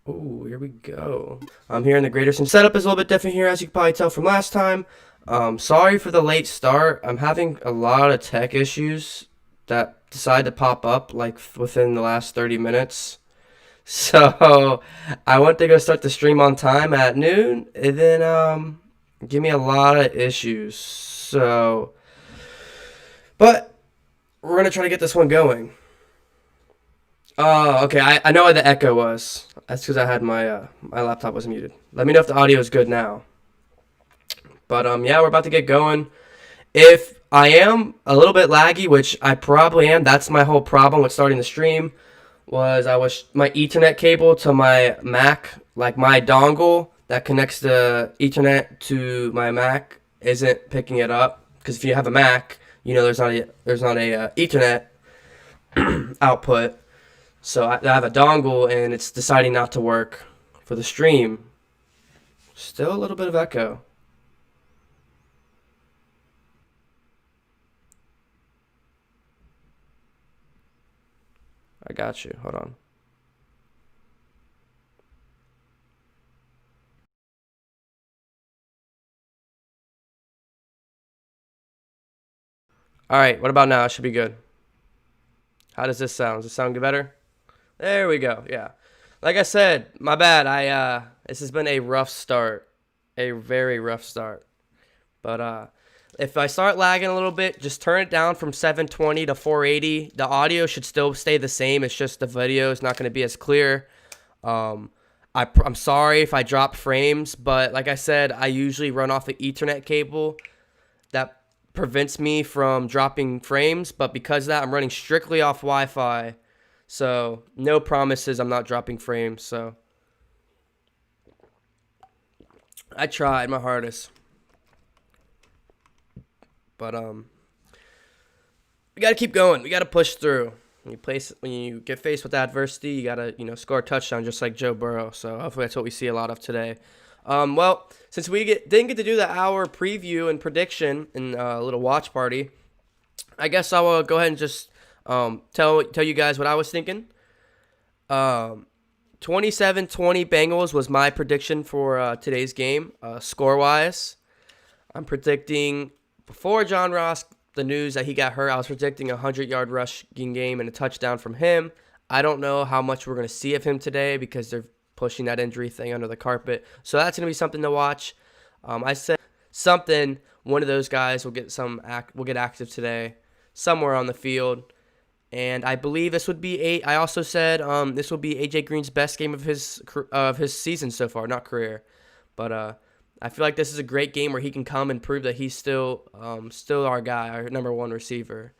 Oh, here we go. I'm here in the Greater Cincinnati. Setup is a little bit different here, as you can probably tell from last time. Sorry for the late start. I'm having a lot of tech issues that decide to pop up like within the last 30 minutes. So I went to go start the stream on time at noon, and then give me a lot of issues. But we're gonna try to get this one going. Oh, okay. I know what the echo was. That's because I had my laptop was muted. Let me know if the audio is good now. But yeah, we're about to get going. If I am a little bit laggy, which I probably am, that's my whole problem with starting the stream. Was my Ethernet cable to my Mac, like my dongle that connects the Ethernet to my Mac, isn't picking it up. Because if you have a Mac, you know there's not a Ethernet output. So I have a dongle and it's deciding not to work for the stream. Still a little bit of echo. I got you. Hold on. All right. What about now? It should be good. How does this sound? Does it sound better? There we go. Yeah. Like I said, my bad. This has been a rough start. A very rough start. But if I start lagging a little bit, just turn it down from 720 to 480. The audio should still stay the same. It's just the video is not going to be as clear. I'm sorry if I drop frames, but like I said, I usually run off the Ethernet cable that prevents me from dropping frames. But because of that, I'm running strictly off Wi-Fi. So no promises I'm not dropping frames. So I tried my hardest. But we got to keep going. We got to push through. When you get faced with adversity, you got to score a touchdown just like Joe Burrow. So hopefully that's what we see a lot of today. Well, since we didn't get to do the hour preview and prediction and a little watch party, I guess I will go ahead and just tell you guys what I was thinking. 27-20 Bengals was my prediction for today's game, score-wise. I'm predicting, before John Ross, the news that he got hurt, I was predicting a 100-yard rushing game and a touchdown from him. I don't know how much we're going to see of him today because they're pushing that injury thing under the carpet. So that's going to be something to watch. I said one of those guys will get active today somewhere on the field. And I believe this would be I also said this will be AJ Green's best game of his season so far, not career. But I feel like this is a great game where he can come and prove that he's still our guy, our number one receiver.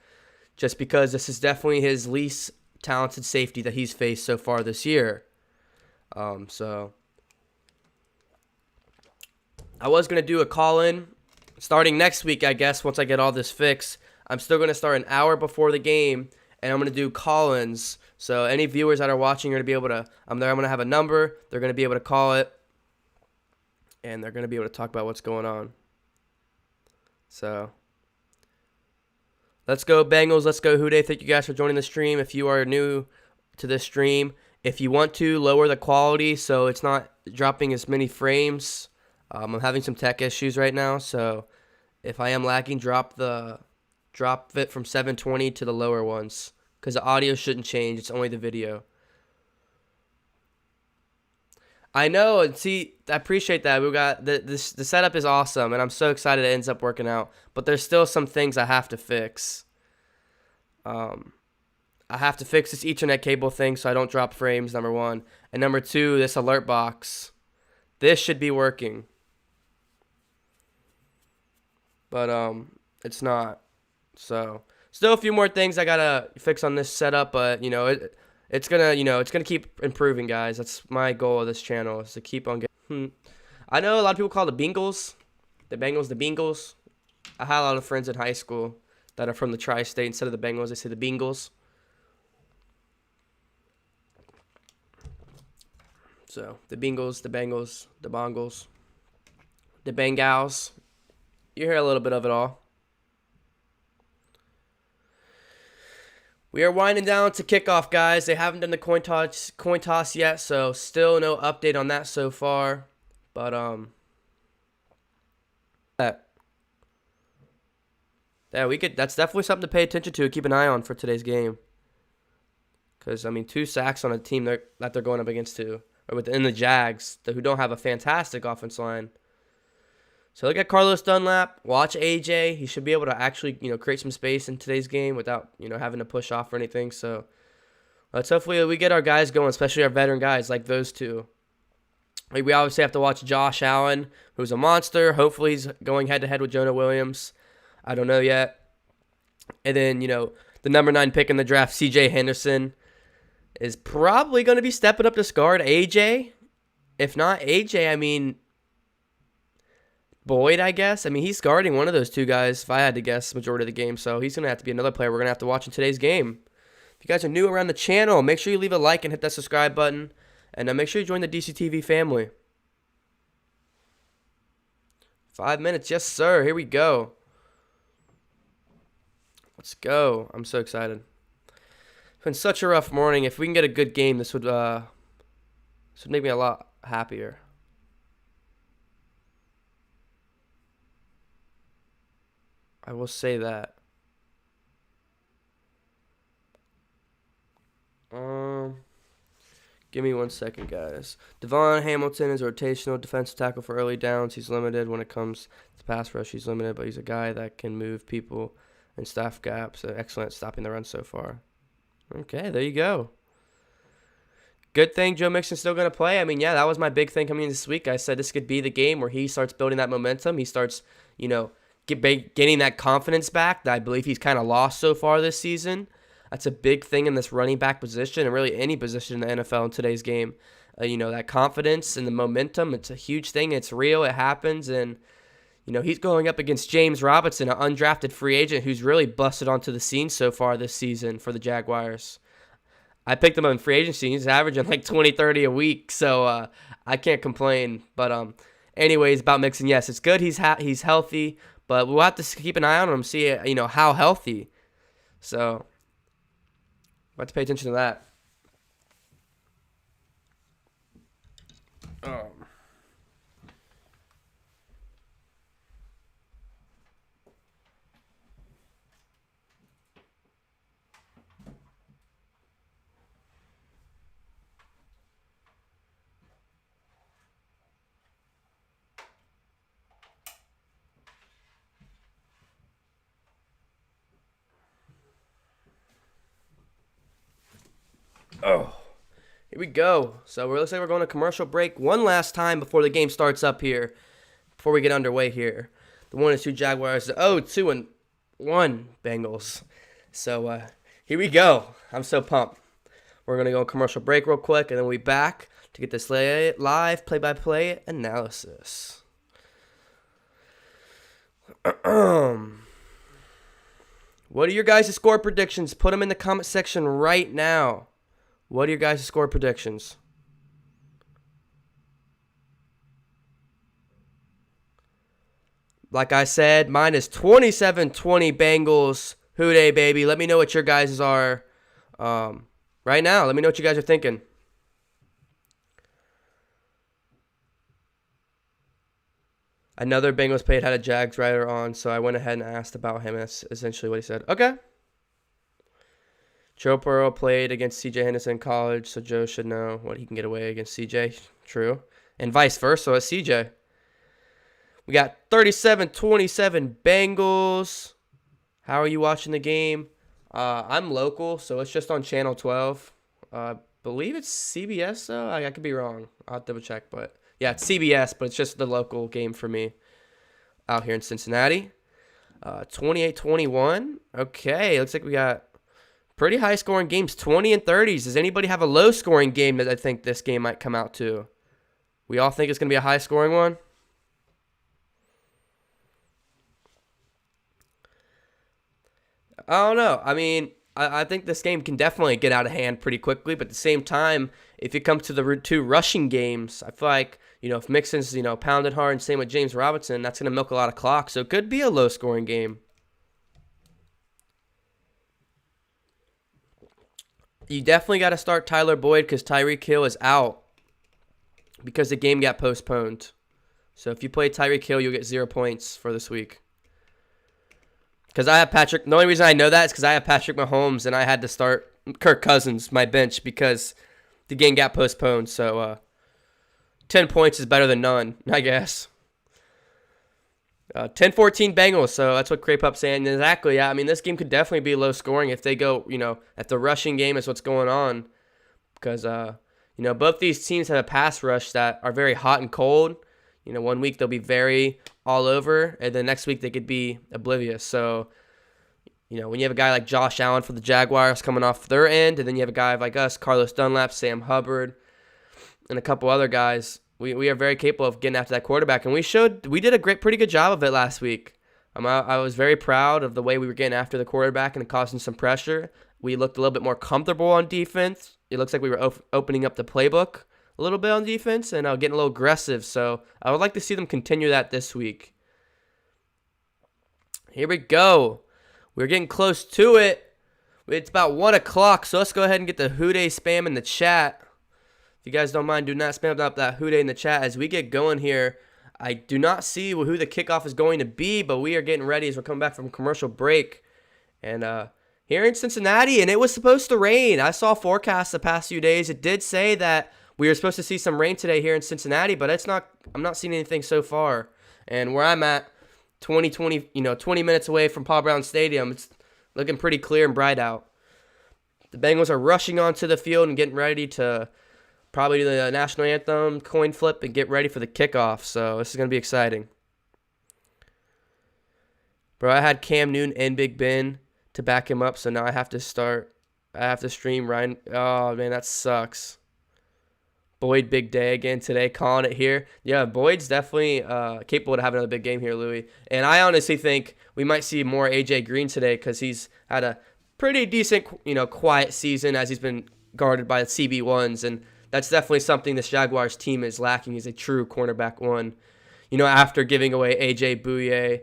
Just because this is definitely his least talented safety that he's faced so far this year. So I was gonna do a call-in starting next week, I guess. Once I get all this fixed, I'm still gonna start an hour before the game. And I'm going to do call-ins. So any viewers that are watching are going to be able to, I'm going to have a number. They're going to be able to call it. And they're going to be able to talk about what's going on. So let's go Bengals. Let's go Houday. Thank you guys for joining the stream. If you are new to this stream, if you want to lower the quality so it's not dropping as many frames, I'm having some tech issues right now. So if I am lagging, drop it from 720 to the lower ones because the audio shouldn't change. It's only the video. I know, and see, I appreciate that. We got the setup is awesome, and I'm so excited it ends up working out. But there's still some things I have to fix. I have to fix this Ethernet cable thing so I don't drop frames, number one. And number two, this alert box. This should be working. But it's not. So still a few more things I gotta fix on this setup, but it's gonna keep improving, guys. That's my goal of this channel, is to keep on getting. I know a lot of people call the Bengals, the Bengals. I had a lot of friends in high school that are from the tri-state. Instead of the Bengals, they say the Bengals. So the Bengals, the Bengals, the Bongles, the Bengals. You hear a little bit of it all. We are winding down to kickoff, guys. They haven't done the coin toss yet, so still no update on that so far. But yeah, that's definitely something to pay attention to, keep an eye on for today's game. Because I mean, 2 sacks on a team that they're going up against too, or within the Jags, who don't have a fantastic offense line. So look at Carlos Dunlap. Watch AJ. He should be able to actually, create some space in today's game without, having to push off or anything. So let's hopefully we get our guys going, especially our veteran guys like those two. We obviously have to watch Josh Allen, who's a monster. Hopefully he's going head-to-head with Jonah Williams. I don't know yet. And then, the number 9 pick in the draft, C.J. Henderson, is probably going to be stepping up to guard AJ. If not AJ, I mean, Boyd, I guess. I mean, he's guarding one of those 2 guys, if I had to guess, majority of the game. So he's going to have to be another player we're going to have to watch in today's game. If you guys are new around the channel, make sure you leave a like and hit that subscribe button. And make sure you join the DCTV family. 5 minutes. Yes, sir. Here we go. Let's go. I'm so excited. It's been such a rough morning. If we can get a good game, this would make me a lot happier. I will say that. Give me 1 second, guys. Devon Hamilton is a rotational defensive tackle for early downs. He's limited when it comes to pass rush. He's limited, but he's a guy that can move people and staff gaps. Excellent at stopping the run so far. Okay, there you go. Good thing Joe Mixon's still going to play. I mean, yeah, that was my big thing coming in this week. I said this could be the game where he starts building that momentum. He starts, getting that confidence back that I believe he's kind of lost so far this season. That's a big thing in this running back position and really any position in the NFL in today's game. That confidence and the momentum, it's a huge thing. It's real. It happens. And, he's going up against James Robinson, an undrafted free agent who's really busted onto the scene so far this season for the Jaguars. I picked him up in free agency. He's averaging like 20, 30 a week. So I can't complain. But anyways, about Mixon, yes, it's good. He's healthy. But we'll have to keep an eye on him, see, how healthy. So we'll have to pay attention to that. Here we go. So it looks like we're going to commercial break one last time before the game starts up here. Before we get underway here. The 1-2 Jaguars. The 2-1 Bengals. So here we go. I'm so pumped. We're going to go on commercial break real quick, and then we'll be back to get this live play-by-play analysis. What are your guys' score predictions? Put them in the comment section right now. What are your guys' score predictions? Like I said, mine is 27-20 Bengals. Who dey, baby? Let me know what your guys' are right now. Let me know what you guys are thinking. Another Bengals page had a Jags writer on, so I went ahead and asked about him. That's essentially what he said. Okay. Joe Burrow played against C.J. Henderson in college, so Joe should know what he can get away against C.J. True. And vice versa as C.J. We got 37-27 Bengals. How are you watching the game? I'm local, so it's just on Channel 12. I believe it's CBS, though. I could be wrong. I'll double check, but yeah, it's CBS, but it's just the local game for me out here in Cincinnati. 28-21. Okay, looks like we got pretty high-scoring games, 20 and 30s. Does anybody have a low-scoring game that I think this game might come out to? We all think it's going to be a high-scoring one? I don't know. I mean, I think this game can definitely get out of hand pretty quickly, but at the same time, if it comes to the 2 rushing games, I feel like, if Mixon's, pounded hard, and same with James Robinson, that's going to milk a lot of clock, so it could be a low-scoring game. You definitely got to start Tyler Boyd because Tyreek Hill is out because the game got postponed. So if you play Tyreek Hill, you'll get 0 points for this week. Because I have Patrick. The only reason I know that is because I have Patrick Mahomes and I had to start Kirk Cousins, my bench, because the game got postponed. So 10 points is better than none, I guess. 10-14 Bengals, so that's what Cray Pup's saying. Exactly, yeah. I mean, this game could definitely be low scoring if they go, if the rushing game is what's going on. Because, both these teams have a pass rush that are very hot and cold. 1 week they'll be very all over, and the next week they could be oblivious. So, when you have a guy like Josh Allen for the Jaguars coming off their end, and then you have a guy like us, Carlos Dunlap, Sam Hubbard, and a couple other guys, we are very capable of getting after that quarterback, and we did a pretty good job of it last week. I was very proud of the way we were getting after the quarterback and causing some pressure. We looked a little bit more comfortable on defense. It looks like we were opening up the playbook a little bit on defense and getting a little aggressive. So I would like to see them continue that this week. Here we go. We're getting close to it. It's about 1 o'clock, so let's go ahead and get the Who Dey spam in the chat. If you guys don't mind, do not spam up that Who Dey in the chat as we get going here. I do not see who the kickoff is going to be, but we are getting ready as we're coming back from commercial break. And here in Cincinnati, and it was supposed to rain. I saw forecasts the past few days. It did say that we were supposed to see some rain today here in Cincinnati, but I'm not seeing anything so far. And where I'm at, 20 minutes away from Paul Brown Stadium, it's looking pretty clear and bright out. The Bengals are rushing onto the field and getting ready to probably do the national anthem, coin flip, and get ready for the kickoff. So this is going to be exciting. Bro, I had Cam Newton and Big Ben to back him up, so now I have to stream Ryan. Oh, man, that sucks. Boyd, big day again today, calling it here. Yeah, Boyd's definitely capable of having another big game here, Louis. And I honestly think we might see more A.J. Green today because he's had a pretty decent, quiet season as he's been guarded by the CB1s. And that's definitely something this Jaguars team is lacking. He's a true cornerback one. After giving away A.J. Bouye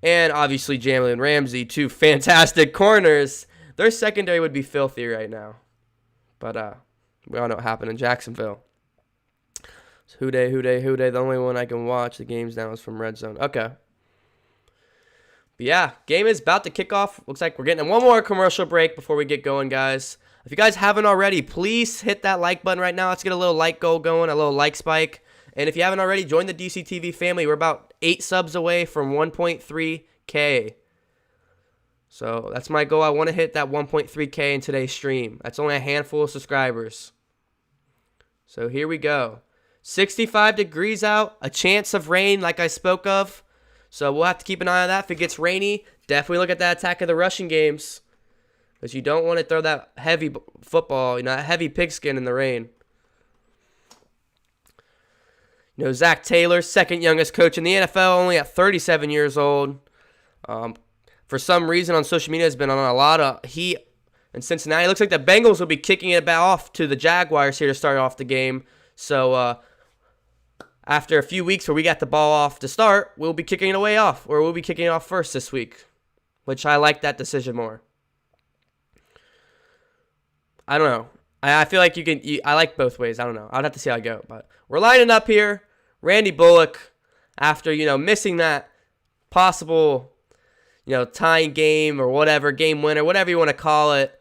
and obviously Jalen Ramsey, two fantastic corners, their secondary would be filthy right now. But we all know what happened in Jacksonville. Who Dey. The only one I can watch the games now is from Red Zone. Okay. But yeah, game is about to kick off. Looks like we're getting one more commercial break before we get going, guys. If you guys haven't already, please hit that like button right now. Let's get a little like goal going, a little like spike. And if you haven't already, join the DCTV family. We're about 8 subs away from 1.3K. So that's my goal. I want to hit that 1.3K in today's stream. That's only a handful of subscribers. So here we go. 65 degrees out, a chance of rain like I spoke of. So we'll have to keep an eye on that. If it gets rainy, definitely look at that attack of the rushing games. Because you don't want to throw that heavy football, that heavy pigskin in the rain. Zach Taylor, second youngest coach in the NFL, only at 37 years old. For some reason on social media has been on a lot of heat in Cincinnati. It looks like the Bengals will be kicking it back off to the Jaguars here to start off the game. So after a few weeks where we got the ball off to start, we'll be kicking it away off, or we'll be kicking it off first this week, which I like that decision more. I don't know. I feel like I like both ways. I don't know. I'd have to see how I go. But we're lining up here. Randy Bullock, after, missing that possible, tying game or whatever, game winner, whatever you want to call it.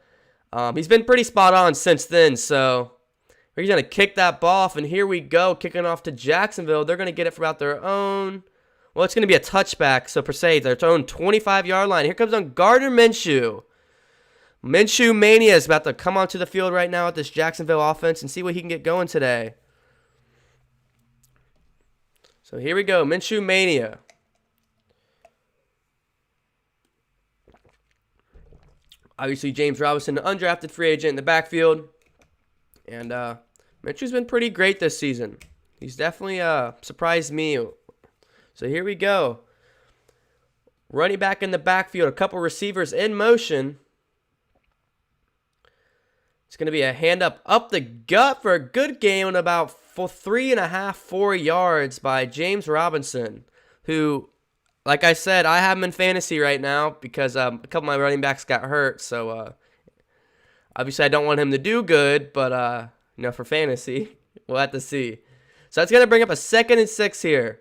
He's been pretty spot on since then. So he's going to kick that ball off. And here we go, kicking off to Jacksonville. They're going to get it from about their own. Well, it's going to be a touchback. So per se, their own 25-yard line. Here comes on Gardner Minshew. Minshew Mania is about to come onto the field right now with this Jacksonville offense and see what he can get going today. So here we go, Minshew Mania. Obviously, James Robinson, the undrafted free agent in the backfield. And Minshew's been pretty great this season. He's definitely surprised me. So here we go. Running back in the backfield, a couple receivers in motion. It's going to be a hand up the gut for a good game on about 3.5, 4 yards by James Robinson, who, like I said, I have him in fantasy right now because a couple of my running backs got hurt. So Obviously, I don't want him to do good, but, for fantasy, we'll have to see. So that's going to bring up a 2nd and 6 here.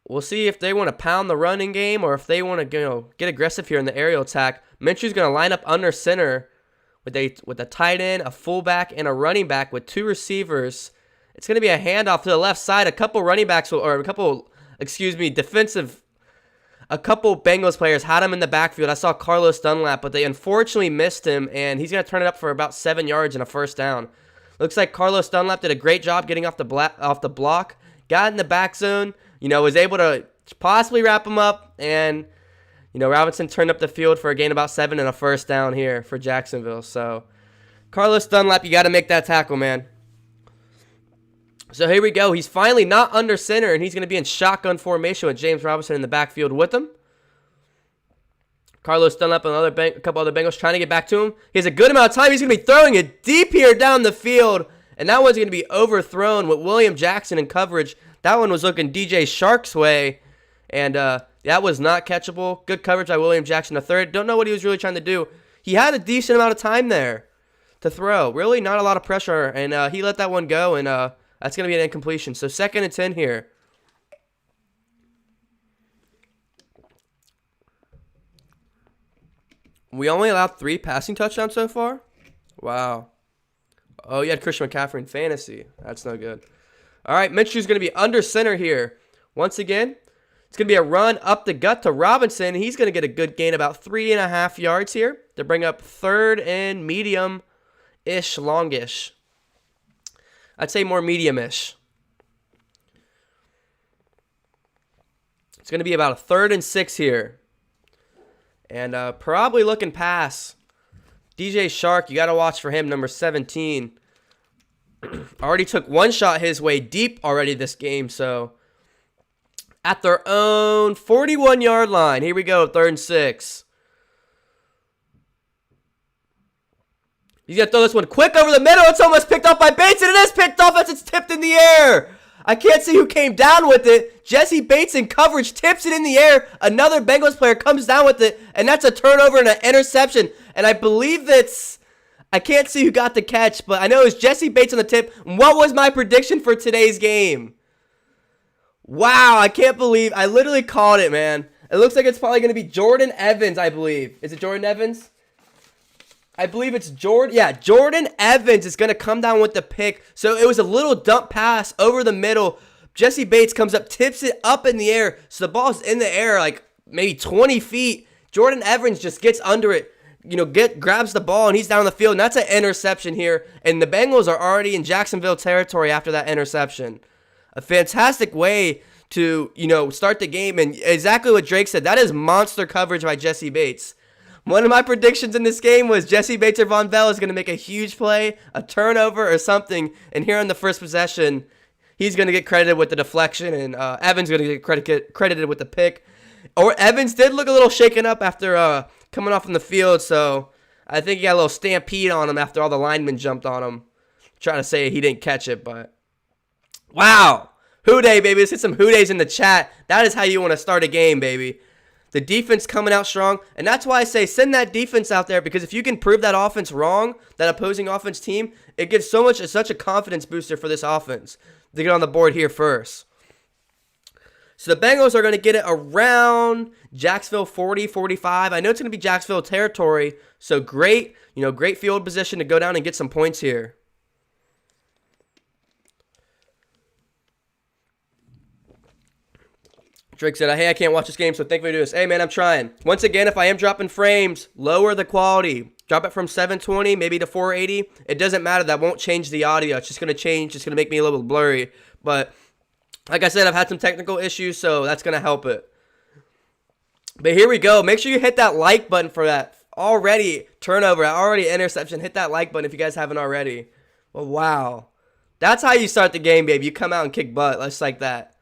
We'll see if they want to pound the running game or if they want to get aggressive here in the aerial attack. Minshew's going to line up under center with a tight end, a fullback, and a running back with 2 receivers. It's going to be a handoff to the left side. A couple Bengals players had him in the backfield. I saw Carlos Dunlap, but they unfortunately missed him, and he's going to turn it up for about 7 yards and a first down. Looks like Carlos Dunlap did a great job getting off the block, got in the back zone, was able to possibly wrap him up, and, Robinson turned up the field for a gain about 7 and a first down here for Jacksonville. So, Carlos Dunlap, you got to make that tackle, man. So here we go. He's finally not under center, and he's going to be in shotgun formation with James Robinson in the backfield with him. Carlos Dunlap and a couple other Bengals trying to get back to him. He has a good amount of time. He's going to be throwing it deep here down the field, and that one's going to be overthrown with William Jackson in coverage. That one was looking DJ Shark's way, and that was not catchable. Good coverage by William Jackson III. Don't know what he was really trying to do. He had a decent amount of time there to throw. Really not a lot of pressure, and he let that one go, and that's going to be an incompletion. So 2nd and 10 here. We only allowed 3 passing touchdowns so far? Wow. Oh, you had Christian McCaffrey in fantasy. That's no good. All right, Minshew's going to be under center here. Once again, it's going to be a run up the gut to Robinson. He's going to get a good gain, about 3.5 yards here to bring up 3rd and medium-ish, longish. I'd say more medium-ish. It's going to be about a 3rd and 6 here. And probably looking pass. DJ Shark, you got to watch for him, number 17. Already took 1 shot his way deep already this game, so at their own 41-yard line. Here we go, 3rd and 6. He's going to throw this one quick over the middle. It's almost picked off by Bates, and it is picked off as it's tipped in the air. I can't see who came down with it. Jesse Bates in coverage tips it in the air. Another Bengals player comes down with it, and that's a turnover and an interception. And I believe I can't see who got the catch, but I know it was Jesse Bates on the tip. What was my prediction for today's game? Wow, I can't believe I literally called it, man. It looks like it's probably going to be Jordan Evans, I believe. Is it Jordan Evans? I believe it's Jordan. Yeah, Jordan Evans is going to come down with the pick. So it was a little dump pass over the middle. Jesse Bates comes up, tips it up in the air. So the ball's in the air like maybe 20 feet. Jordan Evans just gets under it, grabs the ball, and he's down the field. And that's an interception here. And the Bengals are already in Jacksonville territory after that interception. A fantastic way to, start the game. And exactly what Drake said, that is monster coverage by Jesse Bates. One of my predictions in this game was Jesse Bates or Von Bell is going to make a huge play, a turnover or something, and here on the first possession, he's going to get credited with the deflection, and Evans going to get credited with the pick. Or Evans did look a little shaken up after coming off from the field, so I think he got a little stampede on him after all the linemen jumped on him. Trying to say he didn't catch it, but wow. Hoo-day, baby. Let's hit some hoo-days in the chat. That is how you want to start a game, baby. The defense coming out strong, and that's why I say send that defense out there, because if you can prove that offense wrong, that opposing offense team, it gives such a confidence booster for this offense to get on the board here first. So the Bengals are going to get it around Jacksonville 40, 45. I know it's going to be Jacksonville territory, so great field position to go down and get some points here. Drake said, hey, I can't watch this game, so thank you for doing this. Hey, man, I'm trying. Once again, if I am dropping frames, lower the quality. Drop it from 720 maybe to 480. It doesn't matter. That won't change the audio. It's just going to change. It's going to make me a little blurry. But like I said, I've had some technical issues, so that's going to help it. But here we go. Make sure you hit that like button for that already turnover, already interception. Hit that like button if you guys haven't already. Well, wow. That's how you start the game, baby. You come out and kick butt. Just like that.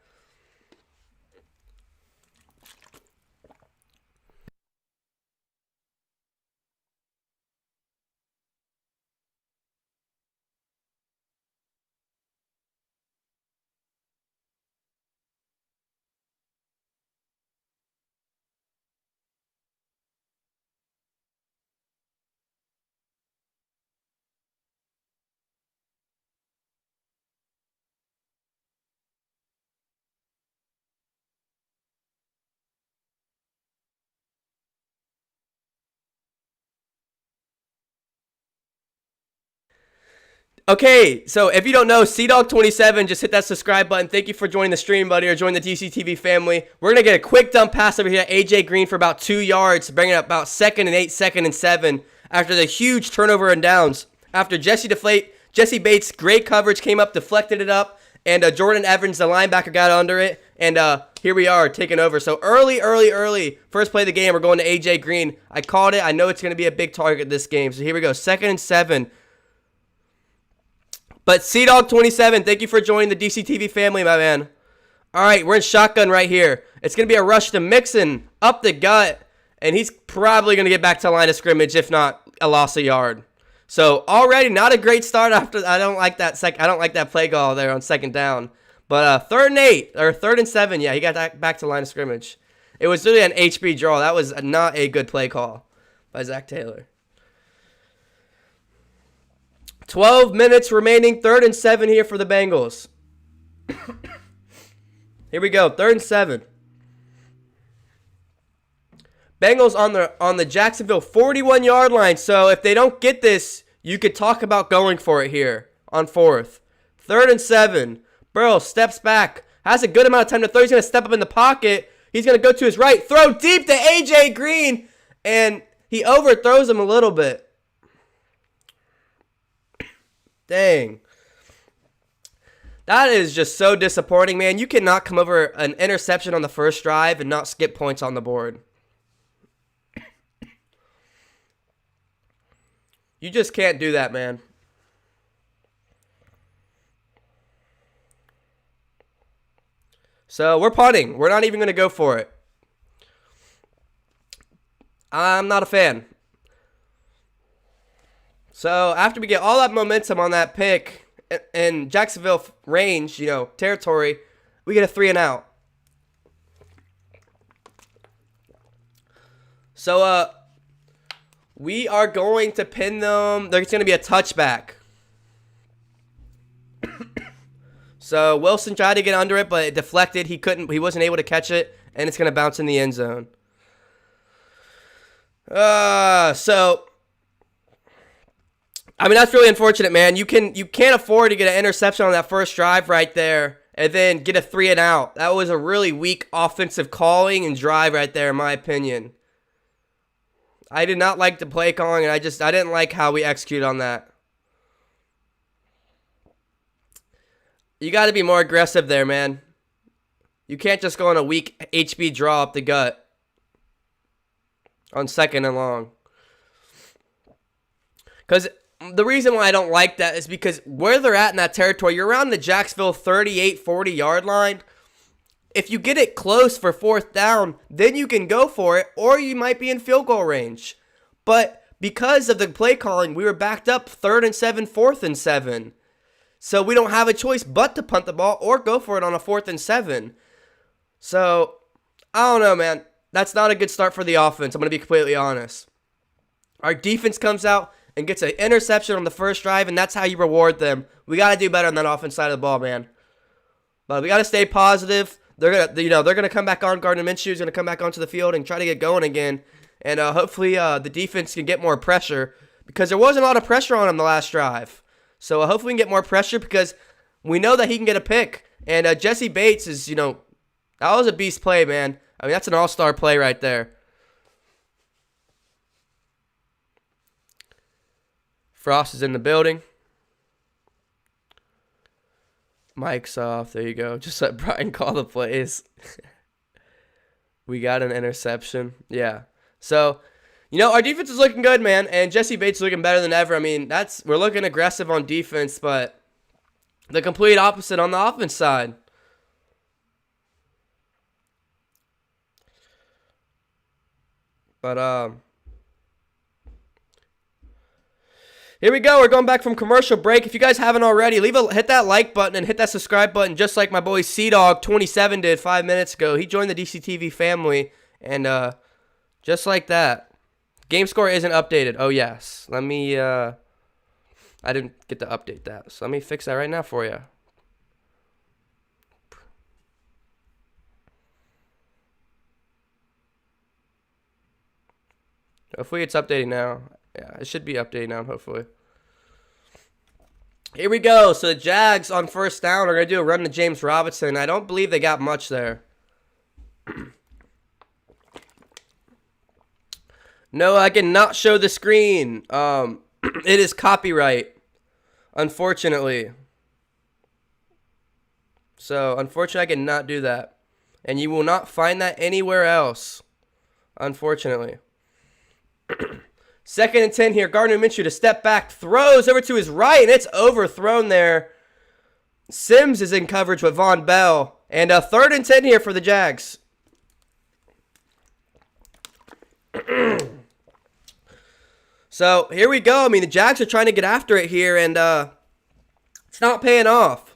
Okay, so if you don't know, CDawg27, just hit that subscribe button. Thank you for joining the stream, buddy, or join the DCTV family. We're going to get a quick dump pass over here at A.J. Green for about 2 yards, bringing up about 2nd and 8, 2nd and 7, after the huge turnover and downs. After Jesse Bates, great coverage, came up, deflected it up, and Jordan Evans, the linebacker, got under it, and here we are, taking over. So early, first play of the game, we're going to A.J. Green. I called it. I know it's going to be a big target this game. So here we go, 2nd and 7. But CDawg27, thank you for joining the DCTV family, my man. All right, we're in shotgun right here. It's going to be a rush to Mixon, up the gut, and he's probably going to get back to the line of scrimmage, if not a loss of yard. So already not a great start after. I don't like that play call there on 2nd down. But 3rd and 8 or 3rd and 7, yeah, he got back to the line of scrimmage. It was really an HB draw. That was not a good play call by Zach Taylor. 12 minutes remaining, 3rd and 7 here for the Bengals. Here we go, 3rd and 7. Bengals on the Jacksonville 41-yard line. So if they don't get this, you could talk about going for it here on 4th. 3rd and 7. Burrow steps back, has a good amount of time to throw. He's going to step up in the pocket. He's going to go to his right, throw deep to A.J. Green, and he overthrows him a little bit. Dang. That is just so disappointing, man. You cannot come over an interception on the first drive and not skip points on the board. You just can't do that, man. So we're punting. We're not even going to go for it. I'm not a fan. So after we get all that momentum on that pick in Jacksonville range, territory, we get a 3 and out. So we are going to pin them. There's going to be a touchback. So Wilson tried to get under it, but it deflected. He wasn't able to catch it, and it's going to bounce in the end zone. That's really unfortunate, man. You can't afford to get an interception on that first drive right there and then get a 3 and out. That was a really weak offensive calling and drive right there, in my opinion. I did not like the play calling, and I didn't like how we executed on that. You got to be more aggressive there, man. You can't just go on a weak HB draw up the gut on 2nd and long. Because the reason why I don't like that is because where they're at in that territory, you're around the Jacksonville 38, 40-yard line. If you get it close for 4th down, then you can go for it, or you might be in field goal range. But because of the play calling, we were backed up 3rd and 7, 4th and 7. So we don't have a choice but to punt the ball or go for it on a 4th and 7. So, I don't know, man. That's not a good start for the offense. I'm going to be completely honest. Our defense comes out and gets an interception on the first drive, and that's how you reward them. We got to do better on that offense side of the ball, man. But we got to stay positive. They're gonna come back on. Gardner Minshew is gonna come back onto the field and try to get going again, and hopefully the defense can get more pressure because there wasn't a lot of pressure on him the last drive. So hopefully we can get more pressure because we know that he can get a pick. And Jesse Bates is, that was a beast play, man. I mean, that's an all-star play right there. Frost is in the building. Mike's off. There you go. Just let Brian call the plays. We got an interception. Yeah. So, our defense is looking good, man. And Jesse Bates is looking better than ever. I mean, we're looking aggressive on defense, but the complete opposite on the offense side. But, here we go. We're going back from commercial break. If you guys haven't already, hit that like button and hit that subscribe button just like my boy CDawg27 did 5 minutes ago. He joined the DCTV family, and just like that. Game score isn't updated. Oh, yes. Let me, I didn't get to update that. So let me fix that right now for you. Hopefully it's updating now. Yeah, it should be updating now, hopefully. Here we go. So the Jags on first down are going to do a run to James Robinson. I don't believe they got much there. No, I cannot show the screen. It is copyright, unfortunately. So, unfortunately, I cannot do that. And you will not find that anywhere else, unfortunately. 2nd and 10 here. Gardner Minshew to step back. Throws over to his right, and it's overthrown there. Sims is in coverage with Von Bell. And 3rd and 10 here for the Jags. So, here we go. I mean, the Jags are trying to get after it here, and it's not paying off.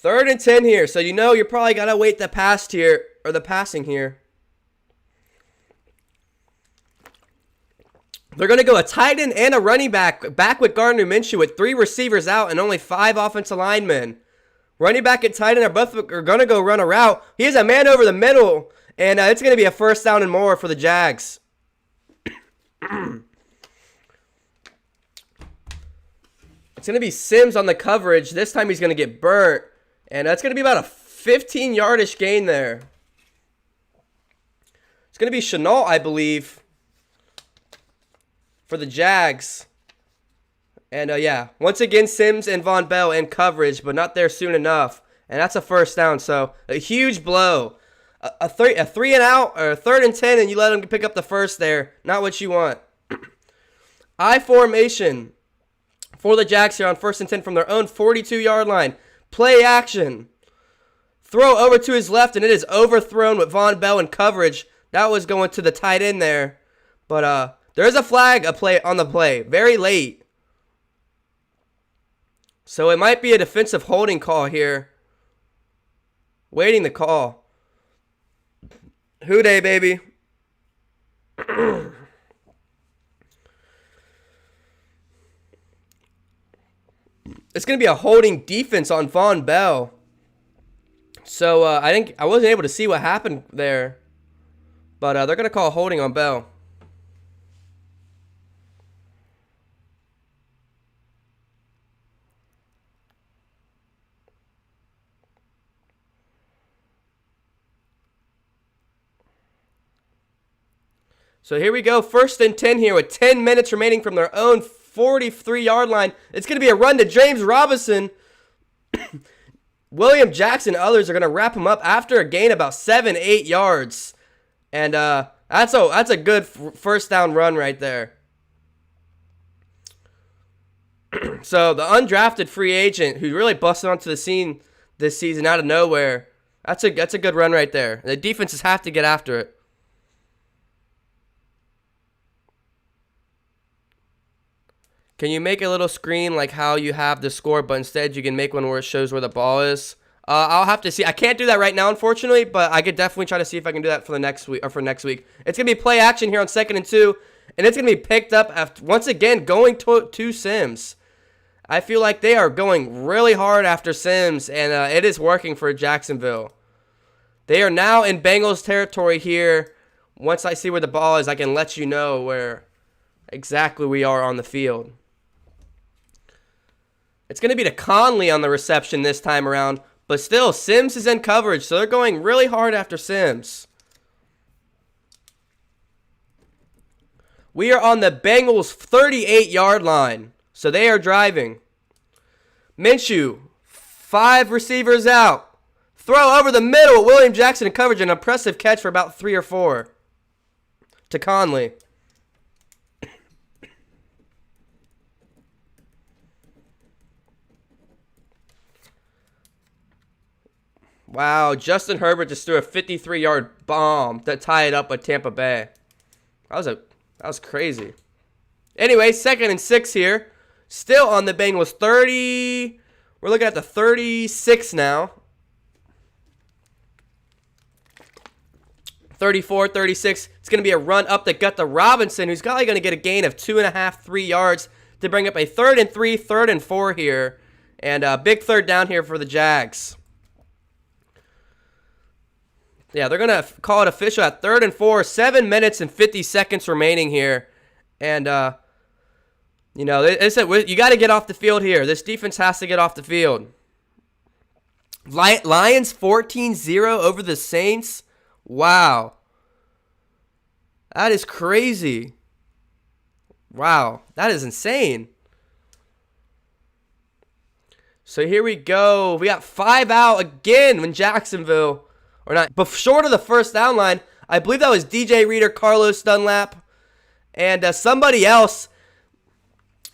3rd and 10 here. So, you know you're probably got to wait the passing here. They're going to go a tight end and a running back with Gardner Minshew with 3 receivers out and only 5 offensive linemen. Running back and tight end are going to go run a route. He has a man over the middle, and it's going to be a first down and more for the Jags. It's going to be Sims on the coverage. This time he's going to get burnt. And that's going to be about a 15-yardish gain there. It's going to be Chenault, I believe, for the Jags. And, yeah, once again, Sims and Von Bell in coverage, but not there soon enough. And that's a first down, so a huge blow. A 3 and out, or a 3rd and 10, and you let them pick up the first there. Not what you want. I formation for the Jags here on 1st and 10 from their own 42-yard line. Play action. Throw over to his left, and it is overthrown with Von Bell in coverage. That was going to the tight end there. But there's a flag on the play. Very late. So it might be a defensive holding call here. Waiting the call. Houday, baby. It's going to be a holding defense on Von Bell. So I wasn't able to see what happened there. But they're going to call holding on Bell. So here we go. 1st and 10 here with 10 minutes remaining from their own 43-yard line. It's going to be a run to James Robinson. William Jackson and others are going to wrap him up after a gain about 7-8 yards. And that's a good first down run right there. So the undrafted free agent who really busted onto the scene this season out of nowhere, that's a good run right there. The defenses have to get after it. Can you make a little screen like how you have the score, but instead you can make one where it shows where the ball is? I'll have to see. I can't do that right now, unfortunately, but I could definitely try to see if I can do that for the next week or for next week. It's gonna be play action here on 2nd and 2, and it's gonna be picked up after, once again going to Sims. I feel like they are going really hard after Sims, and it is working for Jacksonville. They are now in Bengals territory here. Once I see where the ball is, I can let you know where exactly we are on the field. It's going to be to Conley on the reception this time around. But still, Sims is in coverage, so they're going really hard after Sims. We are on the Bengals' 38-yard line, so they are driving. Minshew, 5 receivers out. Throw over the middle with William Jackson in coverage. An impressive catch for about 3 or 4 to Conley. Wow, Justin Herbert just threw a 53-yard bomb to tie it up with Tampa Bay. That was crazy. Anyway, 2nd and 6 here. Still on the Bengals 30. We're looking at the 36 now. 34, 36. It's going to be a run up the gut to Robinson, who's probably going to get a gain of 2.5, 3 yards to bring up a 3rd and 3, 3rd and 4 here. And a big 3rd down here for the Jags. Yeah, they're going to call it official at 3rd and 4. 7 minutes and 50 seconds remaining here. And, you know, you got to get off the field here. This defense has to get off the field. Lions 14-0 over the Saints. Wow. That is crazy. Wow. That is insane. So here we go. We got 5 out again when Jacksonville, or not, but short of the first down line. I believe that was DJ Reader, Carlos Dunlap, and somebody else.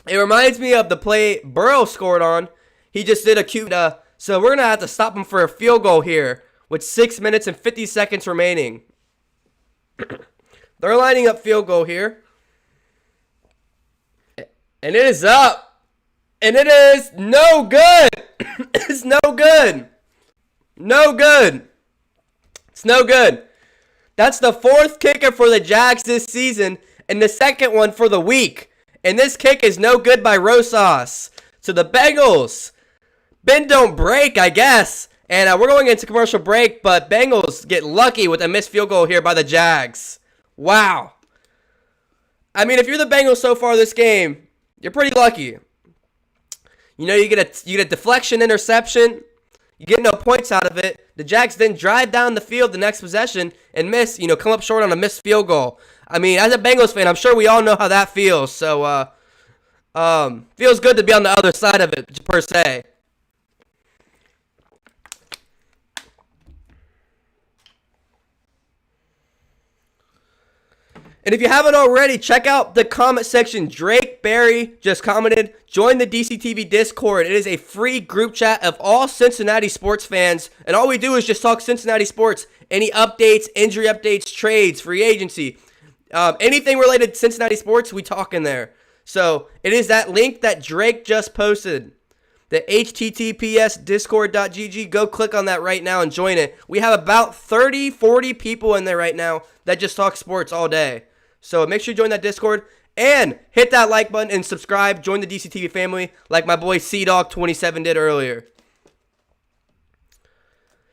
It reminds me of the play Burrow scored on. He just did a cute, so we're going to have to stop him for a field goal here with 6 minutes and 50 seconds remaining. They're lining up field goal here. And it is up. And it is no good. It's no good. No good. It's no good. That's the 4th kicker for the Jags this season and the 2nd one for the week. And this kick is no good by Rosas. So the Bengals, bend don't break, I guess. And we're going into commercial break, but Bengals get lucky with a missed field goal here by the Jags. Wow. I mean, if you're the Bengals so far this game, you're pretty lucky. You know, you get a deflection interception. You get no points out of it. The Jags then drive down the field the next possession and miss, come up short on a missed field goal. I mean, as a Bengals fan, I'm sure we all know how that feels. So, feels good to be on the other side of it, per se. And if you haven't already, check out the comment section. Drake Berry just commented, join the DCTV Discord. It is a free group chat of all Cincinnati sports fans. And all we do is just talk Cincinnati sports. Any updates, injury updates, trades, free agency. Anything related to Cincinnati sports, we talk in there. So it is that link that Drake just posted. The https discord.gg. Go click on that right now and join it. We have about 30, 40 people in there right now that just talk sports all day. So make sure you join that Discord and hit that like button and subscribe. Join the DCTV family like my boy CDawg27 did earlier.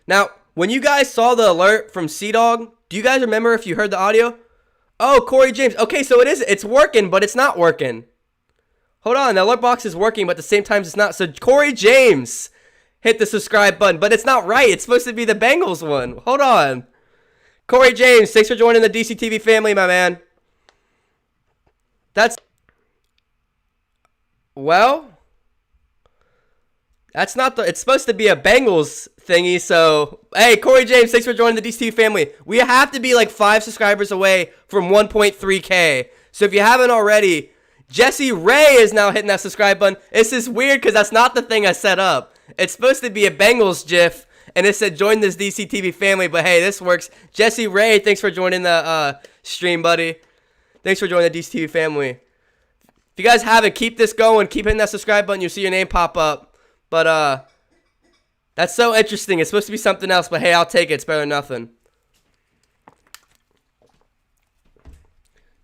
Now, when you guys saw the alert from CDawg, do you guys remember if you heard the audio? Oh, Corey James. Okay, so it's working, but it's not working. Hold on, the alert box is working, but at the same time it's not. So Corey James hit the subscribe button, but it's not right. It's supposed to be the Bengals one. Hold on. Corey James, thanks for joining the DCTV family, my man. That's not it's supposed to be a Bengals thingy, so, hey, Corey James, thanks for joining the DCTV family. We have to be like 5 subscribers away from 1.3K, so if you haven't already, Jesse Ray is now hitting that subscribe button. This is weird because that's not the thing I set up. It's supposed to be a Bengals GIF, and it said join this DCTV family, but hey, this works. Jesse Ray, thanks for joining the stream, buddy. Thanks for joining the DCTV family. If you guys haven't, keep this going. Keep hitting that subscribe button. You'll see your name pop up. But that's so interesting. It's supposed to be something else, but hey, I'll take it. It's better than nothing.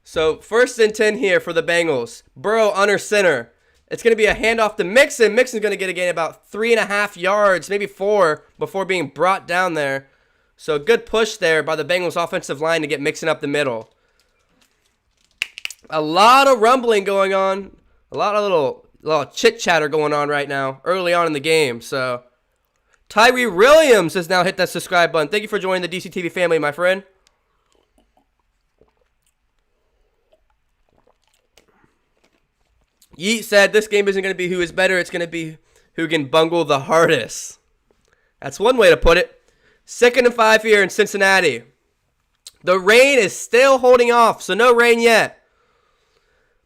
So 1st and 10 here for the Bengals. Burrow under center. It's going to be a handoff to Mixon. Mixon's going to get a gain about 3.5 yards, maybe 4, before being brought down there. So good push there by the Bengals offensive line to get Mixon up the middle. A lot of rumbling going on. A lot of little chit-chatter going on right now, early on in the game. So Tyree Williams has now hit that subscribe button. Thank you for joining the DCTV family, my friend. Yeet said this game isn't going to be who is better. It's going to be who can bungle the hardest. That's one way to put it. 2nd and 5 here in Cincinnati. The rain is still holding off, so no rain yet.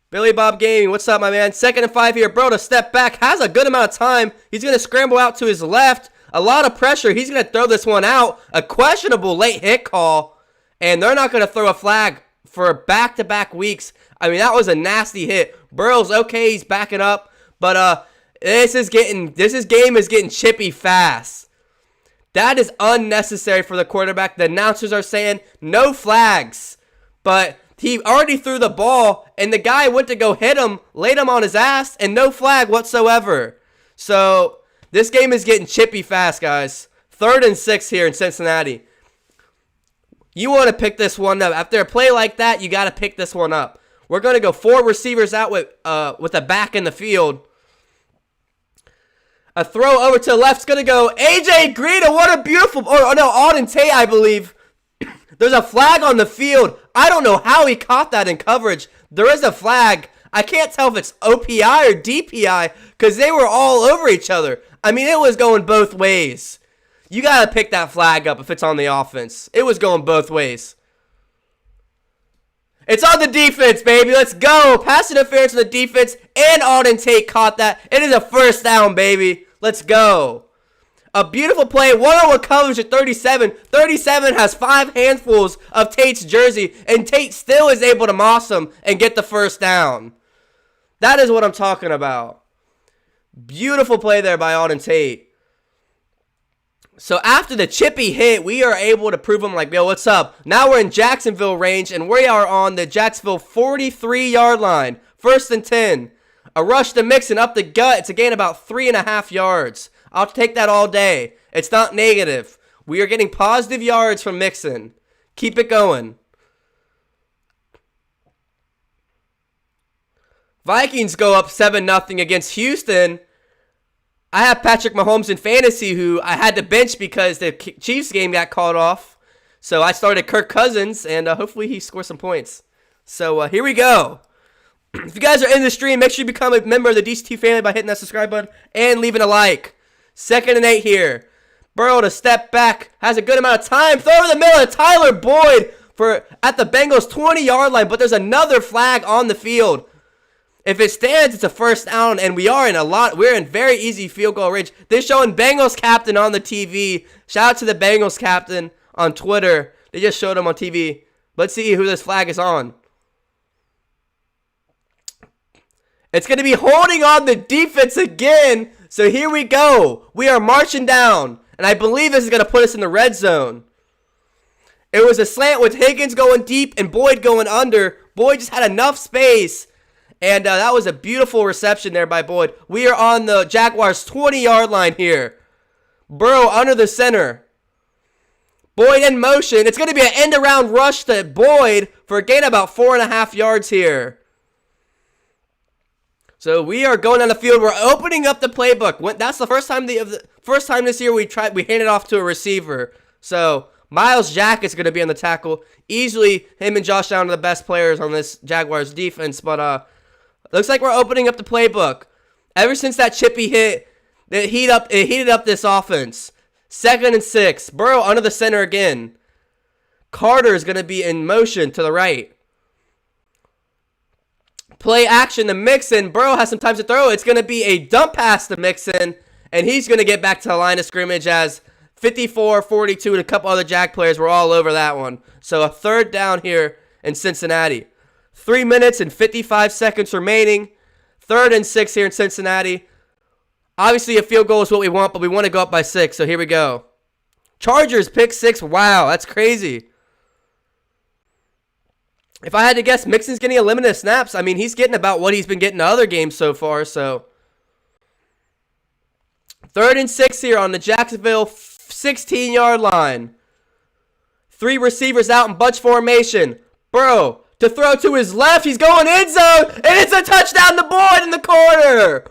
Billy Bob Gaming, what's up, my man? 2nd and 5 here. Bro to step back. Has a good amount of time. He's going to scramble out to his left. A lot of pressure. He's going to throw this one out. A questionable late hit call. And they're not going to throw a flag for back-to-back weeks. I mean, that was a nasty hit. Burrow's okay. He's backing up. But this game is getting chippy fast. That is unnecessary for the quarterback. The announcers are saying no flags. But he already threw the ball, and the guy went to go hit him, laid him on his ass, and no flag whatsoever. So this game is getting chippy fast, guys. 3rd and 6 here in Cincinnati. You want to pick this one up. After a play like that, you got to pick this one up. We're going to go 4 receivers out with a back in the field. A throw over to the left is going to go A.J. Green. What a beautiful... Oh, no, Auden Tate, I believe. There's a flag on the field. I don't know how he caught that in coverage. There is a flag. I can't tell if it's OPI or DPI because they were all over each other. I mean, it was going both ways. You got to pick that flag up if it's on the offense. It was going both ways. It's on the defense, baby. Let's go. Pass interference on the defense, and Auden Tate caught that. It is a first down, baby. Let's go. A beautiful play. One-on-one coverage at 37. 37 has 5 handfuls of Tate's jersey, and Tate still is able to moss him and get the first down. That is what I'm talking about. Beautiful play there by Auden Tate. So after the chippy hit, we are able to prove them like, yo, what's up? Now we're in Jacksonville range, and we are on the Jacksonville 43-yard line. 1st and 10. A rush to Mixon up the gut. It's a gain about 3.5 yards. I'll take that all day. It's not negative. We are getting positive yards from Mixon. Keep it going. Vikings go up 7-0 against Houston. I have Patrick Mahomes in fantasy, who I had to bench because the Chiefs game got called off. So I started Kirk Cousins, and hopefully he scores some points. So here we go. If you guys are in the stream, make sure you become a member of the DCT family by hitting that subscribe button and leaving a like. 2nd and 8 here. Burrow to step back. Has a good amount of time. Throw over the middle of Tyler Boyd at the Bengals 20-yard line, but there's another flag on the field. If it stands, it's a first down, and we're in very easy field goal range. They're showing Bengals captain on the TV. Shout out to the Bengals captain on Twitter. They just showed him on TV. Let's see who this flag is on. It's going to be holding on the defense again. So here we go. We are marching down, and I believe this is going to put us in the red zone. It was a slant with Higgins going deep and Boyd going under. Boyd just had enough space. And that was a beautiful reception there by Boyd. We are on the Jaguars 20-yard line here. Burrow under the center. Boyd in motion. It's going to be an end-around rush to Boyd for a gain of about 4.5 yards here. So we are going on the field. We're opening up the playbook. That's the first time this year we handed off to a receiver. So Miles Jack is going to be on the tackle. Easily, him and Josh Allen are the best players on this Jaguars defense. But looks like we're opening up the playbook. Ever since that chippy hit, it heated up this offense. 2nd and 6. Burrow under the center again. Carter is going to be in motion to the right. Play action to Mixon. Burrow has some time to throw. It's going to be a dump pass to Mixon, and he's going to get back to the line of scrimmage as 54-42 and a couple other Jag players were all over that one. So a 3rd down here in Cincinnati. 3 minutes and 55 seconds remaining. 3rd and 6 here in Cincinnati. Obviously, a field goal is what we want, but we want to go up by 6, so here we go. Chargers pick 6. Wow, that's crazy. If I had to guess, Mixon's getting a limited snaps. I mean, he's getting about what he's been getting in other games so far, so. 3rd and 6 here on the Jacksonville 16-yard line. 3 receivers out in bunch formation. Burrow to throw to his left. He's going end zone, and it's a touchdown to Boyd in the corner.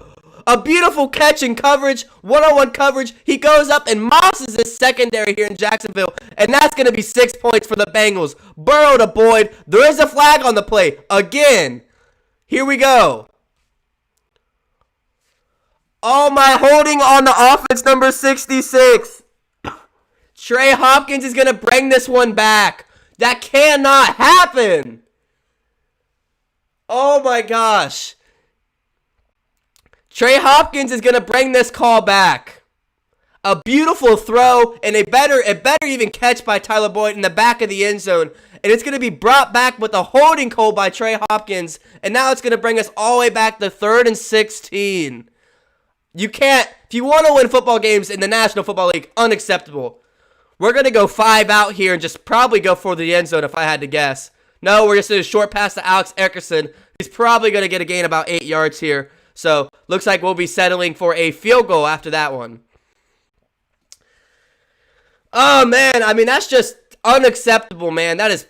A beautiful catch in coverage, one-on-one coverage. He goes up and mosses his secondary here in Jacksonville, and that's going to be 6 points for the Bengals. Burrow to Boyd. There is a flag on the play. Again. Here we go. Oh, my holding on the offense, number 66. Trey Hopkins is going to bring this one back. That cannot happen. Oh, my gosh. Trey Hopkins is going to bring this call back. A beautiful throw and a better even catch by Tyler Boyd in the back of the end zone. And it's going to be brought back with a holding call by Trey Hopkins. And now it's going to bring us all the way back to 3rd and 16. You can't, if you want to win football games in the National Football League, unacceptable. We're going to go 5 out here and just probably go for the end zone if I had to guess. No, we're just going to short pass to Alex Eckerson. He's probably going to get a gain about 8 yards here. So, looks like we'll be settling for a field goal after that one. Oh, man. I mean, that's just unacceptable, man. That is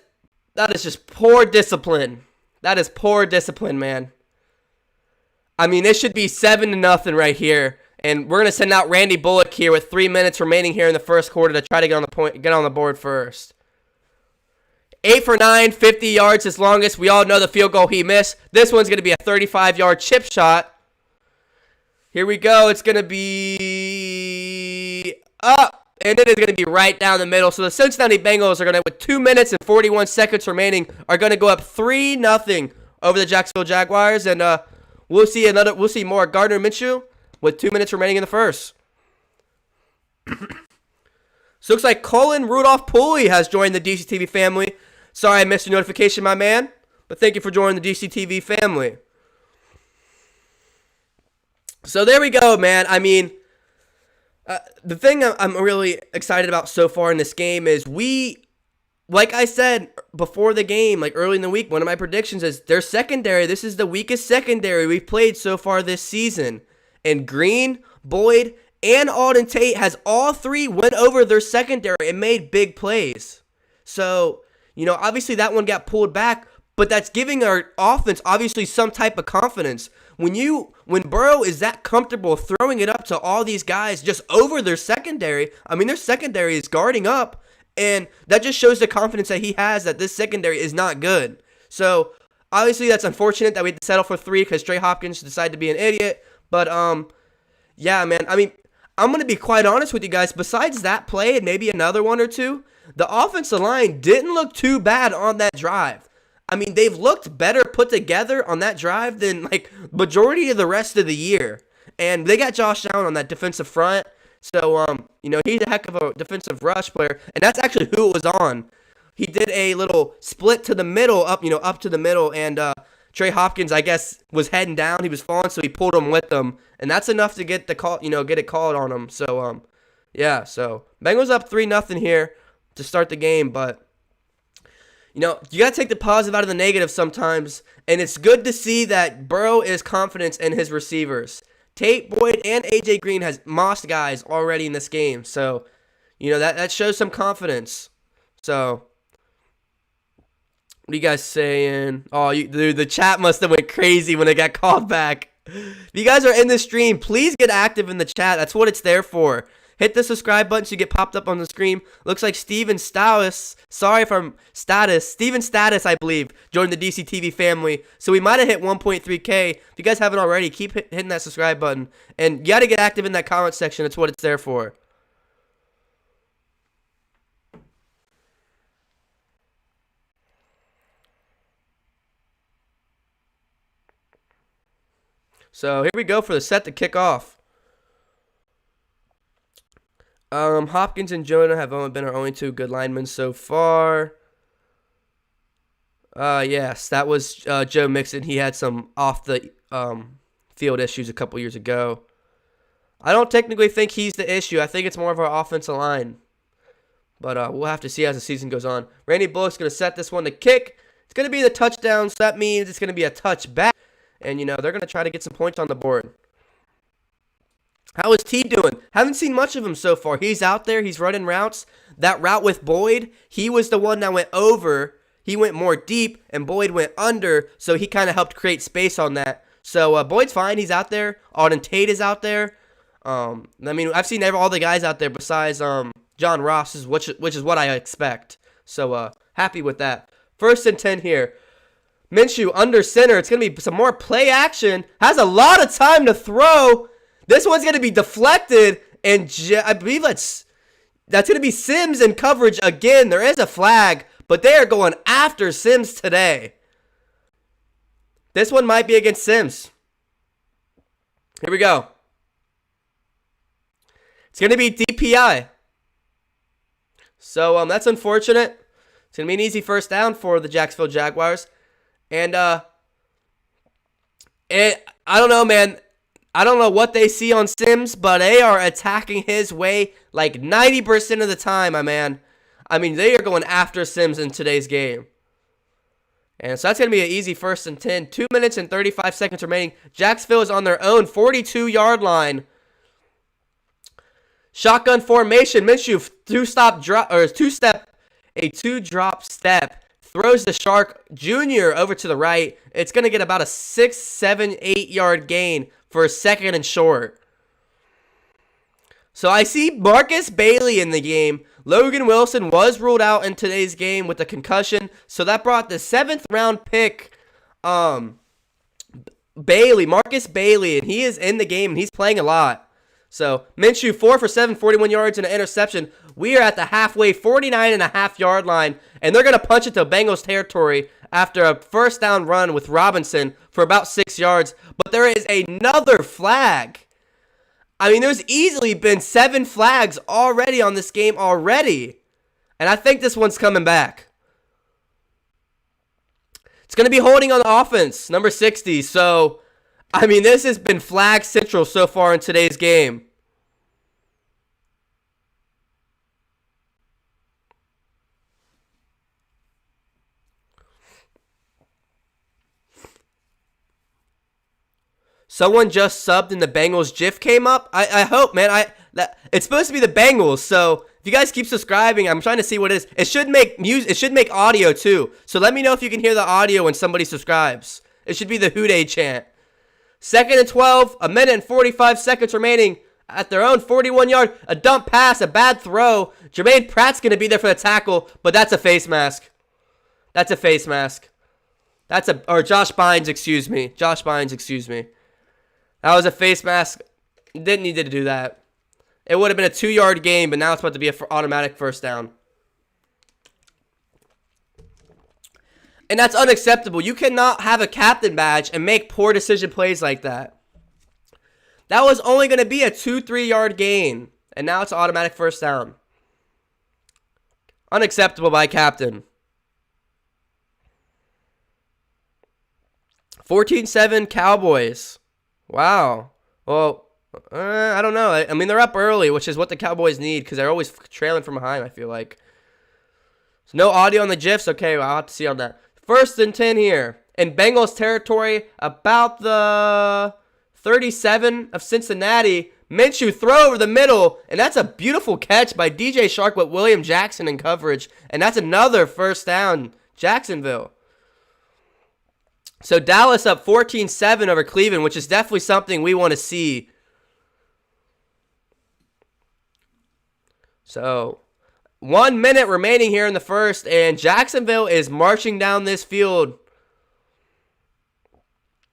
just poor discipline. That is poor discipline, man. I mean, this should be 7-0 right here. And we're going to send out Randy Bullock here with 3 minutes remaining here in the first quarter to try to get on the board first. 8 for 9, 50 yards his longest. We all know the field goal he missed. This one's going to be a 35-yard chip shot. Here we go. It's going to be up, and it is going to be right down the middle. So the Cincinnati Bengals are going to, with 2 minutes and 41 seconds remaining, are going to go up 3-0 over the Jacksonville Jaguars, and we'll see more Gardner Minshew with 2 minutes remaining in the first. So looks like Colin Rudolph Pooley has joined the DCTV family. Sorry I missed your notification, my man, but thank you for joining the DCTV family. So there we go, man. I mean, the thing I'm really excited about so far in this game is like I said before the game, like early in the week, one of my predictions is their secondary. This is the weakest secondary we've played so far this season. And Green, Boyd, and Alden Tate has all three went over their secondary and made big plays. So, obviously that one got pulled back, but that's giving our offense obviously some type of confidence. When Burrow is that comfortable throwing it up to all these guys just over their secondary, I mean, their secondary is guarding up, and that just shows the confidence that he has that this secondary is not good. So, obviously that's unfortunate that we had to settle for 3 because Trey Hopkins decided to be an idiot. But, yeah, man, I mean, I'm going to be quite honest with you guys. Besides that play and maybe another one or two, the offensive line didn't look too bad on that drive. I mean, they've looked better put together on that drive than, majority of the rest of the year. And they got Josh Allen on that defensive front. So, he's a heck of a defensive rush player. And that's actually who it was on. He did a little split to the middle, up to the middle. And Trey Hopkins, I guess, was heading down. He was falling, so he pulled him with him. And that's enough to get the call, get it called on him. So, yeah. So, Bengals up 3-0 here to start the game. But, you got to take the positive out of the negative sometimes. And it's good to see that Burrow is confident in his receivers. Tate, Boyd, and A.J. Green has mossed guys already in this game. So, that shows some confidence. So, what are you guys saying? Oh, dude, the chat must have went crazy when it got called back. If you guys are in the stream, please get active in the chat. That's what it's there for. Hit the subscribe button so you get popped up on the screen. Looks like Steven Status, Steven Status, I believe, joined the DCTV family. So we might have hit 1.3K. If you guys haven't already, keep hitting that subscribe button. And you got to get active in that comment section. That's what it's there for. So here we go for the set to kick off. Hopkins and Jonah have only been our only 2 good linemen so far. Yes, that was Joe Mixon. He had some off the field issues a couple years ago. I don't technically think he's the issue. I think it's more of our offensive line. But we'll have to see as the season goes on. Randy Bullock's going to set this one to kick. It's going to be the touchdown, so that means it's going to be a touchback. And, they're going to try to get some points on the board. How is T doing? Haven't seen much of him so far. He's out there. He's running routes. That route with Boyd, he was the one that went over. He went more deep, and Boyd went under, so he kind of helped create space on that. So Boyd's fine. He's out there. Alden Tate is out there. I've seen all the guys out there besides John Ross, which is what I expect. So happy with that. 1st and 10 here. Minshew under center. It's going to be some more play action. Has a lot of time to throw. This one's going to be deflected, and I believe that's going to be Sims in coverage again. There is a flag, but they are going after Sims today. This one might be against Sims. Here we go. It's going to be DPI. So that's unfortunate. It's going to be an easy first down for the Jacksonville Jaguars. And I don't know, man. I don't know what they see on Sims, but they are attacking his way like 90% of the time, my man. I mean, they are going after Sims in today's game. And so that's going to be an easy 1st and 10. 2 minutes and 35 seconds remaining. Jacksonville is on their own 42-yard line. Shotgun formation. Minshew, 2-drop step. throws the Shark Jr. over to the right. It's going to get about a 6, 7, 8 yard gain for a second and short. So I see Marcus Bailey in the game. Logan Wilson was ruled out in today's game with a concussion. So that brought the 7th round pick, Marcus Bailey, and he is in the game, and he's playing a lot. So Minshew, 4 for 7, 41 yards and an interception. We are at the halfway 49.5 yard line, and they're going to punch it to Bengals territory after a first down run with Robinson for about 6 yards. But there is another flag. I mean, there's easily been 7 flags already on this game already. And I think this one's coming back. It's going to be holding on the offense, number 60. So, I mean, this has been flag central so far in today's game. Someone just subbed and the Bengals GIF came up. I hope, man. It's supposed to be the Bengals, so if you guys keep subscribing, I'm trying to see what it is. It should make music. It should make audio too. So let me know if you can hear the audio when somebody subscribes. It should be the Houday chant. 2nd and 12, a minute and 45 seconds remaining at their own 41 yard. A dump pass, a bad throw. Jermaine Pratt's gonna be there for the tackle, but that's a face mask. That's a face mask. Or Josh Bynes, excuse me. Josh Bynes, excuse me. That was a face mask. Didn't need to do that. It would have been a 2 yard gain, but now it's about to be an automatic first down. And that's unacceptable. You cannot have a captain badge and make poor decision plays like that. That was only going to be a 2-3 yard gain, and now it's an automatic first down. Unacceptable by captain. 14-7 Cowboys. Wow. Well, I don't know. I mean, they're up early, which is what the Cowboys need because they're always trailing from behind, I feel like. So no audio on the GIFs. Okay, well, I'll have to see on that. 1st and 10 here in Bengals territory, about the 37 of Cincinnati. Minshew throw over the middle, and that's a beautiful catch by DJ Shark with William Jackson in coverage, and that's another first down, Jacksonville. So Dallas up 14-7 over Cleveland, which is definitely something we want to see. So 1 minute remaining here in the first, and Jacksonville is marching down this field.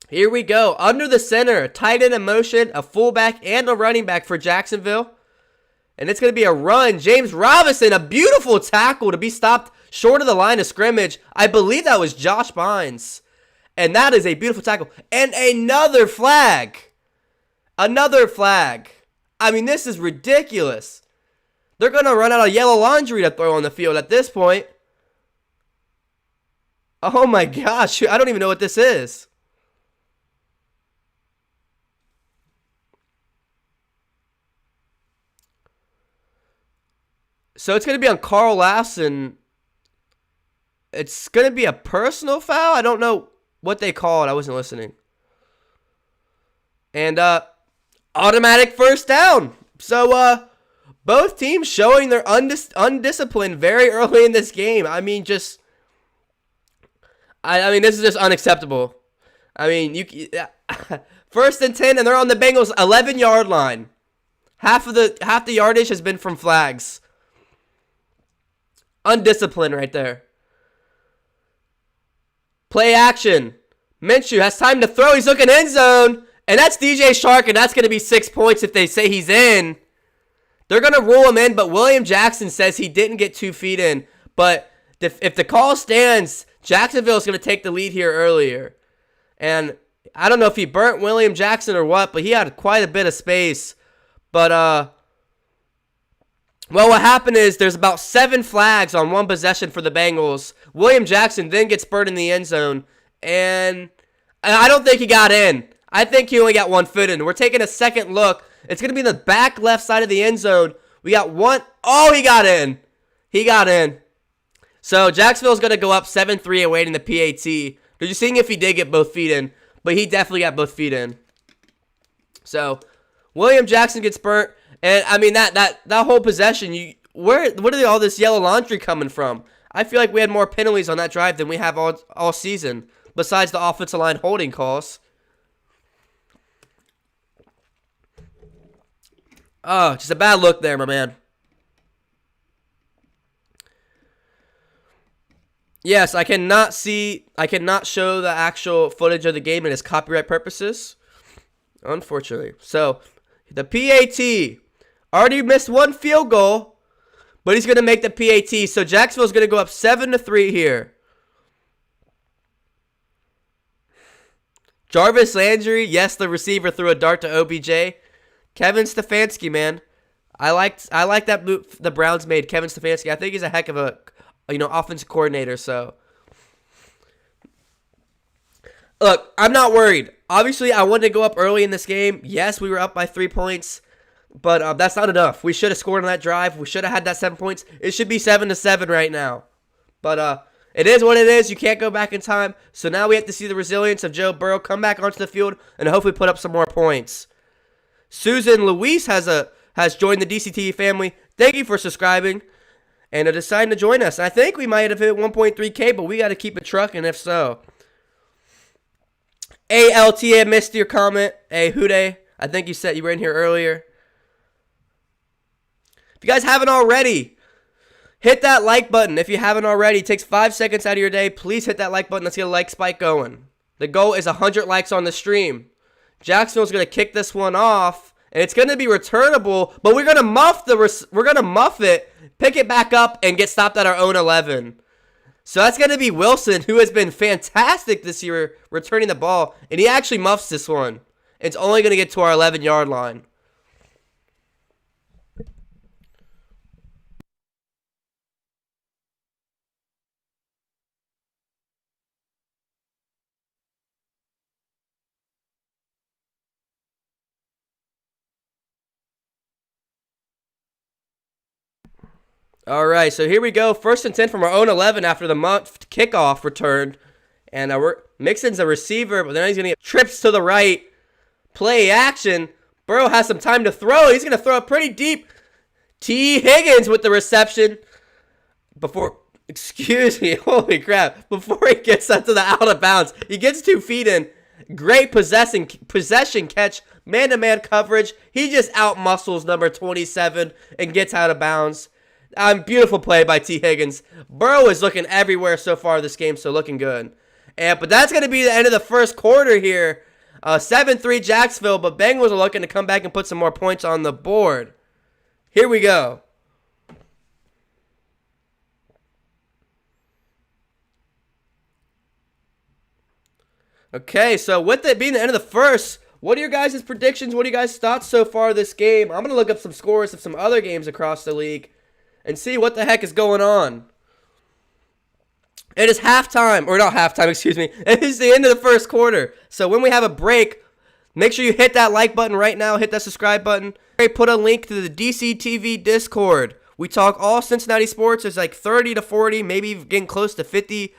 Here we go. Under the center, tight end in motion, a fullback and a running back for Jacksonville. And it's going to be a run. James Robinson, a beautiful tackle to be stopped short of the line of scrimmage. I believe that was Josh Bynes. And that is a beautiful tackle. And another flag. Another flag. I mean, this is ridiculous. They're going to run out of yellow laundry to throw on the field at this point. Oh my gosh. I don't even know what this is. So it's going to be on Carl Lawson. It's going to be a personal foul. I don't know what they call it. I wasn't listening. And automatic first down. So both teams showing their undisciplined very early in this game. I mean, I mean, this is just unacceptable. I mean, 1st and 10, and they're on the Bengals 11-yard line. Half the yardage has been from flags. Undisciplined right there. Play action. Minshew has time to throw. He's looking end zone. And that's DJ Shark, and that's going to be 6 points if they say he's in. They're going to rule him in, but William Jackson says he didn't get 2 feet in. But if the call stands, Jacksonville is going to take the lead here earlier. And I don't know if he burnt William Jackson or what, but he had quite a bit of space. But, well, what happened is there's about 7 flags on one possession for the Bengals. William Jackson then gets burned in the end zone, and I don't think he got in. I think he only got 1 foot in. We're taking a second look. It's going to be in the back left side of the end zone. We got one. Oh, he got in. He got in. So Jacksonville's going to go up 7-3 awaiting the PAT. They're just seeing if he did get both feet in, but he definitely got both feet in. So William Jackson gets burnt. And I mean that whole possession, where did all this yellow laundry coming from? I feel like we had more penalties on that drive than we have all season, besides the offensive line holding calls. Oh, just a bad look there, my man. Yes, I cannot show the actual footage of the game and its copyright purposes, unfortunately. So, the PAT already missed one field goal, but he's going to make the PAT. So, Jacksonville's going to go up 7-3 here. Jarvis Landry, yes, the receiver threw a dart to OBJ. Kevin Stefanski, man. I like that move the Browns made. Kevin Stefanski. I think he's a heck of a offensive coordinator. So, look, I'm not worried. Obviously, I wanted to go up early in this game. Yes, we were up by 3 points, but that's not enough. We should have scored on that drive. We should have had that 7 points. It should be 7-7 right now. But it is what it is. You can't go back in time. So now we have to see the resilience of Joe Burrow come back onto the field and hopefully put up some more points. Susan Luis has joined the DCTV family. Thank you for subscribing and deciding to join us. I think we might have hit 1.3K, but we got to keep it trucking if so. ALTA missed your comment. Hey, Hude, I think you said you were in here earlier. If you guys haven't already, hit that like button. If you haven't already, it takes 5 seconds out of your day. Please hit that like button. Let's get a like spike going. The goal is 100 likes on the stream. Jacksonville's going to kick this one off, and it's going to be returnable, but we're going to muff it, pick it back up, and get stopped at our own 11. So that's going to be Wilson, who has been fantastic this year returning the ball, and he actually muffs this one. It's only going to get to our 11-yard line. All right, so here we go. 1st and 10 from our own 11 after the muffed kickoff returned. And Mixon's a receiver, but then he's going to get trips to the right. Play action. Burrow has some time to throw. He's going to throw it pretty deep. T. Higgins with the reception. Holy crap. Before he gets up to the out of bounds, he gets 2 feet in. Great possession catch. Man-to-man coverage. He just out-muscles number 27 and gets out of bounds. Beautiful play by T. Higgins. Burrow is looking everywhere so far this game, so looking good. But that's going to be the end of the first quarter here. 7-3 Jacksonville, but Bengals are looking to come back and put some more points on the board. Here we go. Okay, so with it being the end of the first, what are your guys' predictions? What are you guys' thoughts so far this game? I'm going to look up some scores of some other games across the league and see what the heck is going on. It is halftime, or not halftime, excuse me. It is the end of the first quarter. So when we have a break, make sure you hit that like button right now. Hit that subscribe button. Put a link to the DCTV Discord. We talk all Cincinnati sports. There's like 30 to 40, maybe getting close to 50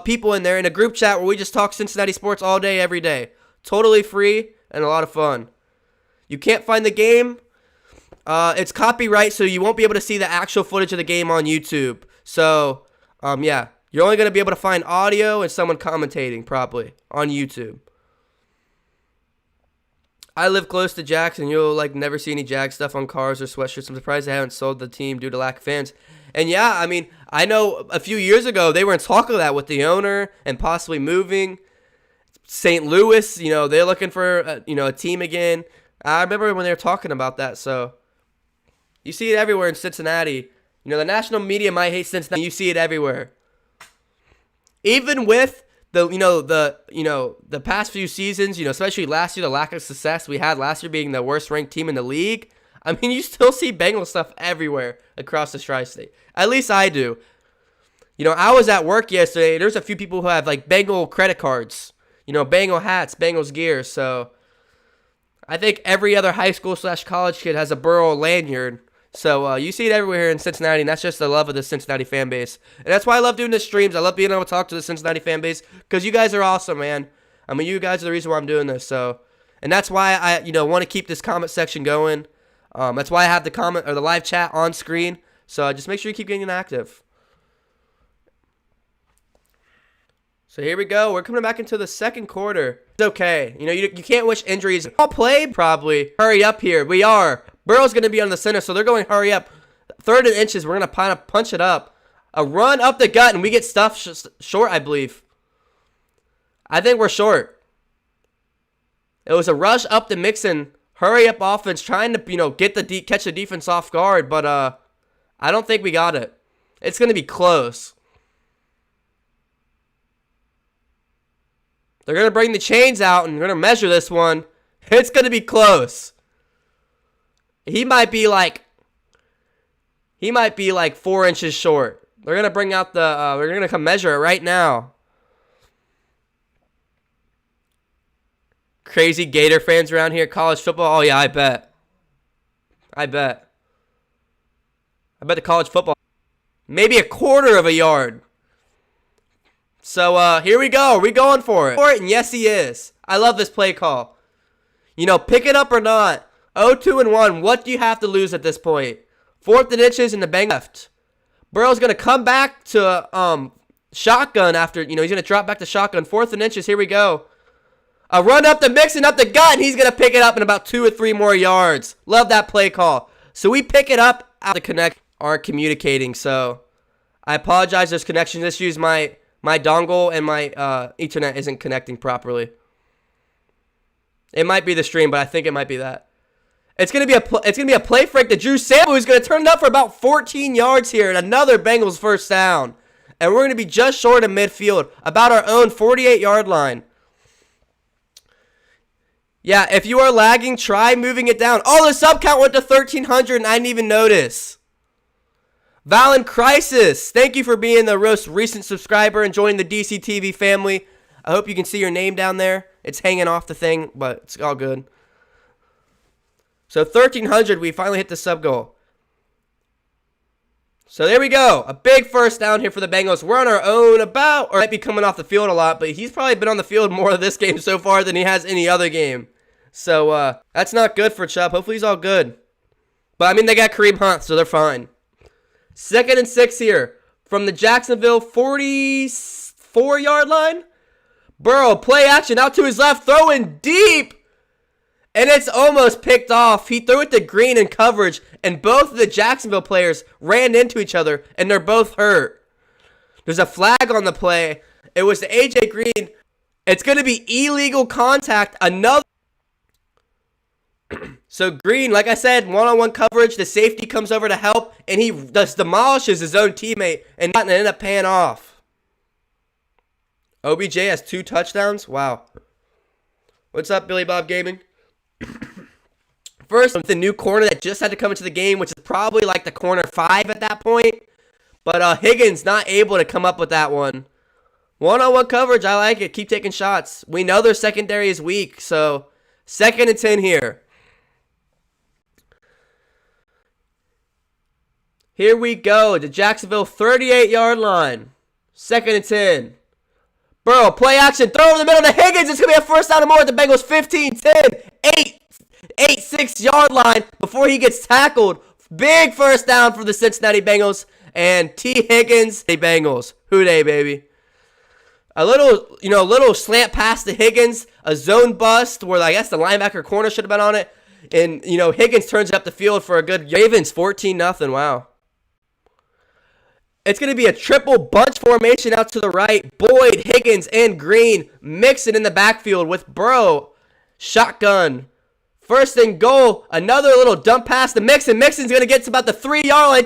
people in there in a group chat where we just talk Cincinnati sports all day, every day. Totally free and a lot of fun. You can't find the game. It's copyright, so you won't be able to see the actual footage of the game on YouTube. So, yeah. You're only going to be able to find audio and someone commentating properly on YouTube. I live close to Jackson. You'll never see any Jag stuff on cars or sweatshirts. I'm surprised they haven't sold the team due to lack of fans. And yeah, I mean, I know a few years ago they were in talk of that with the owner and possibly moving. St. Louis, they're looking for a team again. I remember when they were talking about that. So you see it everywhere in Cincinnati. The national media might hate Cincinnati. You see it everywhere. Even with the past few seasons, especially last year, the lack of success we had last year being the worst ranked team in the league. I mean, you still see Bengal stuff everywhere across the Tri-State. At least I do. I was at work yesterday. There's a few people who have Bengal credit cards, Bengal hats, Bengals gear. So I think every other high school / college kid has a Burrow lanyard. So you see it everywhere here in Cincinnati, and that's just the love of the Cincinnati fan base. And that's why I love doing the streams. I love being able to talk to the Cincinnati fan base because you guys are awesome, man. I mean, you guys are the reason why I'm doing this. So, and that's why I, want to keep this comment section going. That's why I have the comment or the live chat on screen. So just make sure you keep getting active. So here we go. We're coming back into the second quarter. It's okay. You know, you can't wish injuries. All played probably. Hurry up here. We are. Burrow's going to be on the center, so they're going hurry up. 3rd and inches. We're going to punch it up. A run up the gut, and we get stuff short, I believe. I think we're short. It was a rush up to Mixon. Hurry up offense, trying to, you know, get catch the defense off guard, but I don't think we got it. It's going to be close. They're going to bring the chains out, and they're going to measure this one. It's going to be close. He might be like 4 inches short. They're going to bring out they're going to come measure it right now. Crazy Gator fans around here, college football. Oh, yeah, I bet. I bet the college football. Maybe a quarter of a yard. So, here we go. Are we going for it? And yes, he is. I love this play call. You know, pick it up or not. 0-2-1. What do you have to lose at this point? 4th and inches in the Bengals left. Burrow's going to come back to shotgun after, you know, he's going to drop back to shotgun. 4th and inches. Here we go. A run up the Mixon, up the gut, and he's going to pick it up in about 2 or 3 more yards. Love that play call. So we pick it up out the connect. Aren't communicating, so I apologize. There's connection issues. My dongle and my Ethernet isn't connecting properly. It might be the stream, but I think it might be that. It's gonna be a play fake to Drew Sample, who's gonna turn it up for about 14 yards here, and another Bengals first down. And we're gonna be just short of midfield, about our own 48-yard line. Yeah, if you are lagging, try moving it down. Oh, the sub count went to 1,300, and I didn't even notice. Valen Crisis, thank you for being the most recent subscriber and joining the DCTV family. I hope you can see your name down there. It's hanging off the thing, but it's all good. So 1,300, we finally hit the sub goal. So there we go. A big first down here for the Bengals. We're on our own or might be coming off the field a lot, but he's probably been on the field more of this game so far than he has any other game. So that's not good for Chubb. Hopefully he's all good. But, I mean, they got Kareem Hunt, so they're fine. 2nd and 6 here from the Jacksonville 44-yard line. Burrow, play action out to his left, throwing deep. And it's almost picked off. He threw it to Green in coverage, and both of the Jacksonville players ran into each other, and they're both hurt. There's a flag on the play. It was to A.J. Green. It's going to be illegal contact. Another. So Green, like I said, one-on-one coverage. The safety comes over to help, and he just demolishes his own teammate and end up paying off. OBJ has 2 touchdowns. Wow. What's up, Billy Bob Gaming? First, the new corner that just had to come into the game, which is probably like the corner 5 at that point. But Higgins not able to come up with that one. One-on-one coverage, I like it. Keep taking shots. We know their secondary is weak, so 2nd and 10 here. Here we go. The Jacksonville 38-yard line. 2nd and 10. Burrow, play action. Throw over the middle to Higgins. It's going to be a first down and more at the Bengals 15, 10, 6-yard line before he gets tackled. Big first down for the Cincinnati Bengals. And T. Higgins, the Bengals. Who dey, baby? A little slant pass to Higgins. A zone bust where I guess the linebacker corner should have been on it. And, Higgins turns it up the field for a good Ravens 14-0. Wow. It's going to be a triple bunch formation out to the right. Boyd, Higgins, and Green mixing in the backfield with Burrow. Shotgun. 1st and goal. Another little dump pass to Mixon. Mixon's going to get to about the 3-yard line.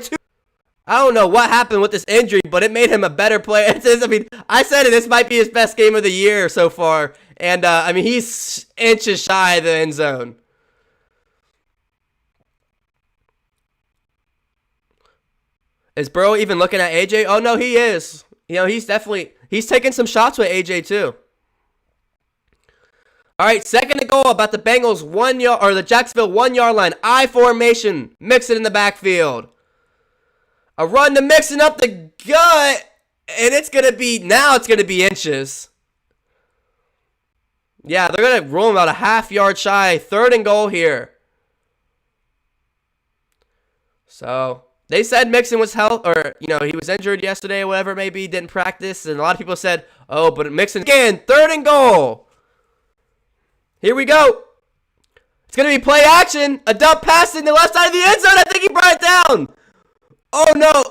I don't know what happened with this injury, but it made him a better player. I said it. This might be his best game of the year so far. And, he's inches shy of the end zone. Is Burrow even looking at AJ? Oh, no, he is. He's taking some shots with AJ, too. All right, 2nd and goal about the Bengals the Jacksonville 1-yard line. I formation. Mixon in the backfield. A run to Mixon up the gut. And it's going to be inches. Yeah, they're going to roll him about a half-yard shy. 3rd and goal here. So They said Mixon was he was injured yesterday or whatever it may be, didn't practice. And a lot of people said, oh, but Mixon again, 3rd and goal. Here we go. It's going to be play action. A dump pass in the left side of the end zone. I think he brought it down. Oh, no.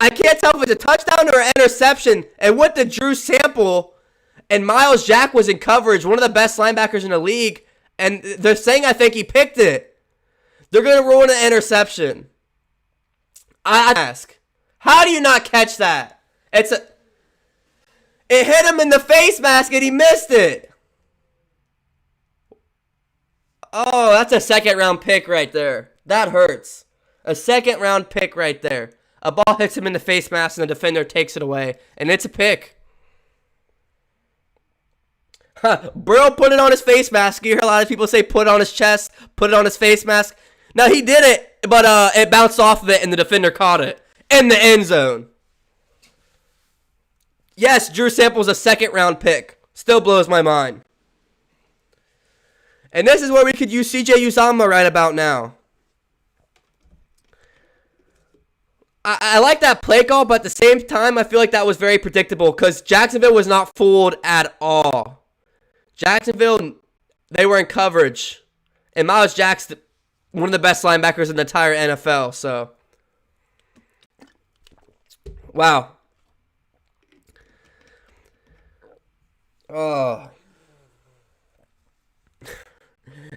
I can't tell if it's a touchdown or an interception. And with the Drew Sample and Miles Jack was in coverage, one of the best linebackers in the league, and they're saying I think he picked it. They're going to ruin an interception. I ask, how do you not catch that? It hit him in the face mask and he missed it. Oh, that's a 2nd-round pick right there. That hurts. A 2nd-round pick right there. A ball hits him in the face mask and the defender takes it away. And it's a pick. Burrow put it on his face mask. You hear a lot of people say put it on his chest, put it on his face mask. No, he did it, but it bounced off of it and the defender caught it. In the end zone. Yes, Drew Sample's a 2nd-round pick. Still blows my mind. And this is where we could use CJ Uzomah right about now. I like that play call, but at the same time, I feel like that was very predictable because Jacksonville was not fooled at all. Jacksonville, they were in coverage. And Miles Jack's one of the best linebackers in the entire NFL, so. Wow. Oh.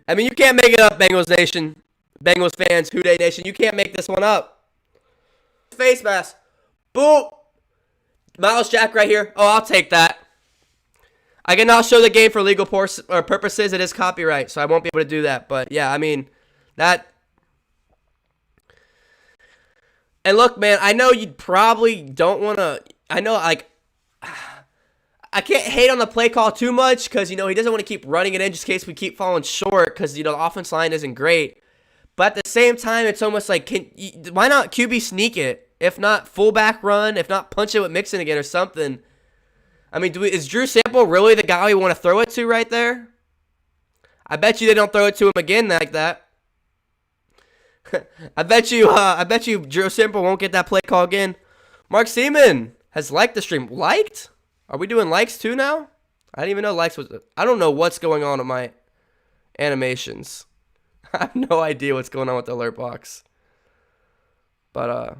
I mean, you can't make it up, Bengals Nation. Bengals fans, Who Dey Nation. You can't make this one up. Face mask. Boom. Miles Jack right here. Oh, I'll take that. I cannot show the game for legal purposes. It is copyright, so I won't be able to do that. But, yeah, I mean, that. And look, man, I know you probably don't want to. I know, like, I can't hate on the play call too much because, he doesn't want to keep running it in just in case we keep falling short because, the offense line isn't great. But at the same time, it's almost like, why not QB sneak it? If not, fullback run. If not, punch it with Mixon again or something. I mean, is Drew Sample really the guy we want to throw it to right there? I bet you they don't throw it to him again like that. I bet you Drew Sample won't get that play call again. Mark Seaman has liked the stream. Liked? Are we doing likes too now? I didn't even know likes was. I don't know what's going on with my animations. I have no idea what's going on with the alert box. But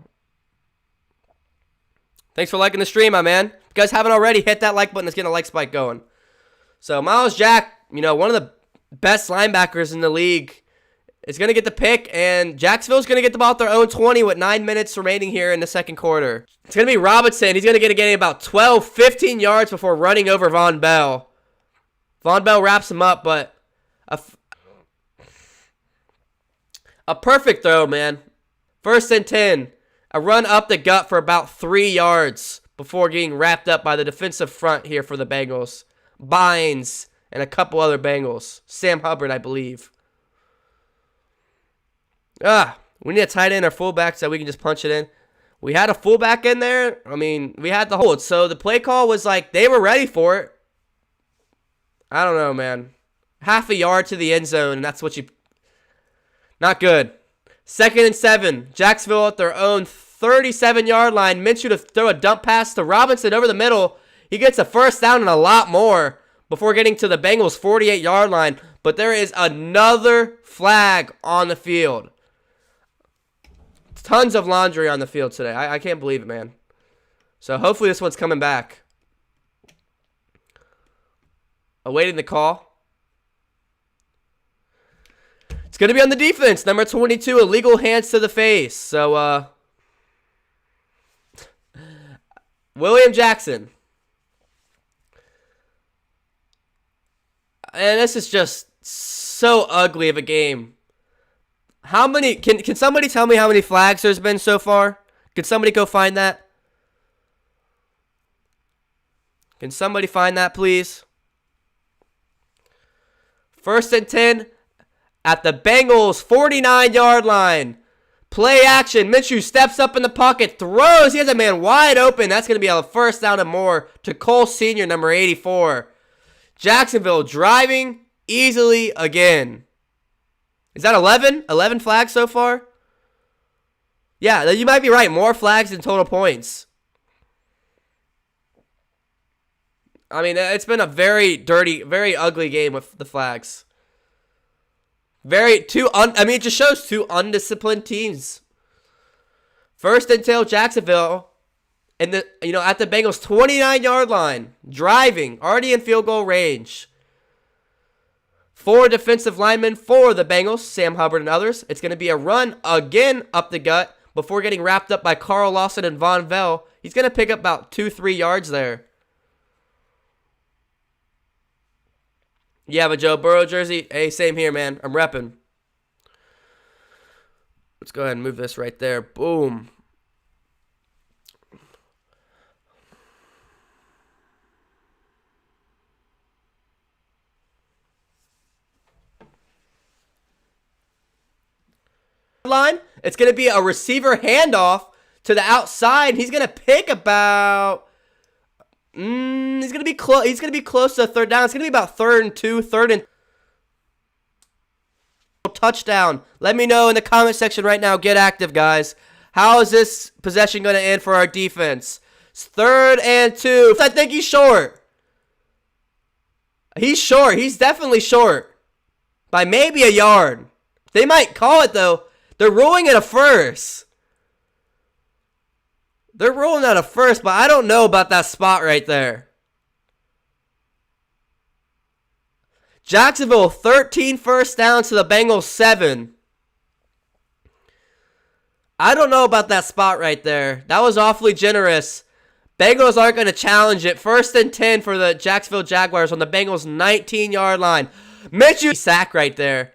thanks for liking the stream, my man. If you guys haven't already, hit that like button. Let's get a like spike going. So Miles Jack, one of the best linebackers in the league, is going to get the pick, and Jacksonville's going to get the ball at their own 20 with 9 minutes remaining here in the 2nd quarter. It's going to be Robinson. He's going to get about 12, 15 yards before running over Von Bell. Von Bell wraps him up, but a perfect throw, man. 1st and 10. A run up the gut for about 3 yards before getting wrapped up by the defensive front here for the Bengals. Bynes and a couple other Bengals. Sam Hubbard, I believe. We need a tight end or fullback so we can just punch it in. We had a fullback in there. I mean, we had the hold. So the play call was like they were ready for it. I don't know, man. Half a yard to the end zone, and that's what you... Not good. 2nd and 7. Jacksonville at their own 37-yard line. Minshew to throw a dump pass to Robinson over the middle. He gets a 1st down and a lot more before getting to the Bengals' 48-yard line. But there is another flag on the field. Tons of laundry on the field today. I can't believe it, man. So hopefully this one's coming back. Awaiting the call. It's going to be on the defense. Number 22, illegal hands to the face. So, William Jackson. And this is just so ugly of a game. How many, can somebody tell me how many flags there's been so far? Can somebody go find that? Can somebody find that, please? 1st and 10 at the Bengals' 49-yard line. Play action. Minshew steps up in the pocket, throws. He has a man wide open. That's going to be a 1st down and more to Cole Sr., number 84. Jacksonville driving easily again. Is that 11? 11 flags so far? Yeah, you might be right. More flags than total points. I mean, it's been a very dirty, very ugly game with the flags. It just shows two undisciplined teams. First and 10, Jacksonville, and at the Bengals 29-yard line, driving, already in field goal range. 4 defensive linemen for the Bengals, Sam Hubbard and others. It's going to be a run again up the gut before getting wrapped up by Carl Lawson and Von Bell. He's going to pick up about 2-3 yards there. You have a Joe Burrow jersey? Hey, same here, man. I'm repping. Let's go ahead and move this right there. Boom. Line. It's going to be a receiver handoff to the outside. He's going to pick about... he's gonna be close. He's gonna be close to a third down. It's gonna be about 3rd and 2, 3rd and touchdown. Let me know in the comment section right now. Get active, guys. How is this possession gonna end for our defense? It's 3rd and 2. I think he's short. He's short. He's definitely short by maybe a yard. They might call it though. They're ruling it a first. They're rolling out a first, but I don't know about that spot right there. Jacksonville, 13 first downs to the Bengals, 7. I don't know about that spot right there. That was awfully generous. Bengals aren't going to challenge it. 1st and 10 for the Jacksonville Jaguars on the Bengals' 19-yard line. Minshew sack right there.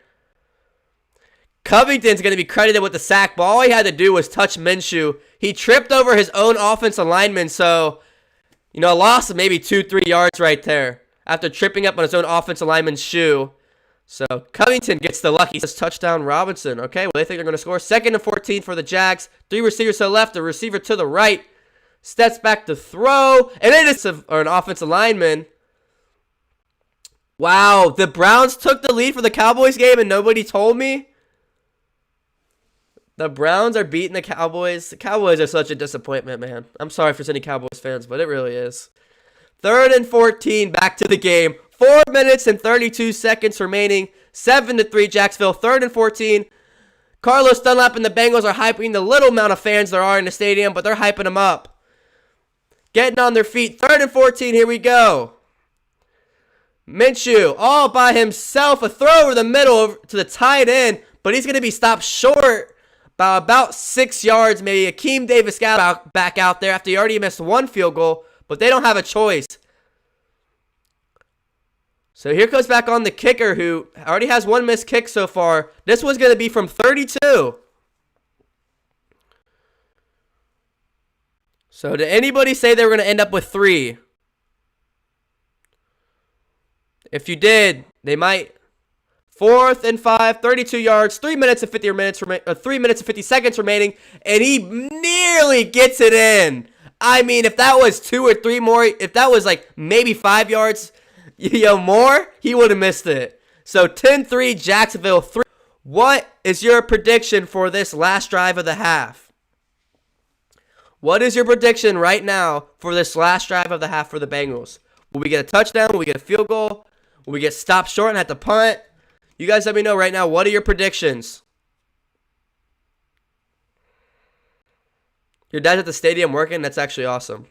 Covington's going to be credited with the sack, but all he had to do was touch Minshew. He tripped over his own offensive lineman, so, a loss of maybe 2-3 yards right there after tripping up on his own offensive lineman's shoe. So, Covington gets the lucky touchdown. Robinson. Okay, well, they think they're going to score. 2nd and 14 for the Jags. 3 receivers to the left, a receiver to the right. Steps back to throw, and it is an offensive lineman. Wow, the Browns took the lead for the Cowboys game and nobody told me? The Browns are beating the Cowboys. The Cowboys are such a disappointment, man. I'm sorry for any Cowboys fans, but it really is. 3rd and 14, back to the game. 4 minutes and 32 seconds remaining. 7-3 Jacksonville. 3rd and 14. Carlos Dunlap and the Bengals are hyping the little amount of fans there are in the stadium, but they're hyping them up. Getting on their feet. 3rd and 14, here we go. Minshew, all by himself. A throw over the middle to the tight end, but he's going to be stopped short by about 6 yards, maybe. Akeem Davis got back out there after he already missed 1 field goal, but they don't have a choice. So here goes back on the kicker, who already has 1 missed kick so far. This one's going to be from 32. So did anybody say they were going to end up with 3? If you did, they might. 4th and 5, 32 yards, 3 minutes and 50 seconds remaining, and he nearly gets it in. I mean, if that was 2 or 3 more, if that was like maybe 5 yards, more, he would have missed it. So 10-3 Jacksonville 3. What is your prediction for this last drive of the half? What is your prediction right now for this last drive of the half for the Bengals? Will we get a touchdown? Will we get a field goal? Will we get stopped short and have to punt? You guys let me know right now. What are your predictions? Your dad's at the stadium working? That's actually awesome.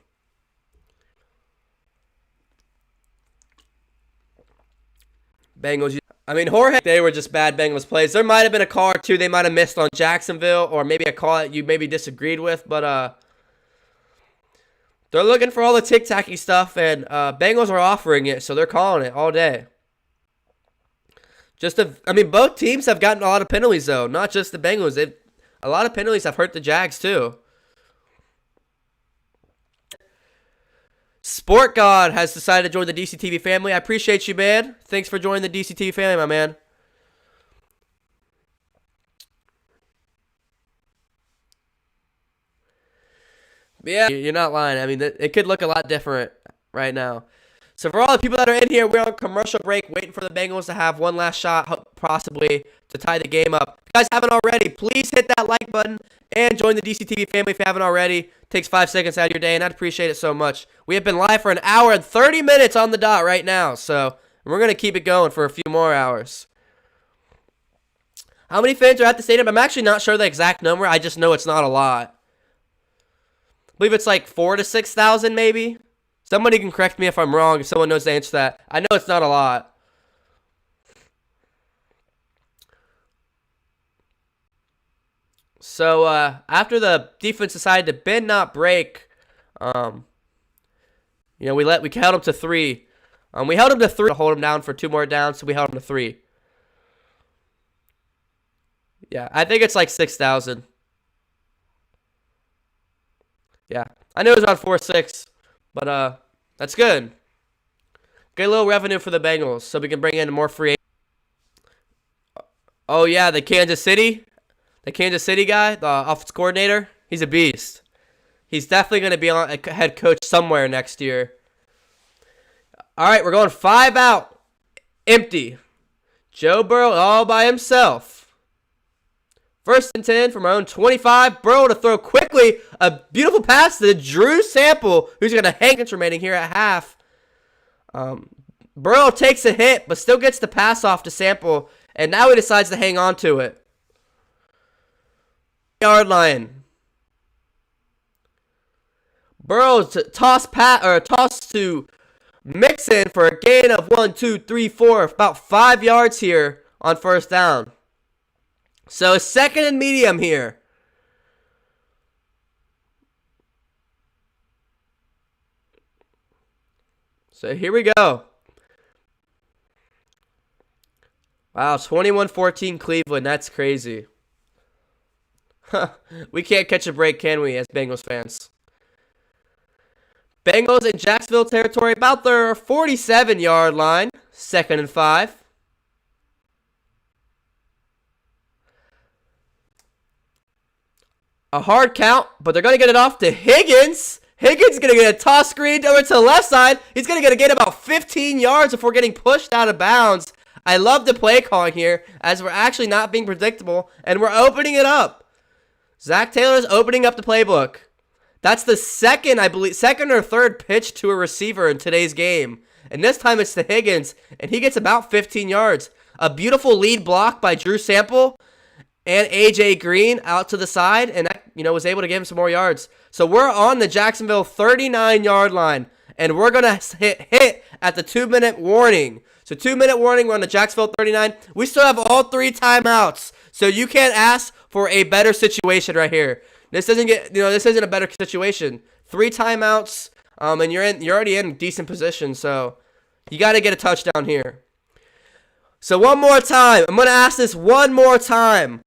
Bengals. I mean, Jorge, they were just bad Bengals plays. There might have been a call or two they might have missed on Jacksonville, or maybe a call that you maybe disagreed with, but they're looking for all the tic-tacky stuff, and Bengals are offering it, so they're calling it all day. Both teams have gotten a lot of penalties, though. Not just the Bengals. A lot of penalties have hurt the Jags, too. Sport God has decided to join the DCTV family. I appreciate you, man. Thanks for joining the DCTV family, my man. Yeah, you're not lying. I mean, it could look a lot different right now. So for all the people that are in here, we're on commercial break, waiting for the Bengals to have one last shot, possibly, to tie the game up. If you guys haven't already, please hit that like button and join the DCTV family if you haven't already. It takes 5 seconds out of your day, and I'd appreciate it so much. We have been live for an hour and 30 minutes on the dot right now, so we're going to keep it going for a few more hours. How many fans are at the stadium? I'm actually not sure the exact number. I just know it's not a lot. I believe it's like 4,000 to 6,000 maybe. Somebody can correct me if I'm wrong, if someone knows the answer to that. I know it's not a lot. So, after the defense decided to bend, not break, we held them to 3. We held them to 3 to hold them down for 2 more downs, so we held them to 3. Yeah, I think it's like 6,000. Yeah, I knew it was around 4-6. But that's good. Get a little revenue for the Bengals so we can bring in more free agents. Oh, yeah, the Kansas City guy, the offense coordinator, he's a beast. He's definitely going to be on a head coach somewhere next year. All right, we're going 5 out. Empty. Joe Burrow all by himself. 1st and 10 from our own 25. Burrow to throw quickly. A beautiful pass to Drew Sample, who's going to hang it remaining here at half. Burrow takes a hit, but still gets the pass off to Sample, and now he decides to hang on to it. Yard line. Burrow toss to Mixon for a gain of 1, 2, 3, 4, about 5 yards here on 1st down. So 2nd and medium here. So here we go. Wow, 21-14 Cleveland. That's crazy. We can't catch a break, can we, as Bengals fans? Bengals in Jacksonville territory, about their 47-yard line. 2nd and 5. A hard count, but they're going to get it off to Higgins. Higgins is going to get a toss screen over to the left side. He's going to get a gain about 15 yards before getting pushed out of bounds. I love the play calling here, as we're actually not being predictable, and we're opening it up. Zach Taylor's opening up the playbook. That's the second or 3rd pitch to a receiver in today's game. And this time it's to Higgins, and he gets about 15 yards. A beautiful lead block by Drew Sample and A.J. Green out to the side, and that, was able to give him some more yards. So we're on the Jacksonville 39-yard line, and we're going to hit at the 2-minute warning. So 2-minute warning, we're on the Jacksonville 39. We still have all 3 timeouts, so you can't ask for a better situation right here. This isn't a better situation. 3 timeouts, and you're already in decent position, so you got to get a touchdown here. So one more time, I'm going to ask this one more time.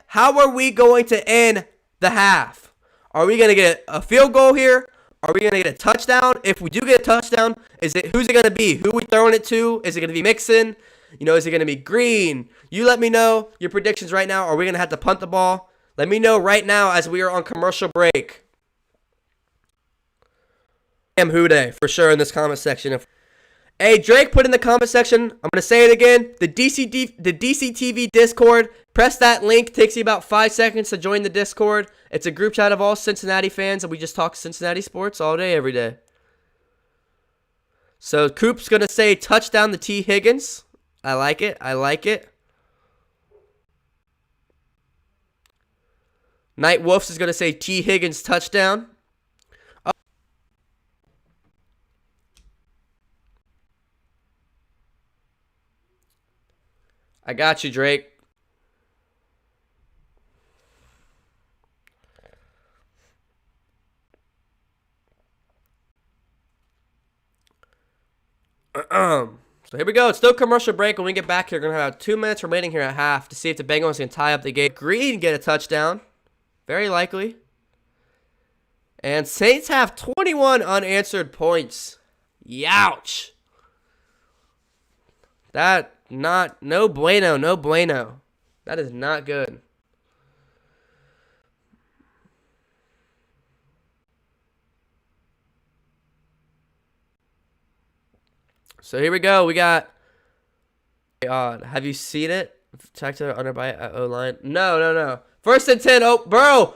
How are we going to end the half? Are we going to get a field goal here? Are we going to get a touchdown? If we do get a touchdown, who's it going to be? Who are we throwing it to? Is it going to be Mixon? Is it going to be Green? You let me know your predictions right now. Are we going to have to punt the ball? Let me know right now as we are on commercial break. Who day for sure in this comment section. Hey, Drake put in the comment section, I'm going to say it again, the DCTV Discord. Press that link. Takes you about 5 seconds to join the Discord. It's a group chat of all Cincinnati fans, and we just talk Cincinnati sports all day, every day. So Coop's going to say touchdown to T. Higgins. I like it. Night Wolves is going to say T. Higgins touchdown. I got you, Drake. So here we go. It's still commercial break. When we get back here, we're going to have 2 minutes remaining here at half to see if the Bengals can tie up the game. Green get a touchdown. Very likely. And Saints have 21 unanswered points. Youch. No bueno. That is not good. So here we go. We got. Have you seen it? Check to under by O-line. No. 1st and 10. Oh, Burrow.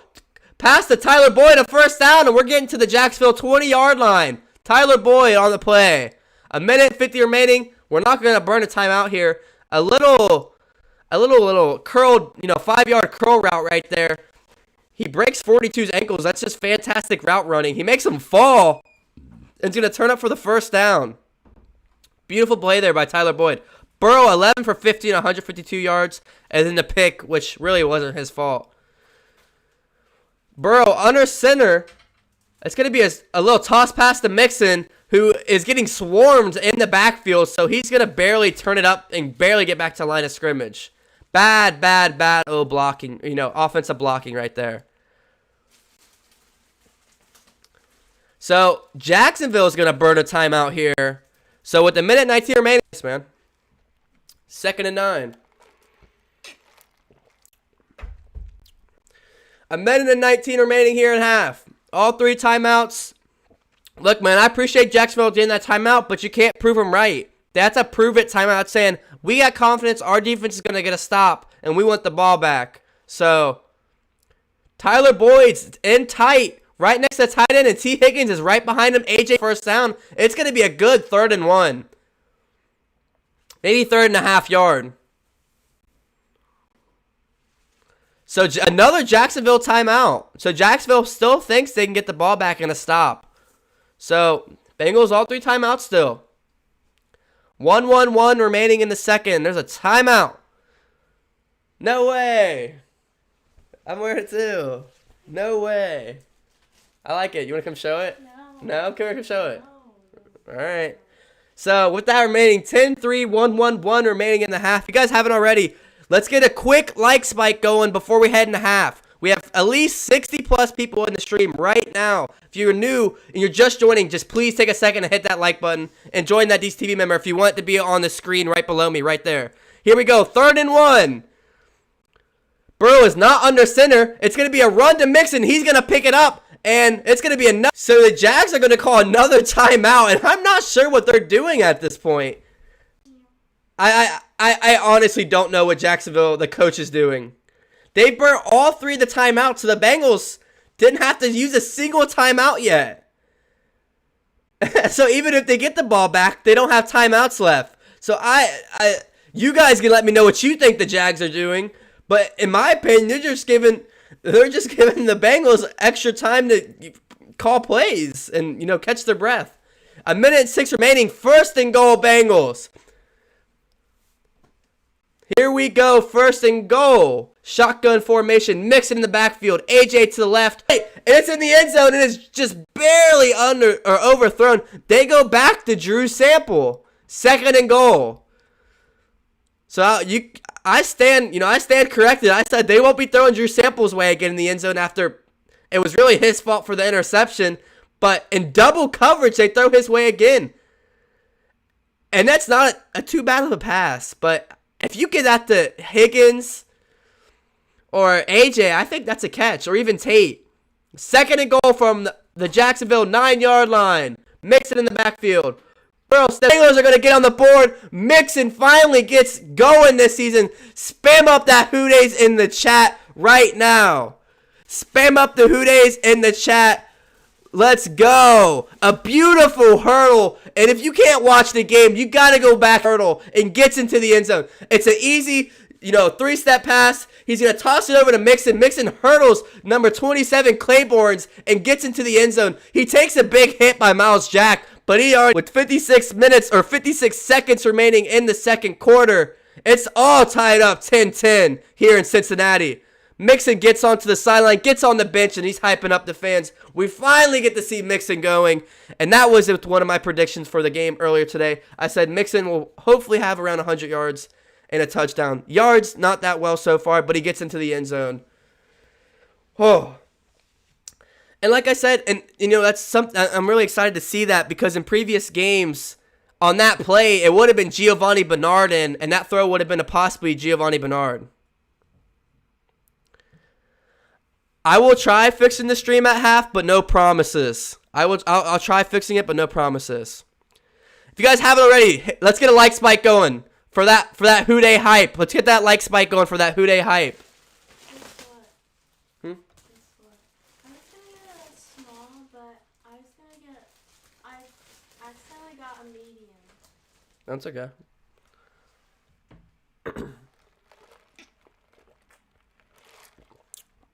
Pass to Tyler Boyd, a first down, and we're getting to the Jacksonville 20-yard line. Tyler Boyd on the play. 1:50 remaining. We're not going to burn a timeout here. A little curled, 5-yard curl route right there. He breaks 42's ankles. That's just fantastic route running. He makes him fall. And he's going to turn up for the first down. Beautiful play there by Tyler Boyd. Burrow, 11 for 15, 152 yards. And then the pick, which really wasn't his fault. Burrow under center. It's going to be a little toss pass to Mixon, who is getting swarmed in the backfield. So he's going to barely turn it up and barely get back to line of scrimmage. Bad blocking. Offensive blocking right there. So Jacksonville is going to burn a timeout here. So with the 1:19 remaining, man. 2nd and 9. 1:19 remaining here in half. All 3 timeouts. Look, man, I appreciate Jacksonville getting that timeout, but you can't prove them right. That's a prove it timeout saying, we got confidence, our defense is going to get a stop, and we want the ball back. So, Tyler Boyd's in tight, right next to the tight end, and T. Higgins is right behind him. AJ first down. It's going to be a good 3rd and 1. Maybe 3rd and a half yard. So, another Jacksonville timeout. So, Jacksonville still thinks they can get the ball back in a stop. So, Bengals all 3 timeouts still. 1:11 remaining in the second. There's a timeout. No way. I'm wearing it too. No way. I like it. You want to come show it? No? Come here, come show it. No. All right. So, with that remaining 10-3, 1-1-1 remaining in the half. If you guys haven't already, let's get a quick like spike going before we head into half. We have at least 60-plus people in the stream right now. If you're new and you're just joining, just please take a second and hit that like button and join that DCTV member if you want it to be on the screen right below me, right there. Here we go, 3rd and 1. Burrow is not under center. It's going to be a run to Mixon. He's going to pick it up, and it's going to be enough. So the Jags are going to call another timeout, and I'm not sure what they're doing at this point. I honestly don't know what Jacksonville, the coach, is doing. They burnt all 3 of the timeouts, so the Bengals didn't have to use a single timeout yet. So even if they get the ball back, they don't have timeouts left. So you guys can let me know what you think the Jags are doing. But in my opinion, they're just giving the Bengals extra time to call plays and catch their breath. 1:06 remaining, 1st and goal, Bengals. Here we go, 1st and goal. Shotgun formation, Mixon in the backfield, AJ to the left, and it's in the end zone, and it's just barely under or overthrown. They go back to Drew Sample, 2nd and goal. So I stand corrected. I said they won't be throwing Drew Sample's way again in the end zone after it was really his fault for the interception, but in double coverage they throw his way again, and that's not a too bad of a pass. But if you get that to Higgins or AJ, I think that's a catch, or even Tate. 2nd and goal from the Jacksonville 9-yard line. Mixon in the backfield. The Bengals are going to get on the board. Mixon finally gets going this season. Spam up that Who Days in the chat right now. Spam up the Who Days in the chat. Let's go. A beautiful hurdle. And if you can't watch the game, you got to go back hurdle and gets into the end zone. It's an easy 3-step pass. He's going to toss it over to Mixon. Mixon hurdles number 27, Claiborne's, and gets into the end zone. He takes a big hit by Miles Jack, but he already, with 56 seconds remaining in the second quarter, it's all tied up 10-10 here in Cincinnati. Mixon gets onto the sideline, gets on the bench, and he's hyping up the fans. We finally get to see Mixon going, and that was one of my predictions for the game earlier today. I said Mixon will hopefully have around 100 yards and a touchdown. Yards, not that well so far, but he gets into the end zone. Oh. And like I said, and that's something I'm really excited to see that, because in previous games on that play, it would have been Giovanni Bernard, and that throw would have been a possibly Giovanni Bernard. I will try fixing the stream at half, but no promises. I'll try fixing it, but no promises. If you guys haven't already, let's get a like spike going for that Who Dey hype. Let's get that like spike going for that Who Dey hype. Guess what? Guess what? I was gonna get a small, but I accidentally got a medium. That's okay.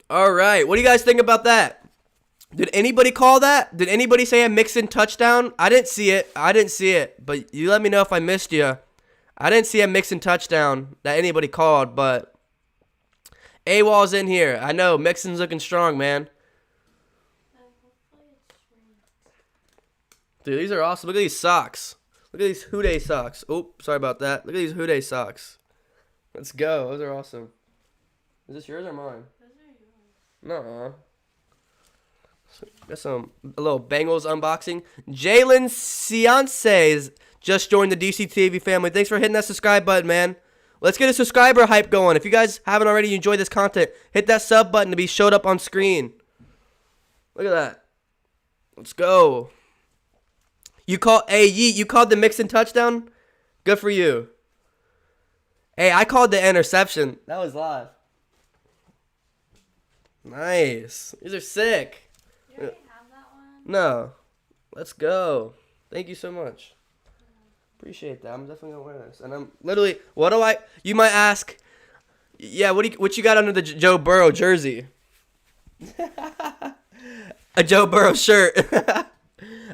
All right, what do you guys think about that? Did anybody call that? Did anybody say a Mixon touchdown? I didn't see it. But you let me know if I missed you. I didn't see a Mixon touchdown that anybody called, but AWOL's in here. I know Mixon's looking strong, man. Hopefully it's ranked. Dude, these are awesome. Look at these socks. Look at these Who Dey socks. Oh, sorry about that. Look at these Who Dey socks. Let's go. Those are awesome. Is this yours or mine? Those are yours. No. Got a little Bengals unboxing. Jalen Ciance just joined the DC TV family. Thanks for hitting that subscribe button, man. Let's get a subscriber hype going. If you guys haven't already enjoyed this content, hit that sub button to be showed up on screen. Look at that. Let's go. You called the Mixon touchdown? Good for you. Hey, I called the interception. That was live. Nice. These are sick. You already have that one? No. Let's go. Thank you so much. Appreciate that. I'm definitely going to wear this. And I'm literally, you might ask, yeah, what you got under the Joe Burrow jersey? A Joe Burrow shirt.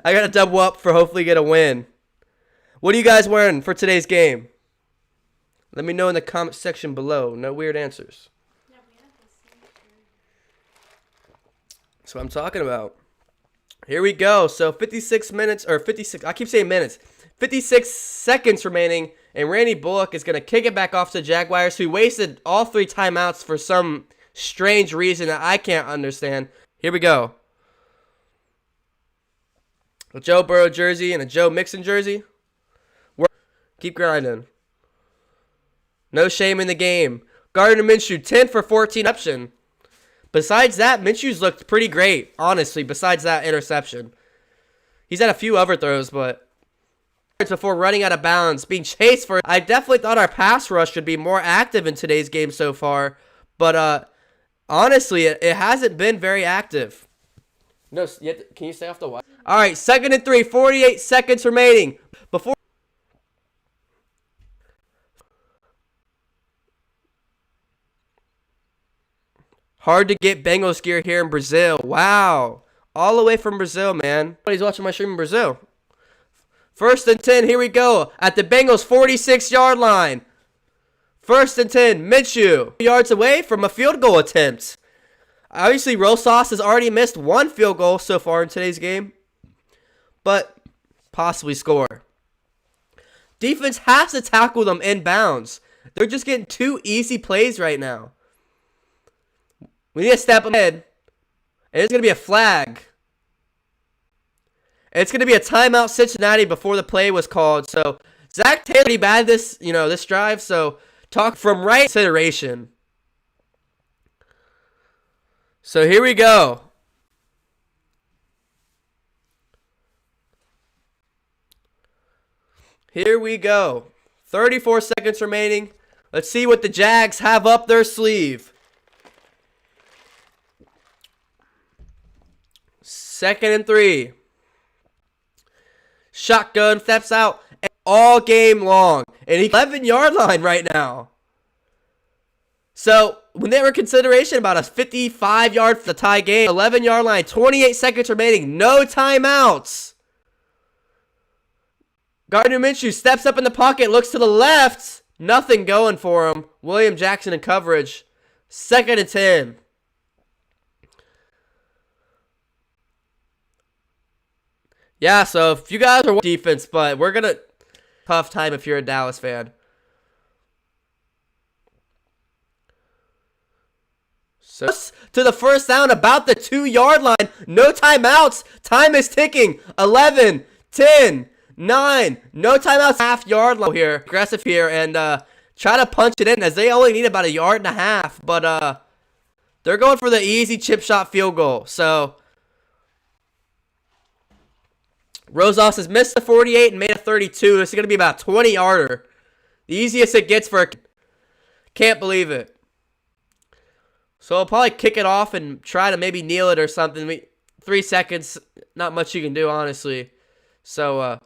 I got to double up for hopefully get a win. What are you guys wearing for today's game? Let me know in the comment section below. No weird answers. Yeah, we have the same shirt. That's what I'm talking about. Here we go. So 56 minutes, or 56, I keep saying minutes. 56 seconds remaining, and Randy Bullock is going to kick it back off to the Jaguars, who wasted all 3 timeouts for some strange reason that I can't understand. Here we go. A Joe Burrow jersey and a Joe Mixon jersey. Keep grinding. No shame in the game. Gardner Minshew, 10 for 14 interception. Besides that, Minshew's looked pretty great, honestly, besides that interception. He's had a few overthrows, but before running out of bounds, being chased for. I definitely thought our pass rush should be more active in today's game so far, but honestly, it hasn't been very active. No, can you stay off the wire? All right, 2nd and 3, 48 seconds remaining. Before. Hard to get Bengals gear here in Brazil. Wow. All the way from Brazil, man. Nobody's watching my stream in Brazil. 1st and 10, here we go. At the Bengals 46-yard line. 1st and 10, Minshew. Yards away from a field goal attempt. Obviously, Rosas has already missed 1 field goal so far in today's game. But possibly score. Defense has to tackle them inbounds. They're just getting 2 easy plays right now. We need to step ahead. And it's going to be a flag. It's going to be a timeout Cincinnati before the play was called. So, Zach Taylor pretty bad this drive. So, talk from right consideration. So, here we go. Here we go. 34 seconds remaining. Let's see what the Jags have up their sleeve. 2nd and 3. Shotgun steps out all game long. And he's 11-yard line right now. So, when they were in consideration about a 55-yard for the tie game, 11-yard line, 28 seconds remaining, no timeouts. Gardner Minshew steps up in the pocket, looks to the left. Nothing going for him. William Jackson in coverage. 2nd and 10. Yeah, so if you guys are defense, but we're going to tough time if you're a Dallas fan. So to the first down, about the 2-yard line. No timeouts. Time is ticking. 11, 10, 9. No timeouts. Half-yard line here. Aggressive here and try to punch it in as they only need about 1.5 yards. But they're going for the easy chip shot field goal. So Rosas has missed the 48 and made a 32. This is going to be about a 20-yarder. The easiest it gets for a... Can't believe it. So I'll probably kick it off and try to maybe kneel it or something. 3 seconds, not much you can do, honestly. So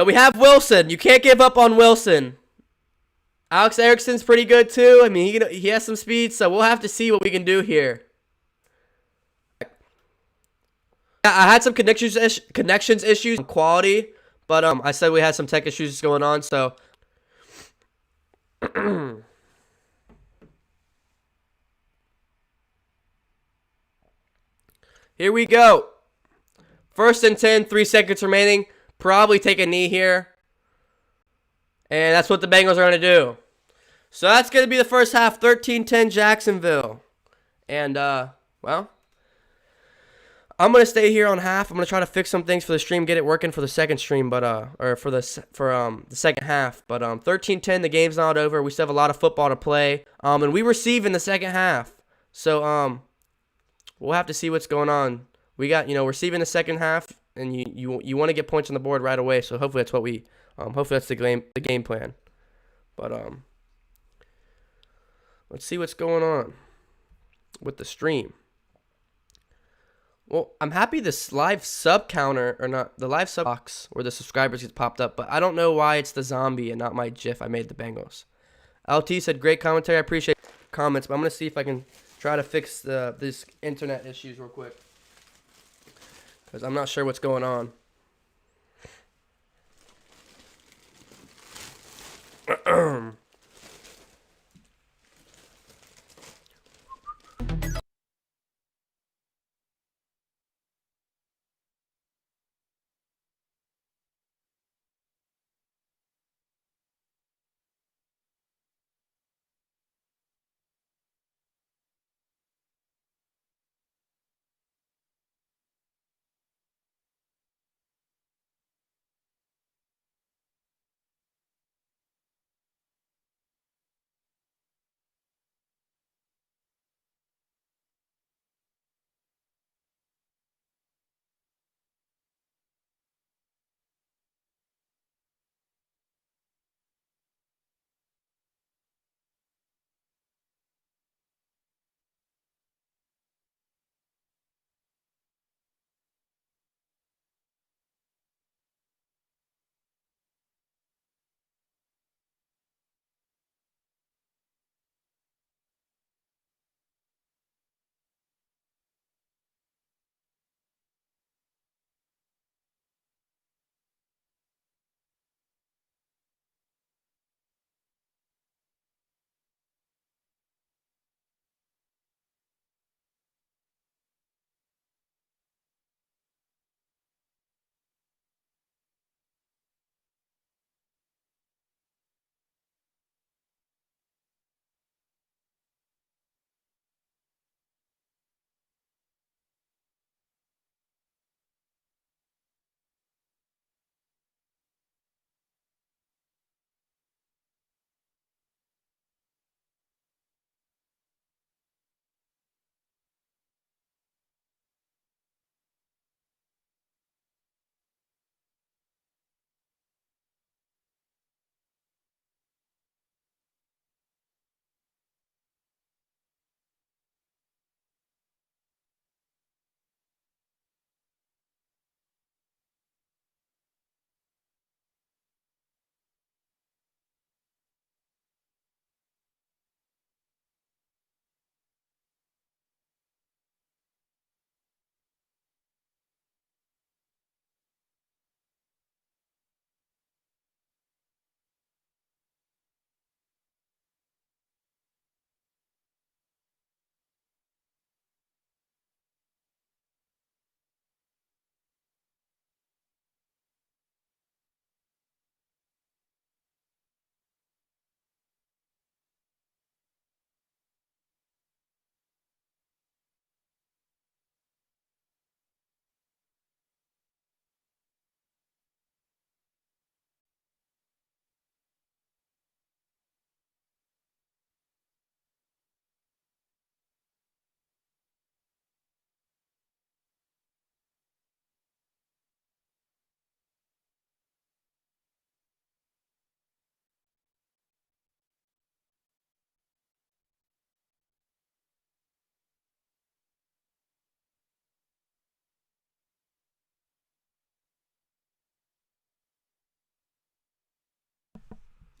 we have Wilson. You can't give up on Wilson. Alex Erickson's pretty good too. I mean, he has some speed, so we'll have to see what we can do here. I had some connections issues, quality, but I said we had some tech issues going on, so here we go. 1st and 10, 3 seconds remaining. Probably take a knee here. And that's what the Bengals are going to do. So that's going to be the first half, 13-10 Jacksonville. And, well, I'm going to stay here on half. I'm going to try to fix some things for the stream, get it working for the second stream, but or for the second half. But 13-10, the game's not over. We still have a lot of football to play. And we receive in the second half. So we'll have to see what's going on. We got, receive in the second half, and you want to get points on the board right away. So hopefully that's what we hopefully that's the game plan. But let's see what's going on with the stream. Well, I'm happy this live sub counter, or not, the live sub box where the subscribers get popped up, but I don't know why it's the zombie and not my GIF I made the Bengals. LT said, great commentary. I appreciate comments, but I'm going to see if I can try to fix these internet issues real quick, because I'm not sure what's going on.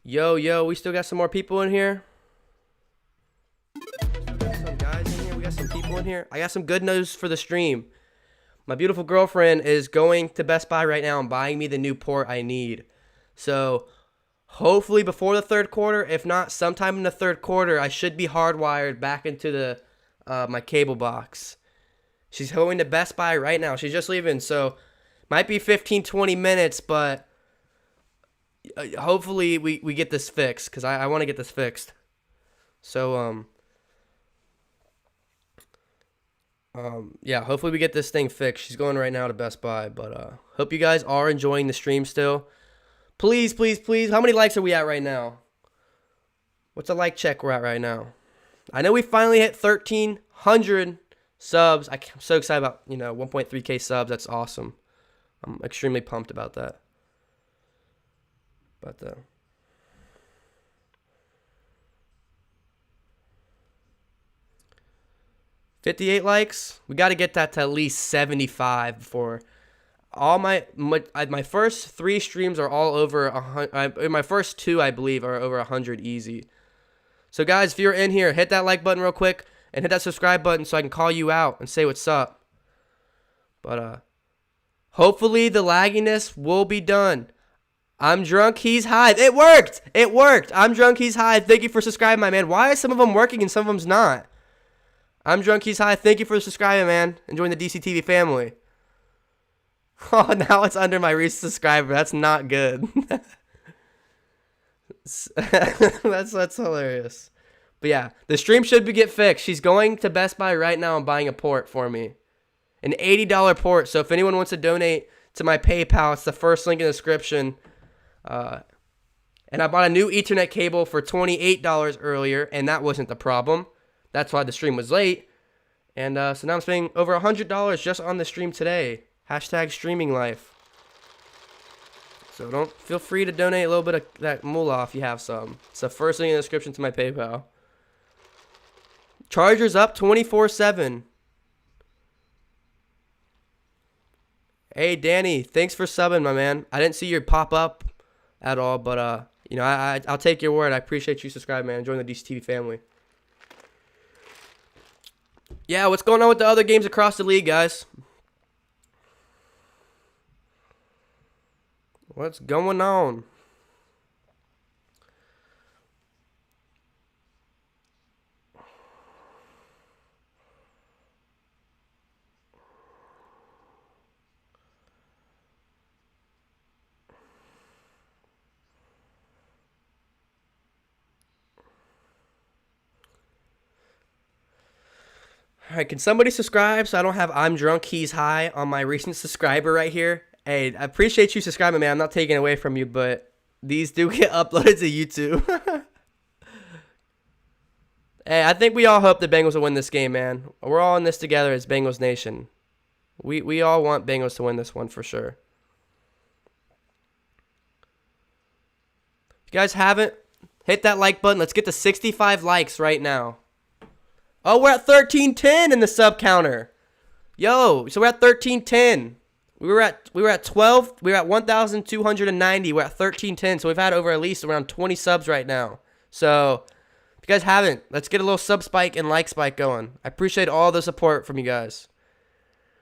Yo, we still got some more people in here. Some guys in here. We got some people in here. I got some good news for the stream. My beautiful girlfriend is going to Best Buy right now and buying me the new port I need. So hopefully before the third quarter, if not sometime in the third quarter, I should be hardwired back into the my cable box. She's going to Best Buy right now. She's just leaving, so might be 15, 20 minutes, but hopefully we get this fixed because I want to get this fixed. So, yeah, hopefully we get this thing fixed. She's going right now to Best Buy, but hope you guys are enjoying the stream still. Please, please, please. How many likes are we at right now? What's the like check we're at right now? I know we finally hit 1,300 subs. I'm so excited about, 1.3K subs. That's awesome. I'm extremely pumped about that. But 58 likes. We got to get that to at least 75 before all my first 3 streams are all over 100. My first 2, I believe, are over 100 easy. So guys, if you're in here, hit that like button real quick and hit that subscribe button so I can call you out and say what's up. But hopefully the lagginess will be done. I'm drunk, he's high. It worked. It worked. I'm drunk, he's high. Thank you for subscribing, my man. Why is some of them working and some of them's not? I'm drunk, he's high. Thank you for subscribing, man. Enjoying the DCTV family. Oh, now it's under my recent subscriber. That's not good. that's hilarious. But yeah, the stream should get fixed. She's going to Best Buy right now and buying a port for me. An $80 port. So if anyone wants to donate to my PayPal, it's the first link in the description. And I bought a new Ethernet cable for $28 earlier, and that wasn't the problem. That's why the stream was late. And so now I'm spending over $100 just on the stream today. Hashtag streaming life. So don't feel free to donate a little bit of that moolah if you have some. It's the first link in the description to my PayPal. Chargers up 24/7. Hey Danny, thanks for subbing, my man. I didn't see your pop up at all, but I'll take your word. I appreciate you subscribing, man. Enjoying the DCTV family. Yeah, what's going on with the other games across the league, guys? What's going on? All right, can somebody subscribe so I don't have I'm drunk, he's high on my recent subscriber right here? Hey, I appreciate you subscribing, man. I'm not taking it away from you, but these do get uploaded to YouTube. Hey, I think we all hope the Bengals will win this game, man. We're all in this together as Bengals Nation. We all want Bengals to win this one for sure. If you guys haven't, hit that like button. Let's get to 65 likes right now. Oh, we're at 1310 in the sub counter. Yo, so we're at 1310. We were at 12. We were at 1,290. We're at 1310. So we've had over at least around 20 subs right now. So if you guys haven't, let's get a little sub spike and like spike going. I appreciate all the support from you guys.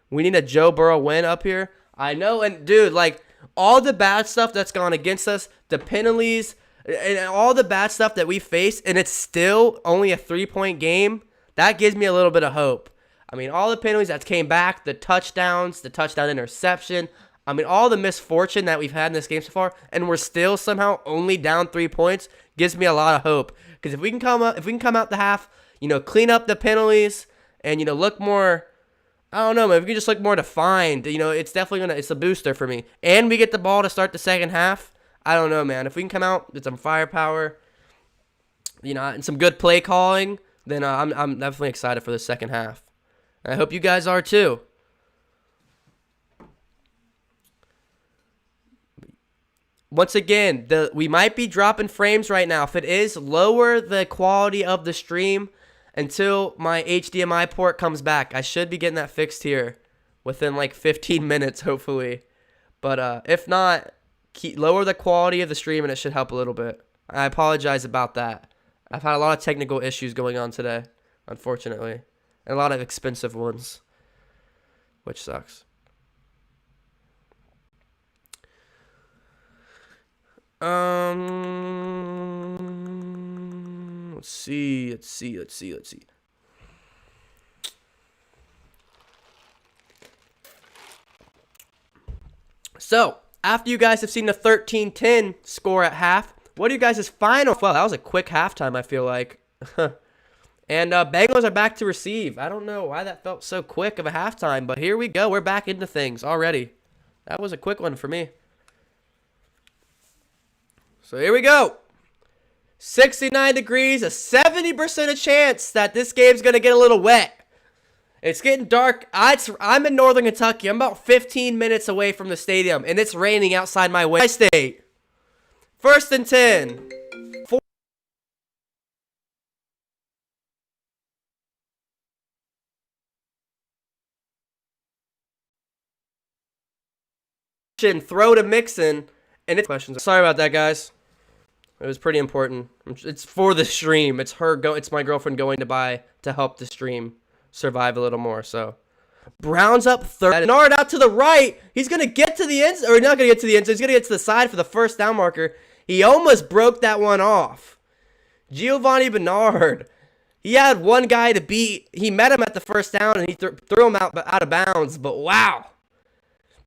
We need a Joe Burrow win up here. I know, and dude, like all the bad stuff that's gone against us, the penalties, and all the bad stuff that we faced, and it's still only a 3-point game. That gives me a little bit of hope. I mean, all the penalties that came back, the touchdowns, the touchdown interception. I mean, all the misfortune that we've had in this game so far, and we're still somehow only down 3 points, gives me a lot of hope. Because if we can come out the half, clean up the penalties, and look more, I don't know, man, if we can just look more defined, it's definitely it's a booster for me. And we get the ball to start the second half. I don't know, man. If we can come out with some firepower, and some good play calling, then I'm definitely excited for the second half. And I hope you guys are too. Once again, we might be dropping frames right now. If it is, lower the quality of the stream until my HDMI port comes back. I should be getting that fixed here within like 15 minutes, hopefully. But if not, lower the quality of the stream and it should help a little bit. I apologize about that. I've had a lot of technical issues going on today, unfortunately. And a lot of expensive ones, which sucks. Let's see. So, after you guys have seen the 13-10 score at half, what are you guys' final? Well, that was a quick halftime, I feel like. And Bengals are back to receive. I don't know why that felt so quick of a halftime, but here we go. We're back into things already. That was a quick one for me. So here we go. 69 degrees, a 70% chance that this game's going to get a little wet. It's getting dark. I'm in northern Kentucky. I'm about 15 minutes away from the stadium, and it's raining outside my way. State. 1st and 10. Throw to Mixon, and it's questions. Sorry about that, guys. It was pretty important. It's for the stream. It's my girlfriend going to help the stream survive a little more. So Browns up 3rd. Bernard out to the right. He's gonna get to the end, or not gonna get to the end. So he's gonna get to the side for the first down marker. He almost broke that one off. Giovanni Bernard. He had one guy to beat. He met him at the first down, and he threw him out of bounds. But wow.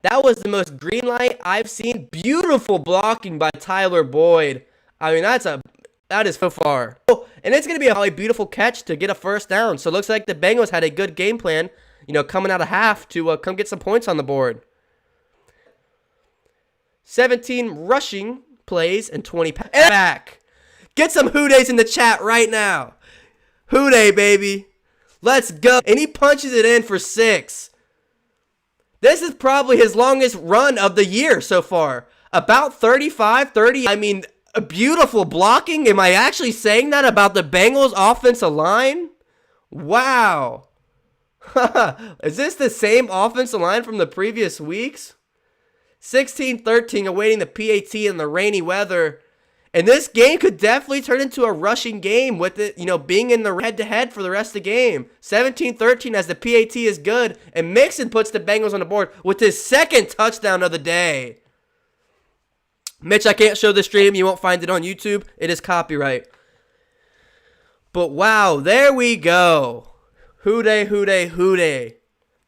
That was the most green light I've seen. Beautiful blocking by Tyler Boyd. I mean, that is so far. Oh, and it's going to be a beautiful catch to get a first down. So it looks like the Bengals had a good game plan, coming out of half to come get some points on the board. 17 rushing plays and 20 back. Get some hoodays in the chat right now. Hooday, baby. Let's go. And he punches it in for 6. This is probably his longest run of the year so far. About 35, 30. I mean, a beautiful blocking. Am I actually saying that about the Bengals offensive line? Wow. Is this the same offensive line from the previous weeks? 16-13 awaiting the PAT in the rainy weather. And this game could definitely turn into a rushing game with it, being in the head-to-head for the rest of the game. 17-13 as the PAT is good. And Mixon puts the Bengals on the board with his 2nd touchdown of the day. Mitch, I can't show the stream. You won't find it on YouTube. It is copyright. But wow, there we go. Hooday, hooday, hooday.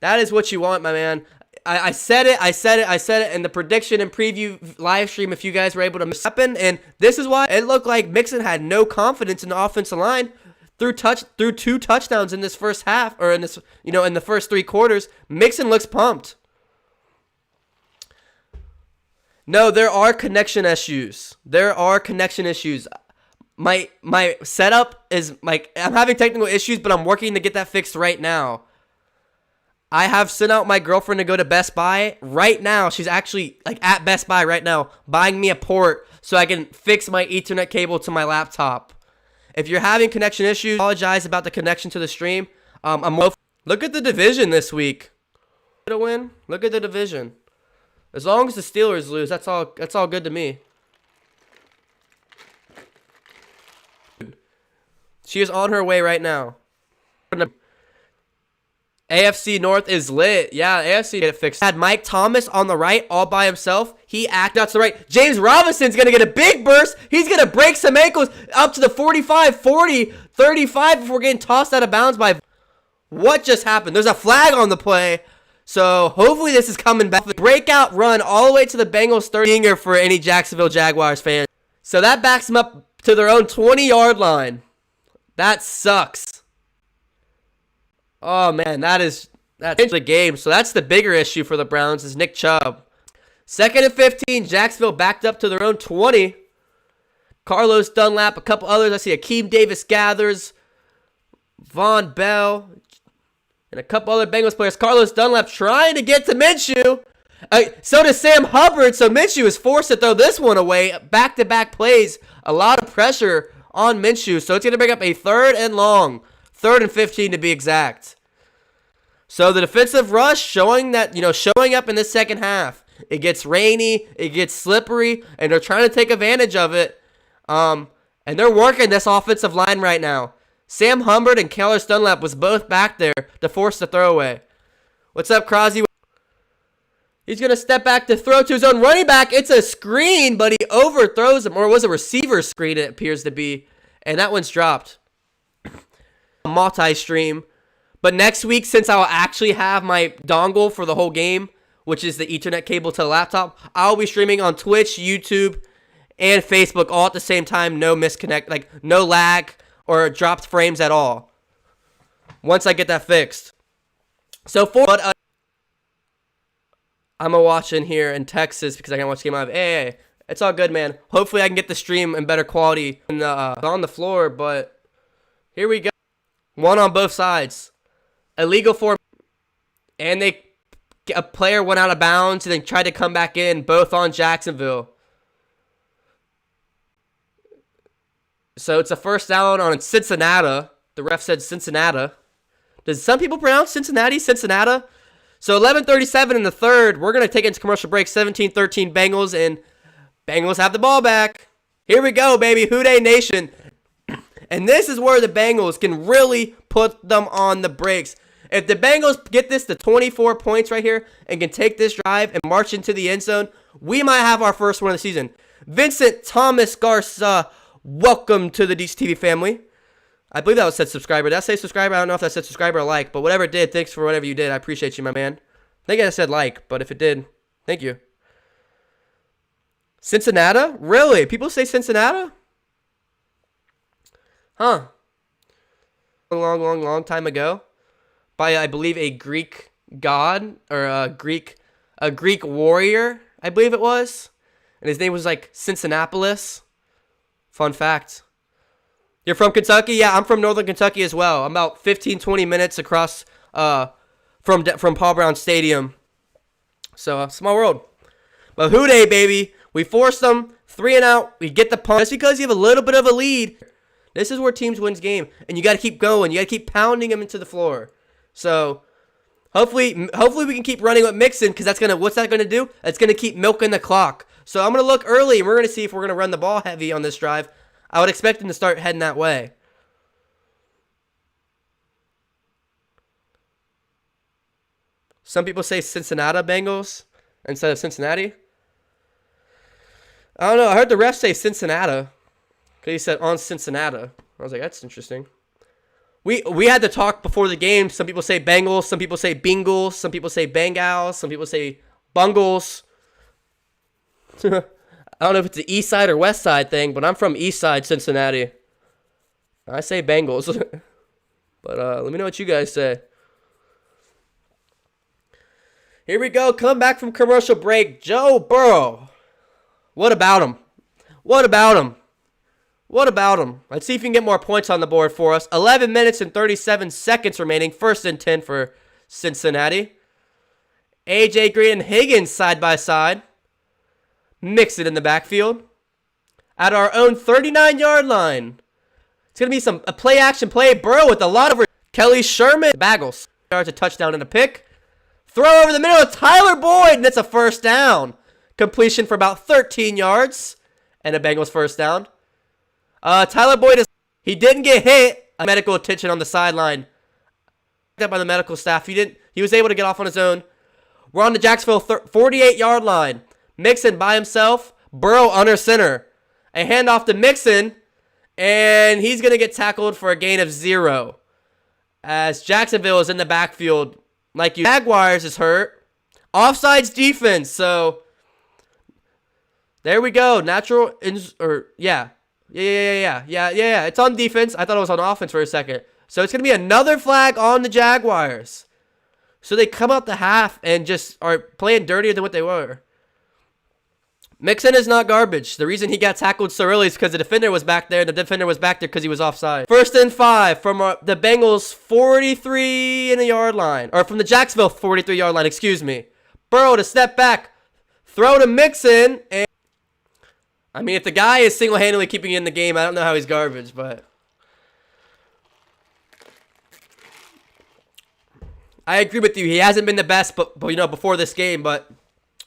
That is what you want, my man. I said it in the prediction and preview live stream if you guys were able to happen. And this is why it looked like Mixon had no confidence in the offensive line through 2 touchdowns in this first half, or in this, in the first 3 quarters. Mixon looks pumped. No, there are connection issues. My setup is I'm having technical issues, but I'm working to get that fixed right now. I have sent out my girlfriend to go to Best Buy right now. She's actually at Best Buy right now buying me a port so I can fix my Ethernet cable to my laptop. If you're having connection issues, I apologize about the connection to the stream. Look at the division this week. To win. Look at the division. As long as the Steelers lose, that's all good to me. She is on her way right now. AFC North is lit. Yeah, AFC get it fixed. Had Mike Thomas on the right all by himself. He acted out to the right. James Robinson's going to get a big burst. He's going to break some ankles up to the 45, 40, 35 before getting tossed out of bounds by... What just happened? There's a flag on the play. So hopefully this is coming back. Breakout run all the way to the Bengals 30 for any Jacksonville Jaguars fans. So that backs them up to their own 20-yard line. That sucks. Oh, man, that's the game. So that's the bigger issue for the Browns is Nick Chubb. 2nd and 15, Jacksonville backed up to their own 20. Carlos Dunlap, a couple others. I see Akeem Davis Gathers, Von Bell, and a couple other Bengals players. Carlos Dunlap trying to get to Minshew. So does Sam Hubbard. So Minshew is forced to throw this one away. Back-to-back plays. A lot of pressure on Minshew. So it's going to bring up a 3rd and long. 3rd and 15 to be exact. So the defensive rush showing up in this second half. It gets rainy, it gets slippery, and they're trying to take advantage of it. And they're working this offensive line right now. Sam Hubbard and Keller Dunlap was both back there to force the throwaway. What's up, Crosby? He's going to step back to throw to his own running back. It's a screen, but he overthrows him. Or it was a receiver screen, it appears to be. And that one's dropped. Multi-stream. But next week, since I'll actually have my dongle for the whole game, which is the Ethernet cable to the laptop, I'll be streaming on Twitch, YouTube, and Facebook all at the same time. No misconnect, like no lag or dropped frames at all. Once I get that fixed. So I'm going to watch in here in Texas because I can watch the game live. Hey, it's all good, man. Hopefully I can get the stream in better quality on the floor, but here we go. One on both sides. Illegal form. And a player went out of bounds and then tried to come back in, both on Jacksonville. So it's a first down on Cincinnati. The ref said Cincinnati. Does some people pronounce Cincinnati? Cincinnati? So 11:37 in the third. We're going to take it into commercial break. 17-13 Bengals, and Bengals have the ball back. Here we go, baby. Houday Nation. And this is where the Bengals can really put them on the brakes. If the Bengals get this to 24 points right here and can take this drive and march into the end zone, we might have our first one of the season. Vincent Thomas Garza, welcome to the DCTV family. I believe that was said subscriber. Did I say subscriber? I don't know if that said subscriber or like, but whatever it did, thanks for whatever you did. I appreciate you, my man. I think I said like, but if it did, thank you. Cincinnati? Really? People say Cincinnati? Huh. Long time ago. By, I believe, a Greek god, or a Greek warrior, I believe it was. And his name was like Cincinnapolis. Fun fact. You're from Kentucky? Yeah, I'm from Northern Kentucky as well. I'm about 15-20 minutes across from Paul Brown Stadium. So, small world. But Houday, baby. We forced them. 3 and out. We get the punt. Just because you have a little bit of a lead. This is where teams wins game. And you got to keep going. You got to keep pounding them into the floor. So, hopefully we can keep running with Mixon, because what's that gonna do? It's gonna keep milking the clock. So I'm gonna look early, and we're gonna see if we're gonna run the ball heavy on this drive. I would expect him to start heading that way. Some people say Cincinnati Bengals instead of Cincinnati. I don't know. I heard the ref say Cincinnati, because he said on Cincinnati. I was like, that's interesting. We had to talk before the game. Some people say Bengals. Some people say Bengals. Some people say Bengals. Some people say Bungles. I don't know if it's the east side or west side thing, but I'm from east side Cincinnati. I say Bengals. But let me know what you guys say. Here we go. Come back from commercial break. Joe Burrow. What about him? What about him? What about him? Let's see if we can get more points on the board for us. 11 minutes and 37 seconds remaining. 1st and 10 for Cincinnati. A.J. Green and Higgins side by side. Mixon in the backfield. At our own 39-yard line. It's going to be a play-action play. Burrow with a lot of... Kelly Sherman. Bagels. Yards, a touchdown and a pick. Throw over the middle of Tyler Boyd. And it's a first down. Completion for about 13 yards. And a Bengals first down. Tyler Boyd he didn't get hit. Medical attention on the sideline. By the medical staff. He was able to get off on his own. We're on the Jacksonville 48-yard line. Mixon by himself. Burrow under center. A handoff to Mixon. And he's going to get tackled for a gain of 0. As Jacksonville is in the backfield. Jaguars is hurt. Offsides defense. So, there we go. Yeah. It's on defense. I thought it was on offense for a second. So it's going to be another flag on the Jaguars. So they come out the half and just are playing dirtier than what they were. Mixon is not garbage. The reason he got tackled so early is because the defender was back there. The defender was back there because he was offside. 1st and 5 from the Bengals 43 in the yard line. Or from the Jacksonville 43-yard line, excuse me. Burrow to step back. Throw to Mixon. And I mean, if the guy is single-handedly keeping you in the game, I don't know how he's garbage, but I agree with you. He hasn't been the best, but before this game, but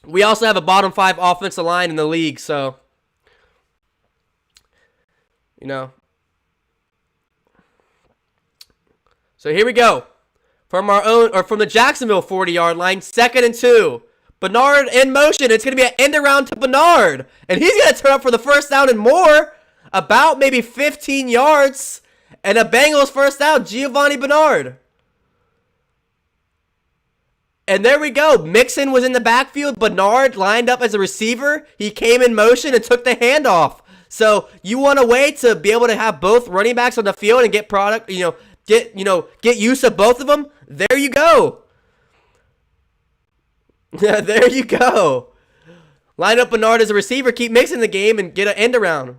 we also have a bottom 5 offensive line in the league, so You know. So here we go. From the Jacksonville 40-yard line, 2nd and 2. Bernard in motion. It's going to be an end around to Bernard. And he's going to turn up for the first down and more. About maybe 15 yards. And a Bengals first down. Giovanni Bernard. And there we go. Mixon was in the backfield. Bernard lined up as a receiver. He came in motion and took the handoff. So you want a way to be able to have both running backs on the field and get get use of both of them? There you go. There you go. Line up Bernard as a receiver, keep Mixon the game, and get an end around.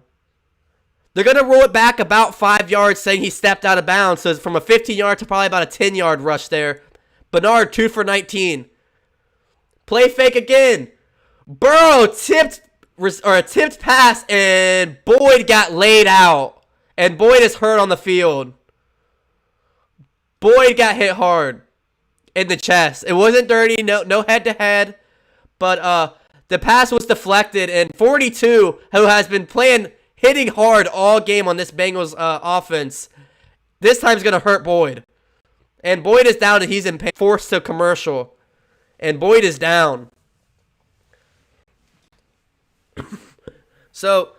They're going to roll it back about 5 yards, saying he stepped out of bounds. So it's from a 15-yard to probably about a 10-yard rush there. Bernard, 2 for 19. Play fake again. Burrow tipped pass, and Boyd got laid out. And Boyd is hurt on the field. Boyd got hit hard in the chest. It wasn't dirty, no head-to-head. But the pass was deflected, and 42, who has been hitting hard all game on this Bengals offense, this time's going to hurt Boyd. And Boyd is down, and he's in pain, forced to commercial. And Boyd is down. So,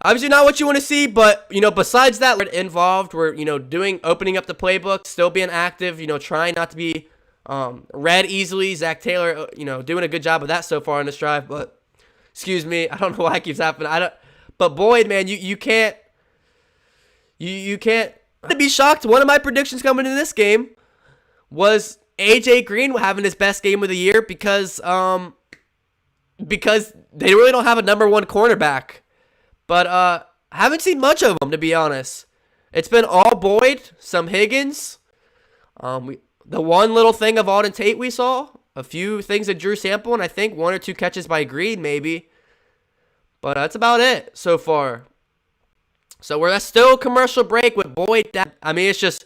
obviously not what you want to see, but, besides that, we're involved. We're, opening up the playbook, still being active, trying not to be read easily. Zach Taylor, doing a good job of that so far in this drive, but, excuse me, I don't know why it keeps happening. But Boyd, man, you can't be shocked. One of my predictions coming into this game was AJ Green having his best game of the year because they really don't have a number one cornerback. But haven't seen much of him, to be honest. It's been all Boyd, some Higgins. The one little thing of Auden Tate we saw, a few things of Drew Sample, and I think 1 or 2 catches by Green maybe. But that's about it so far. So we're still commercial break with Boyd down. I mean, it's just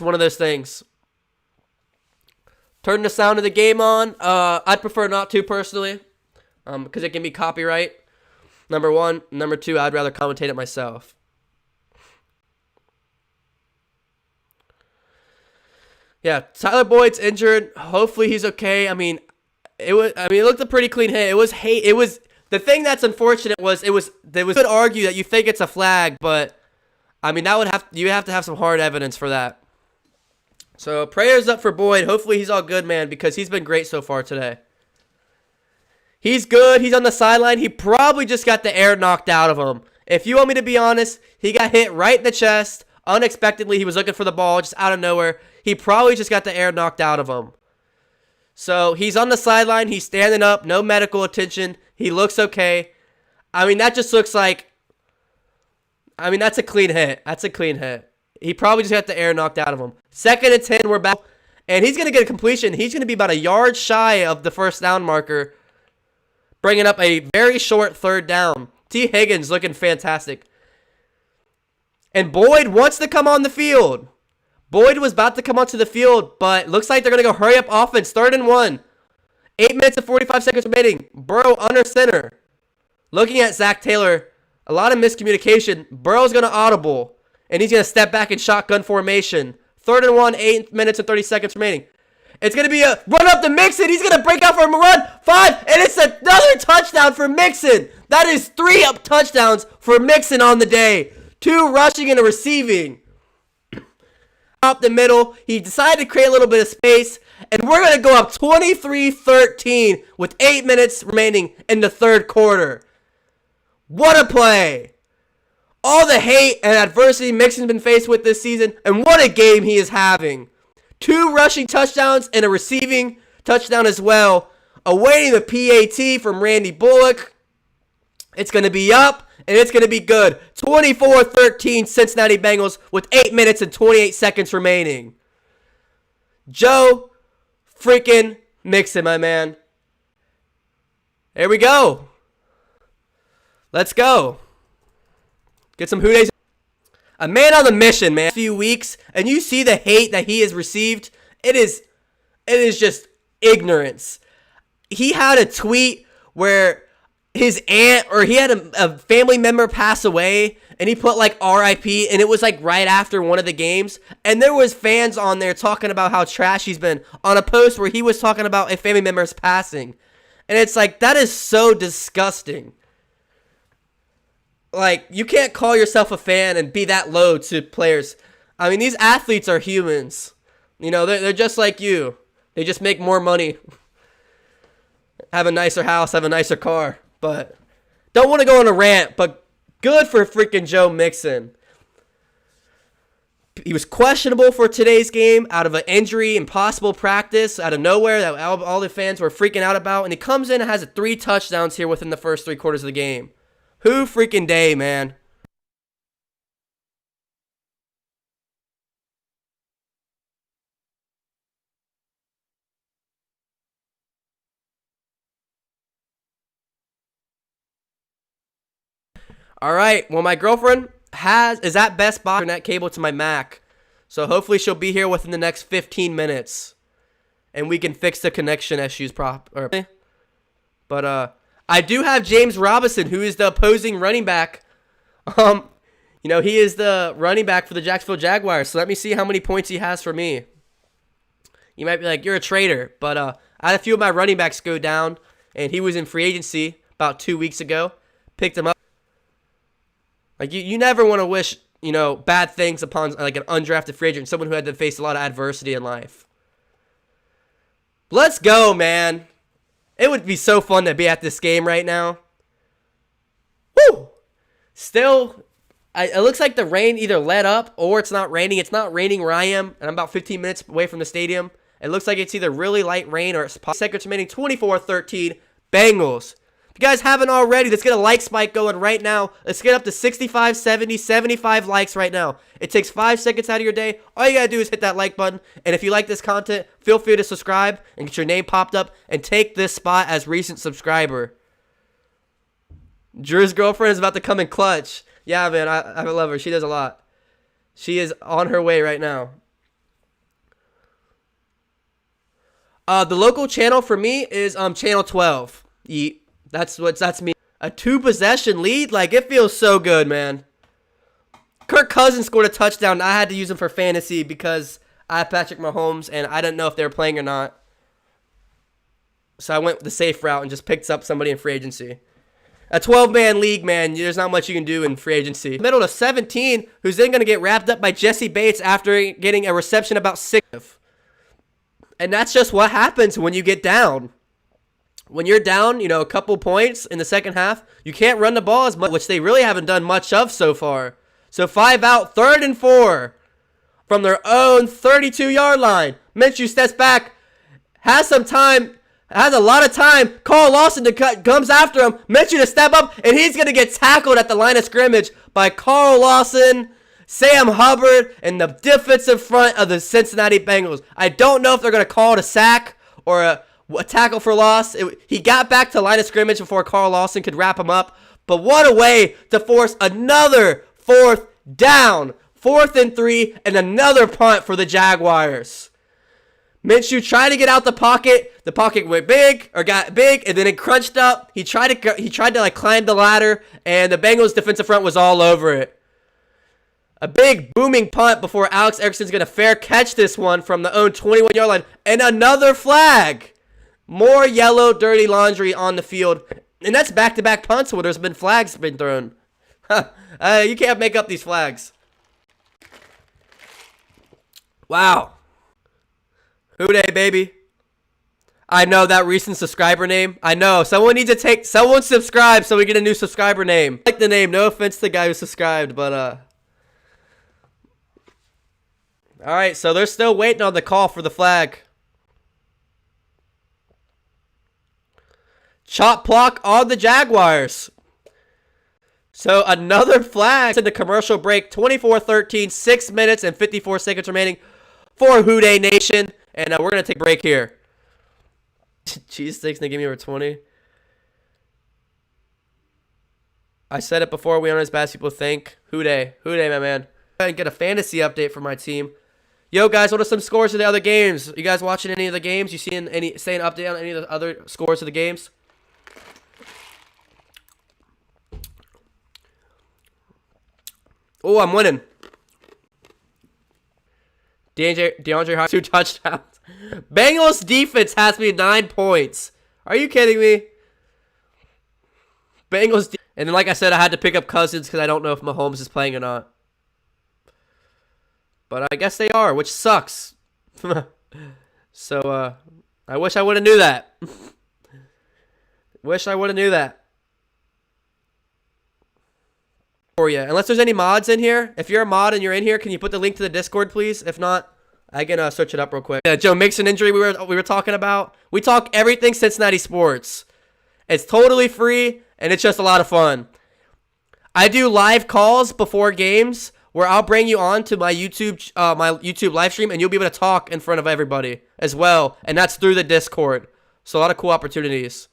one of those things. Turn the sound of the game on. I'd prefer not to personally, because it can be copyright. Number one. Number two, I'd rather commentate it myself. Yeah, Tyler Boyd's injured. Hopefully he's okay. I mean, it looked a pretty clean hit. It was the thing that's unfortunate was they could argue that you think it's a flag, but I mean you have to have some hard evidence for that. So prayers up for Boyd. Hopefully he's all good, man, because he's been great so far today. He's good. He's on the sideline. He probably just got the air knocked out of him. If you want me to be honest, he got hit right in the chest. Unexpectedly, he was looking for the ball just out of nowhere. He probably just got the air knocked out of him. So he's on the sideline. He's standing up. No medical attention. He looks okay. I mean, that just looks like... I mean, that's a clean hit. That's a clean hit. He probably just got the air knocked out of him. 2nd and 10, we're back. And he's going to get a completion. He's going to be about a yard shy of the first down marker, bringing up a very short 3rd down. T. Higgins looking fantastic. And Boyd wants to come on the field. Boyd was about to come onto the field, but looks like they're going to go hurry up offense. 3rd and 1. 8 minutes and 45 seconds remaining. Burrow under center. Looking at Zach Taylor. A lot of miscommunication. Burrow's going to audible. And he's going to step back in shotgun formation. 3rd and 1, 8 minutes and 30 seconds remaining. It's going to be a run up to Mixon. He's going to break out for a run. 5, and it's another touchdown for Mixon. That is 3 touchdowns for Mixon on the day. 2 rushing and a receiving. Up the middle. He decided to create a little bit of space. And we're going to go up 23-13 with 8 minutes remaining in the 3rd quarter. What a play. All the hate and adversity Mixon's been faced with this season. And what a game he is having. 2 rushing touchdowns and a receiving touchdown as well. Awaiting the PAT from Randy Bullock. It's going to be up, and it's going to be good. 24-13 Cincinnati Bengals with 8 minutes and 28 seconds remaining. Joe freaking Mixon, my man. There we go. Let's go. Get some hoodays. A man on the mission, man. A few weeks, and you see the hate that he has received. It is just ignorance. He had a tweet where his aunt, or he had a family member pass away, and he put like RIP, and it was like right after one of the games, and there was fans on there talking about how trash he's been on a post where he was talking about a family member's passing. And it's like, that is so disgusting. Like, you can't call yourself a fan and be that low to players. I mean, these athletes are humans. You know, they're just like you. They just make more money, have a nicer house, have a nicer car. But don't want to go on a rant, but good for freaking Joe Mixon. He was questionable for today's game out of an injury, impossible practice, out of nowhere that all the fans were freaking out about. And he comes in and has 3 touchdowns here within the first 3 quarters of the game. Who freaking day, man. All right, well, my girlfriend is at Best Buy internet cable to my Mac. So hopefully she'll be here within the next 15 minutes. And we can fix the connection issues properly. But I do have James Robinson, who is the opposing running back. You know, he is the running back for the Jacksonville Jaguars. So let me see how many points he has for me. You might be like, you're a traitor. But I had a few of my running backs go down. And he was in free agency about 2 weeks ago. Picked him up. Like, you never want to wish, you know, bad things upon, like, an undrafted free agent, someone who had to face a lot of adversity in life. Let's go, man. It would be so fun to be at this game right now. Woo! Still, it looks like the rain either let up or it's not raining. It's not raining where I am, and I'm about 15 minutes away from the stadium. It looks like it's either really light rain or it's seconds remaining. 24-13, Bengals. If you guys haven't already, let's get a like spike going right now. Let's get up to 65, 70, 75 likes right now. It takes 5 seconds out of your day. All you got to do is hit that like button. And if you like this content, feel free to subscribe and get your name popped up and take this spot as recent subscriber. Drew's girlfriend is about to come in clutch. Yeah, man, I love her. She does a lot. She is on her way right now. The local channel for me is channel 12. That's me. A 2-possession lead? Like, it feels so good, man. Kirk Cousins scored a touchdown. I had to use him for fantasy because I have Patrick Mahomes, and I didn't know if they were playing or not. So I went the safe route and just picked up somebody in free agency. A 12-man league, man, there's not much you can do in free agency. Middle of 17, who's then going to get wrapped up by Jesse Bates after getting a reception about 6. And that's just what happens when you get down. When you're down, you know, a couple points in the second half, you can't run the ball as much, which they really haven't done much of so far. So 5 out, 3rd and 4 from their own 32-yard line. Minshew steps back, has some time, has a lot of time. Carl Lawson comes after him. Minshew to step up, and he's going to get tackled at the line of scrimmage by Carl Lawson, Sam Hubbard, and the defensive front of the Cincinnati Bengals. I don't know if they're going to call it a sack or a tackle for loss. He got back to the line of scrimmage before Carl Lawson could wrap him up. But what a way to force another 4th down. 4th and 3 and another punt for the Jaguars. Minshew tried to get out the pocket. The pocket went big, or got big, and then it crunched up. He tried to like climb the ladder, and the Bengals defensive front was all over it. A big booming punt before Alex Erickson's going to fair catch this one from the own 21-yard line. And another flag. More yellow, dirty laundry on the field. And that's back-to-back punts where there's been flags been thrown. You can't make up these flags. Wow. Who day, baby? I know that recent subscriber name. I know. Someone subscribe so we get a new subscriber name. I like the name. No offense to the guy who subscribed, but Alright, so they're still waiting on the call for the flag. Chop block on the Jaguars. So another flag in the commercial break. 24-13, 6 minutes and 54 seconds remaining for Who Dey Nation. And we're going to take a break here. Cheese sticks, they give me over 20. I said it before, we aren't as bad as people think. Who Dey, my man. Go ahead and get a fantasy update for my team. Yo, guys, what are some scores of the other games? You guys watching any of the games? You say an update on any of the other scores of the games? Oh, I'm winning. DeAndre Hopkins, 2 touchdowns. Bengals defense has me 9 points. Are you kidding me? And then, like I said, I had to pick up Cousins because I don't know if Mahomes is playing or not. But I guess they are, which sucks. So, I wish I would have knew that. Wish I would have knew that. For you. Unless there's any mods in here. If you're a mod and you're in here, can you put the link to the Discord, please? If not, I can search it up real quick. Joe Mixon injury we were talking about. We talk everything Cincinnati sports. It's totally free, and it's just a lot of fun. I do live calls before games where I'll bring you on to my YouTube live stream, and you'll be able to talk in front of everybody as well, and that's through the Discord. So a lot of cool opportunities.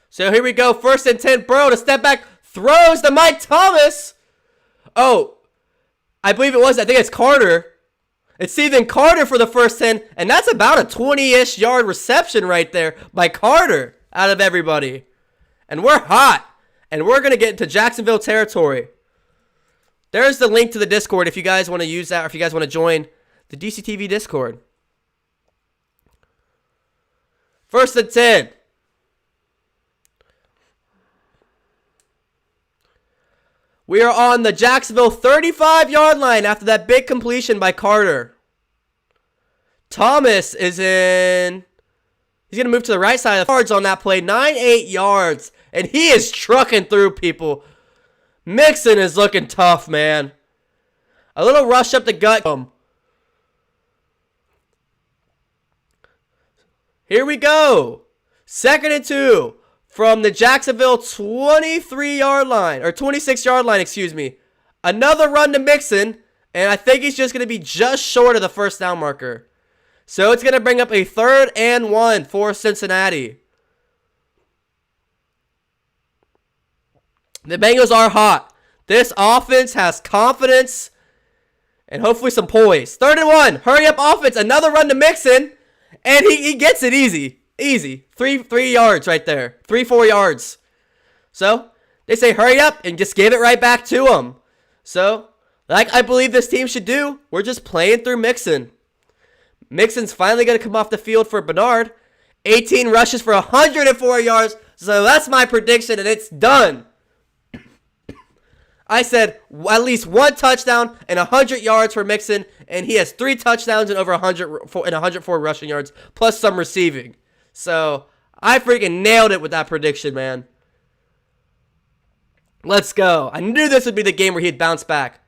So here we go. 1st and 10. Burrow to step back. Throws to Mike Thomas. Oh, I believe it was. I think it's Carter. It's Stephen Carter for the first 10. And that's about a 20-ish yard reception right there by Carter out of everybody. And we're hot. And we're going to get into Jacksonville territory. There's the link to the Discord if you guys want to use that or if you guys want to join the DCTV Discord. 1st and 10. We are on the Jacksonville 35-yard line after that big completion by Carter. Thomas is in. He's going to move to the right side of the yards on that play. 9-8 yards. And he is trucking through people. Mixon is looking tough, man. A little rush up the gut. Here we go. 2nd and 2. From the Jacksonville 23-yard line, or 26-yard line, excuse me. Another run to Mixon, and I think he's just going to be just short of the first down marker. So it's going to bring up a 3rd and 1 for Cincinnati. The Bengals are hot. This offense has confidence and hopefully some poise. 3rd and 1, hurry up offense, another run to Mixon, and he gets it easy. Easy. 3 yards right there. 4 yards. So, they say hurry up and just give it right back to him. So, like I believe this team should do, we're just playing through Mixon. Mixon's finally going to come off the field for Bernard. 18 rushes for 104 yards. So, that's my prediction, and it's done. I said at least 1 touchdown and 100 yards for Mixon, and he has 3 touchdowns and over 104 rushing yards, plus some receiving. So, I freaking nailed it with that prediction, man. Let's go. I knew this would be the game where he'd bounce back.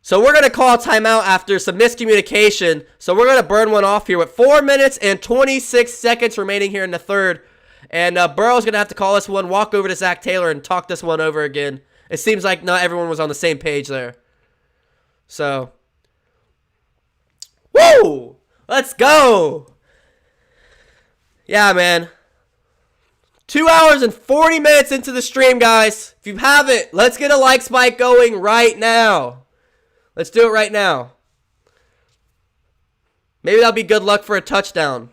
So, we're going to call timeout after some miscommunication. So, we're going to burn one off here with 4 minutes and 26 seconds remaining here in the 3rd. And Burrow's going to have to call this one, walk over to Zach Taylor, and talk this one over again. It seems like not everyone was on the same page there. So, woo! Let's go! Yeah, man. 2 hours and 40 minutes into the stream, guys. If you haven't, let's get a like spike going right now. Let's do it right now. Maybe that'll be good luck for a touchdown.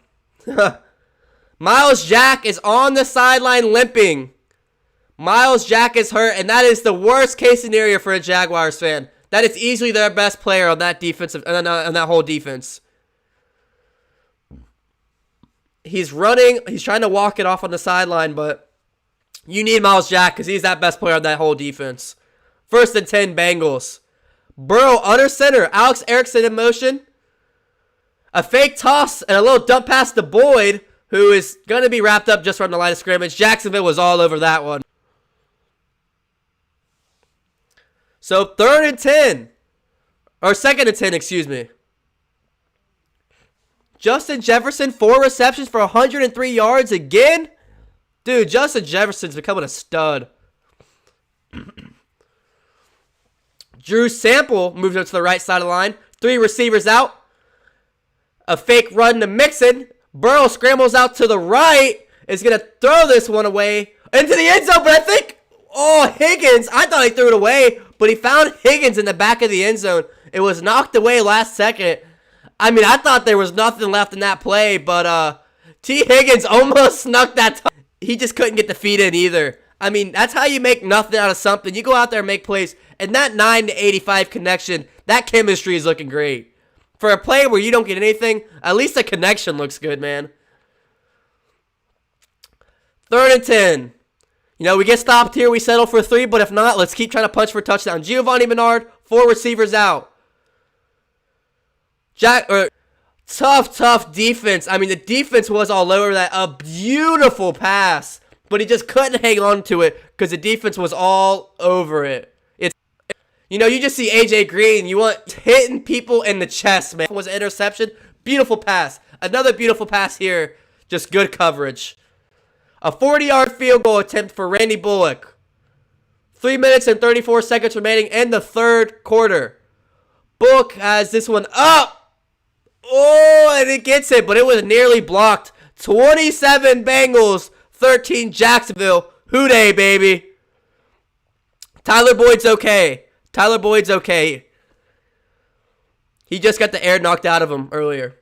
Miles Jack is on the sideline limping. Miles Jack is hurt, and that is the worst case scenario for a Jaguars fan. That is easily their best player on that defensive, on that whole defense. He's running. He's trying to walk it off on the sideline, but you need Miles Jack because he's that best player on that whole defense. 1st and 10 Bengals. Burrow under center. Alex Erickson in motion. A fake toss and a little dump pass to Boyd, who is going to be wrapped up just from the line of scrimmage. Jacksonville was all over that one. So 3rd and 10. Or 2nd and 10, excuse me. Justin Jefferson, 4 receptions for 103 yards again? Dude, Justin Jefferson's becoming a stud. Drew Sample moves up to the right side of the line. 3 receivers out. A fake run to Mixon. Burrow scrambles out to the right. Is going to throw this one away into the end zone, but I think, Higgins. I thought he threw it away, but he found Higgins in the back of the end zone. It was knocked away last second. I mean, I thought there was nothing left in that play, but T. Higgins almost snuck that. he just couldn't get the feet in either. I mean, that's how you make nothing out of something. You go out there and make plays. And that 9 to 85 connection, that chemistry is looking great. For a play where you don't get anything, at least the connection looks good, man. 3rd and 10. You know, we get stopped here. We settle for 3, but if not, let's keep trying to punch for a touchdown. Giovanni Bernard, 4 receivers out. Tough defense. I mean, the defense was all over that. A beautiful pass, but he just couldn't hang on to it because the defense was all over it. You know, you just see A.J. Green. You want hitting people in the chest, man. It was an interception. Beautiful pass. Another beautiful pass here. Just good coverage. A 40-yard field goal attempt for Randy Bullock. 3 minutes and 34 seconds remaining in the 3rd quarter. Bullock has this one up. Oh, and it gets it, but it was nearly blocked. 27 Bengals, 13 Jacksonville. Hooday, baby. Tyler Boyd's okay. Tyler Boyd's okay. He just got the air knocked out of him earlier.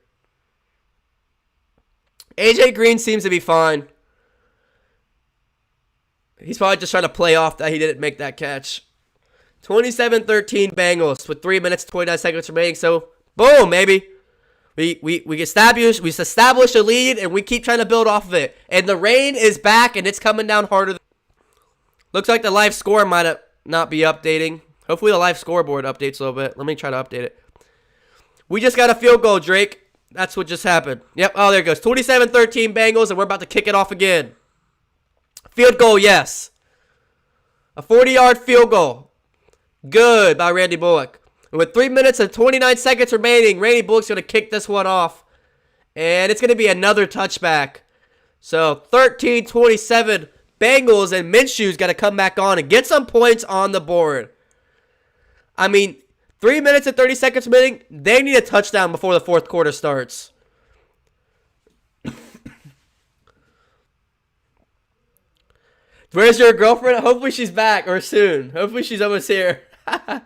A.J. Green seems to be fine. He's probably just trying to play off that he didn't make that catch. 27-13 Bengals with 3 minutes 29 seconds remaining. So, boom, baby. We established a lead, and we keep trying to build off of it. And the rain is back, and it's coming down harder. Looks like the live score might not be updating. Hopefully the live scoreboard updates a little bit. Let me try to update it. We just got a field goal, Drake. That's what just happened. Yep, oh, there it goes. 27-13 Bengals, and we're about to kick it off again. Field goal, yes. A 40-yard field goal. Good by Randy Bullock. And with 3 minutes and 29 seconds remaining, Randy Bullock's going to kick this one off. And it's going to be another touchback. So 13-27 Bengals, and Minshew's got to come back on and get some points on the board. I mean, 3 minutes and 30 seconds remaining. They need a touchdown before the 4th quarter starts. Where's your girlfriend? Hopefully she's back or soon. Hopefully she's almost here. Let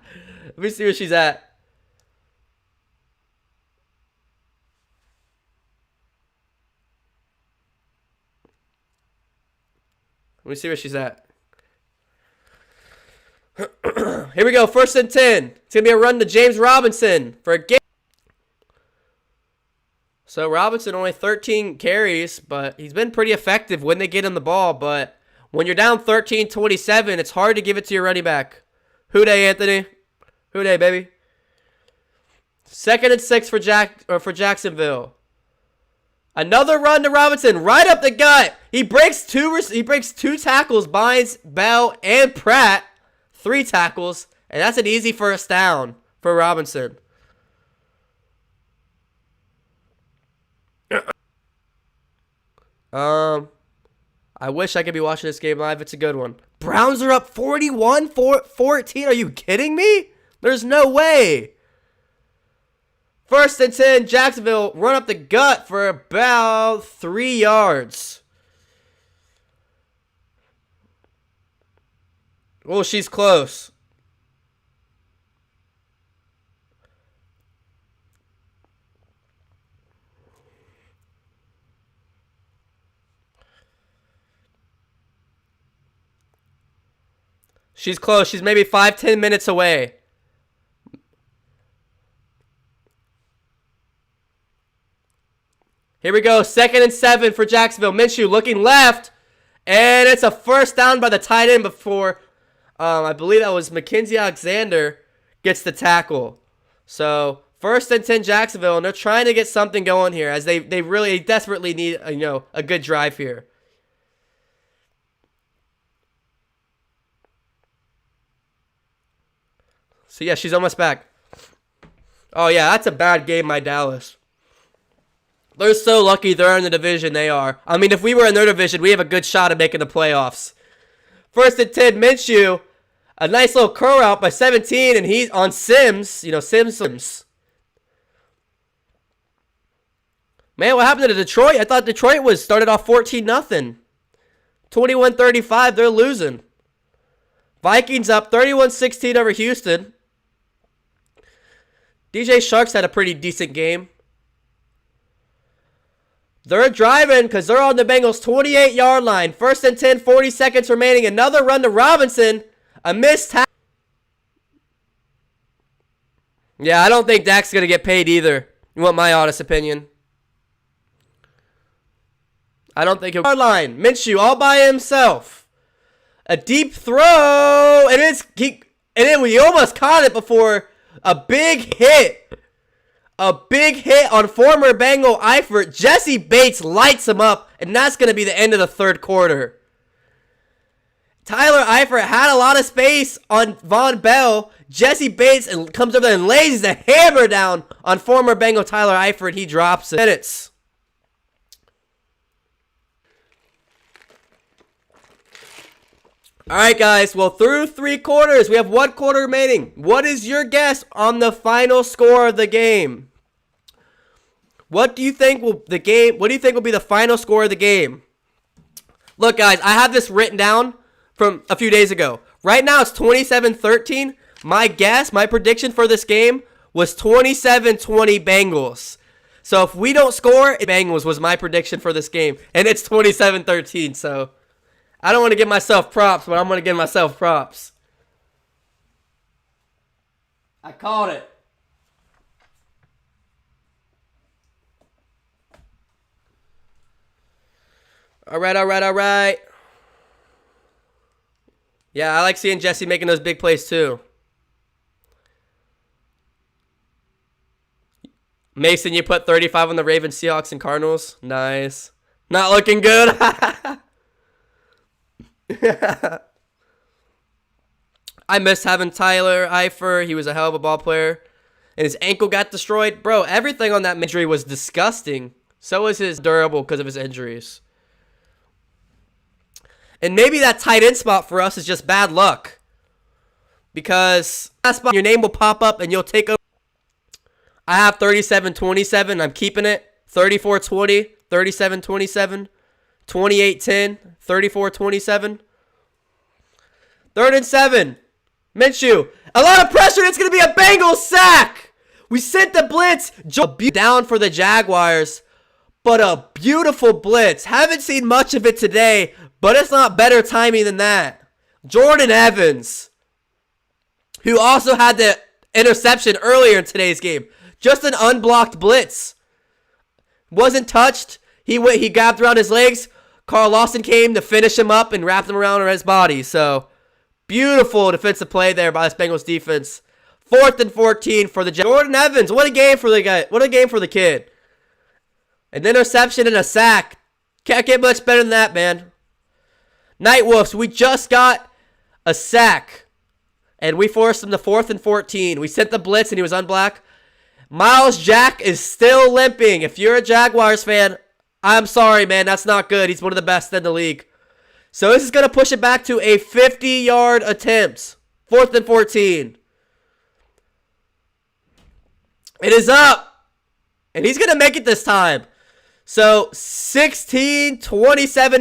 me see where she's at. Let me see where she's at. Here we go. 1st and 10. It's going to be a run to James Robinson for a game. So Robinson only 13 carries, but he's been pretty effective when they get him the ball. But when you're down 13-27, it's hard to give it to your running back. Hooday, Anthony. Hooday, baby. 2nd and 6 for Jacksonville. Another run to Robinson, right up the gut. He breaks two tackles, binds Bell and Pratt. 3 tackles, and that's an easy first down for Robinson. I wish I could be watching this game live. It's a good one. Browns are up 41-14. Are you kidding me? There's no way. 1st and 10, Jacksonville run up the gut for about 3 yards. Oh, she's close. She's close. She's maybe 5-10 minutes away. Here we go. 2nd and 7 for Jacksonville. Minshew looking left. And it's a first down by the tight end before, I believe that was Mackenzie Alexander, gets the tackle. So 1st and 10 Jacksonville, and they're trying to get something going here as they really desperately need a good drive here. So yeah, she's almost back. Oh yeah, that's a bad game by Dallas. They're so lucky they're in the division they are. I mean, if we were in their division, we have a good shot at making the playoffs. 1st and 10, Minshew. A nice little curl route by 17, and he's on Sims. Sims. Man, what happened to Detroit? I thought Detroit started off 14-0. 21-35, they're losing. Vikings up 31-16 over Houston. DJ Sharks had a pretty decent game. They're driving because they're on the Bengals' 28-yard line. 1st and 10, 40 seconds remaining. Another run to Robinson. A missed tackle. Yeah, I don't think Dak's going to get paid either. You want my honest opinion? I don't think he'll. Line. Minshew all by himself. A deep throw. And we almost caught it before a big hit. A big hit on former Bengal Eifert. Jesse Bates lights him up, and that's going to be the end of the third quarter. Tyler Eifert had a lot of space on Von Bell. Jesse Bates comes over there and lays the hammer down on former Bengal Tyler Eifert. He drops it. Minutes. All right, guys. Well, through 3 quarters, we have 1 quarter remaining. What is your guess on the final score of the game? What do you think will be the final score of the game? Look, guys, I have this written down from a few days ago. Right now, it's 27-13. My prediction for this game was 27-20 Bengals. So if we don't score, Bengals was my prediction for this game, and it's 27-13. So I don't want to give myself props, but I'm going to give myself props. I called it. All right. Yeah, I like seeing Jesse making those big plays too. Mason, you put 35 on the Ravens, Seahawks, and Cardinals. Nice. Not looking good. I miss having Tyler Eifert. He was a hell of a ball player. And his ankle got destroyed. Bro, everything on that injury was disgusting. So was his durable because of his injuries. And maybe that tight end spot for us is just bad luck. Because that spot, your name will pop up and you'll take over. I have 37-27. I'm keeping it. 34-20, 37-27, 28-10, 34-27. 3rd and 7. Minshew. A lot of pressure. It's going to be a Bengals sack. We sent the blitz. Down for the Jaguars. But a beautiful blitz. Haven't seen much of it today, but it's not better timing than that. Jordan Evans, who also had the interception earlier in today's game. Just an unblocked blitz. Wasn't touched. He grabbed around his legs. Carl Lawson came to finish him up and wrapped him around his body. So, beautiful defensive play there by this Bengals defense. 4th and 14 for the Jordan Evans. What a game for the guy. What a game for the kid. An interception and a sack. Can't get much better than that, man. Night Wolves, we just got a sack. And we forced him to 4th and 14. We sent the blitz and he was unblocked. Miles Jack is still limping. If you're a Jaguars fan, I'm sorry, man. That's not good. He's one of the best in the league. So this is going to push it back to a 50-yard attempt. 4th and 14. It is up. And he's going to make it this time. So 16-27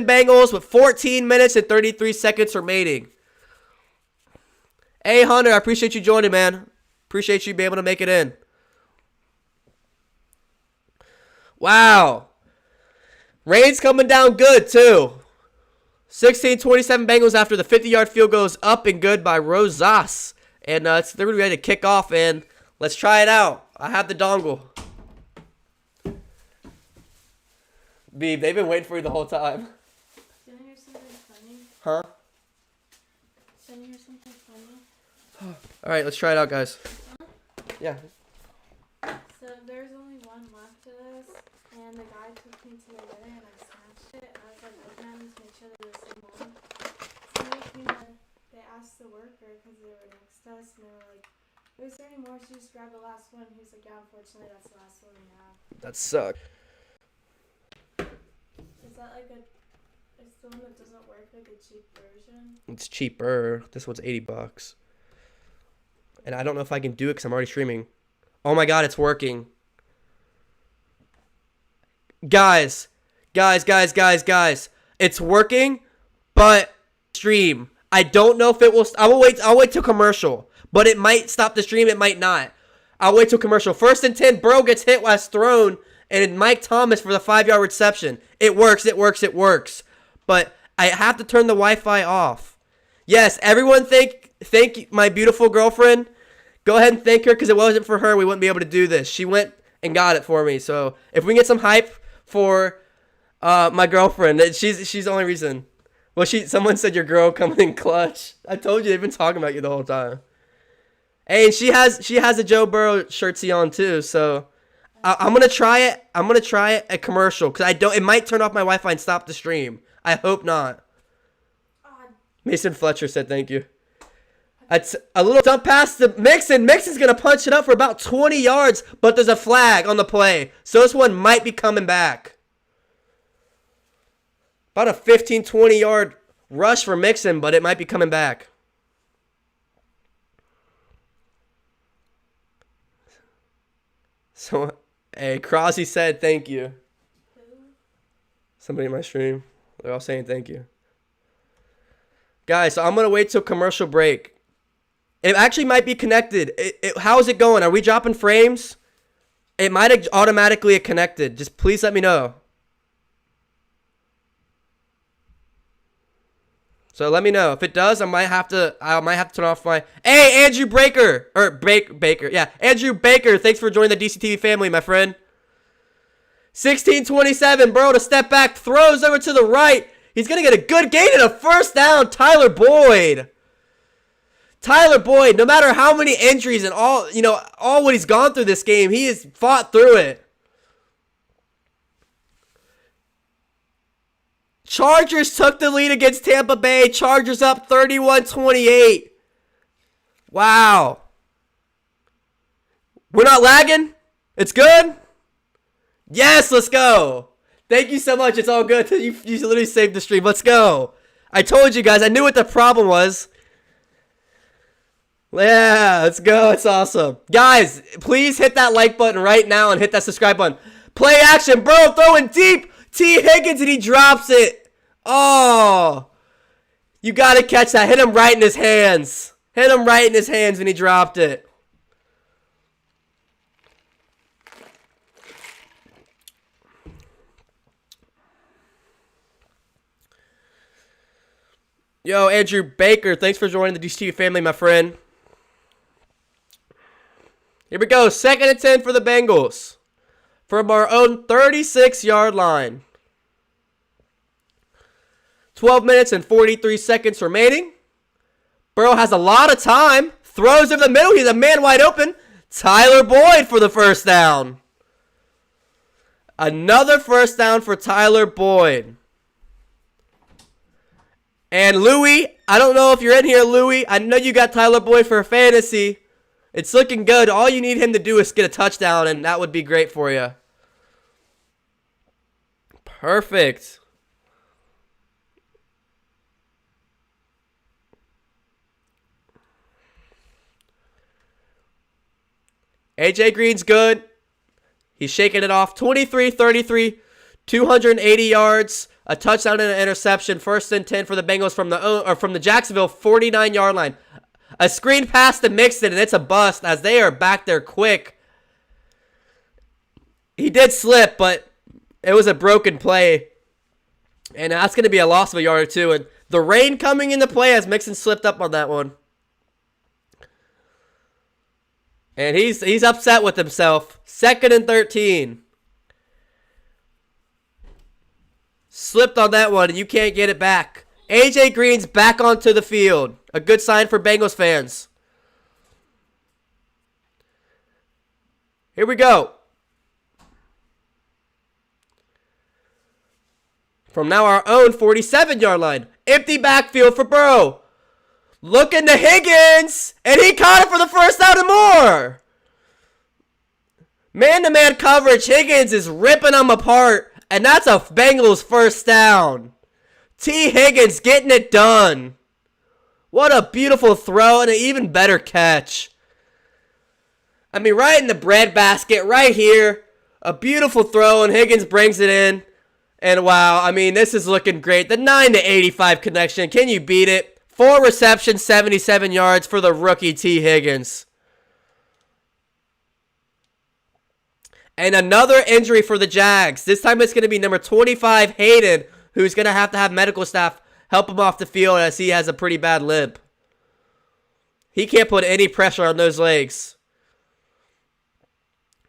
Bengals with 14 minutes and 33 seconds remaining. Hey, Hunter, I appreciate you joining, man. Appreciate you being able to make it in. Wow. Rain's coming down good, too. 16-27 Bengals after the 50-yard field goes up and good by Rosas. And they're going to be ready to kick off, and let's try it out. I have the dongle. Beeb, they've been waiting for you the whole time. Did I hear something funny? Huh? Did I hear something funny? All right, let's try it out, guys. Huh? Yeah. So there's only one left of this, and the guy took me to the winner, and I snatched it. And I was like, open them to make sure they're the same one. So they asked the worker because they were next to us, and they were like, "Is there any more?" She just grabbed the last one. He was like, "Yeah, unfortunately, that's the last one we have." That sucks. Is that like it's the one that doesn't work, like a cheap version? It's cheaper. This one's $80. And I don't know if I can do it because I'm already streaming. Oh my god, it's working. Guys. It's working, but stream. I don't know if it will. I'll wait till commercial. But it might stop the stream, it might not. I'll wait till commercial. 1st and 10, Burrow gets hit while it's thrown. and Mike Thomas for the 5-yard reception. It works. But I have to turn the Wi-Fi off. Yes, everyone thank my beautiful girlfriend. Go ahead and thank her, because it wasn't for her, we wouldn't be able to do this. She went and got it for me. So if we can get some hype for my girlfriend, she's the only reason. Well, someone said your girl coming in clutch. I told you they've been talking about you the whole time. Hey, and she has a Joe Burrow shirtsy on too. So I'm gonna try it. I'm gonna try it a commercial, because it might turn off my Wi-Fi and stop the stream. I hope not. Mason Fletcher said thank you. It's a little dump pass to Mixon. Mixon's going to punch it up for about 20 yards, but there's a flag on the play. So this one might be coming back. About a 15, 20-yard rush for Mixon, but it might be coming back. So, hey, Crosby said thank you. Somebody in my stream. They're all saying thank you. Guys, so I'm going to wait till commercial break. It actually might be connected. How's it going? Are we dropping frames? It might have automatically connected. Just please let me know. So let me know. If it does, I might have to turn off my... Hey, Andrew Baker. Baker. Yeah, Andrew Baker. Thanks for joining the DCTV family, my friend. 16-27. Burrow to step back. Throws over to the right. He's going to get a good gain and a first down. Tyler Boyd, no matter how many injuries and all what he's gone through this game, he has fought through it. Chargers took the lead against Tampa Bay. Chargers up 31-28. Wow. We're not lagging? It's good? Yes, let's go. Thank you so much. It's all good. You literally saved the stream. Let's go. I told you guys. I knew what the problem was. Yeah, let's go. It's awesome. Guys, please hit that like button right now and hit that subscribe button. Play action. Burrow throwing deep. T. Higgins, and he drops it. Oh. You got to catch that. Hit him right in his hands. Hit him right in his hands when he dropped it. Yo, Andrew Baker, thanks for joining the DCTV family, my friend. Here we go. 2nd and 10 for the Bengals. From our own 36-yard line. 12 minutes and 43 seconds remaining. Burrow has a lot of time. Throws over the middle. He's a man wide open. Tyler Boyd for the first down. Another first down for Tyler Boyd. And Louie, I don't know if you're in here, Louie. I know you got Tyler Boyd for fantasy. It's looking good. All you need him to do is get a touchdown, and that would be great for you. Perfect. AJ Green's good. He's shaking it off. 23-33, 280 yards. A touchdown and an interception. 1st and 10 for the Bengals from the Jacksonville 49-yard line. A screen pass to Mixon, and it's a bust as they are back there quick. He did slip, but it was a broken play. And that's going to be a loss of a yard or two. And the rain coming into play as Mixon slipped up on that one. And he's upset with himself. 2nd and 13. Slipped on that one, and you can't get it back. AJ Green's back onto the field. A good sign for Bengals fans. Here we go. From now our own 47-yard line. Empty backfield for Burrow. Looking to Higgins, and he caught it for the first down and more. Man-to-man coverage. Higgins is ripping them apart, and that's a Bengals first down. T. Higgins getting it done. What a beautiful throw and an even better catch. I mean, right in the breadbasket, right here. A beautiful throw, and Higgins brings it in. And wow, I mean, this is looking great. The 9-85 connection, can you beat it? 4 receptions, 77 yards for the rookie T. Higgins. And another injury for the Jags. This time it's going to be number 25, Hayden, who's going to have medical staff help him off the field as he has a pretty bad limp. He can't put any pressure on those legs.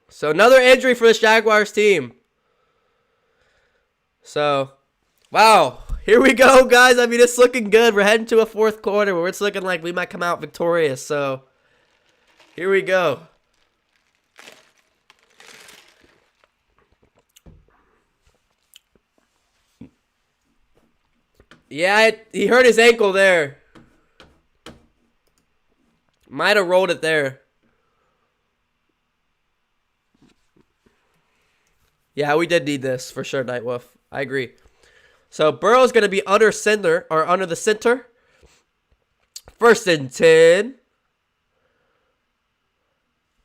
So another injury for this Jaguars team. So, wow. Here we go, guys. I mean, it's looking good. We're heading to a fourth quarter where it's looking like we might come out victorious. So, here we go. Yeah, he hurt his ankle there. Might have rolled it there. Yeah, we did need this for sure, Nightwolf. I agree. So Burrow's going to be under the center. 1st and 10.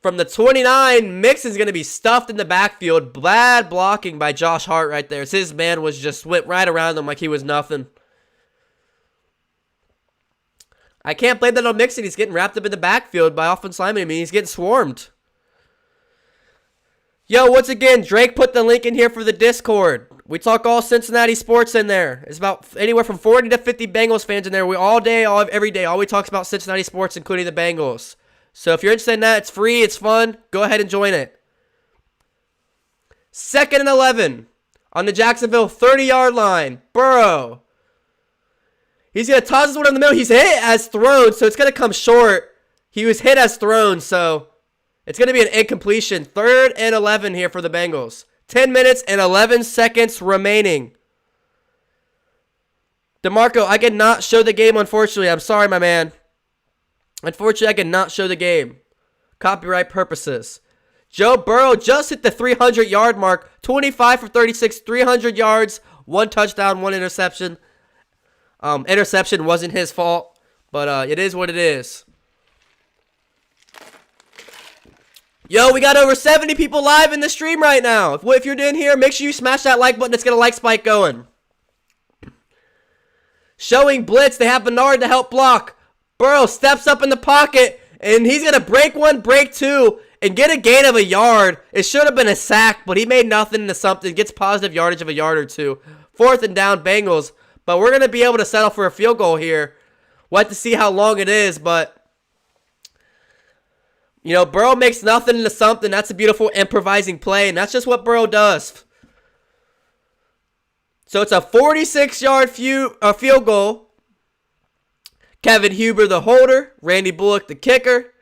From the 29, Mixon's going to be stuffed in the backfield. Bad blocking by Josh Hart right there. His man went right around him like he was nothing. I can't blame that on Mixon. He's getting wrapped up in the backfield by offensive linemen. I mean, he's getting swarmed. Yo, once again, Drake put the link in here for the Discord. We talk all Cincinnati sports in there. It's about anywhere from 40 to 50 Bengals fans in there. Every day, all we talk about Cincinnati sports, including the Bengals. So if you're interested in that, it's free, it's fun. Go ahead and join it. 2nd and 11 on the Jacksonville 30-yard line. Burrow. He's going to toss this one in the middle. He's hit as thrown, so it's going to come short. He was hit as thrown, so it's going to be an incompletion. 3rd and 11 here for the Bengals. 10 minutes and 11 seconds remaining. DeMarco, I cannot show the game, unfortunately. I'm sorry, my man. Unfortunately, I cannot show the game. Copyright purposes. Joe Burrow just hit the 300-yard mark. 25 for 36, 300 yards, 1 touchdown, 1 interception. Interception wasn't his fault, but it is what it is. Yo, we got over 70 people live in the stream right now. If you're in here, make sure you smash that like button. It's going to like spike going. Showing blitz. They have Bernard to help block. Burrow steps up in the pocket, and he's going to break 1, break 2, and get a gain of a yard. It should have been a sack, but he made nothing into something. Gets positive yardage of a yard or 2. 4th and down, Bengals. But we're going to be able to settle for a field goal here. We'll have to see how long it is, but you know, Burrow makes nothing into something. That's a beautiful improvising play, and that's just what Burrow does. So it's a 46-yard field goal. Kevin Huber, the holder. Randy Bullock, the kicker.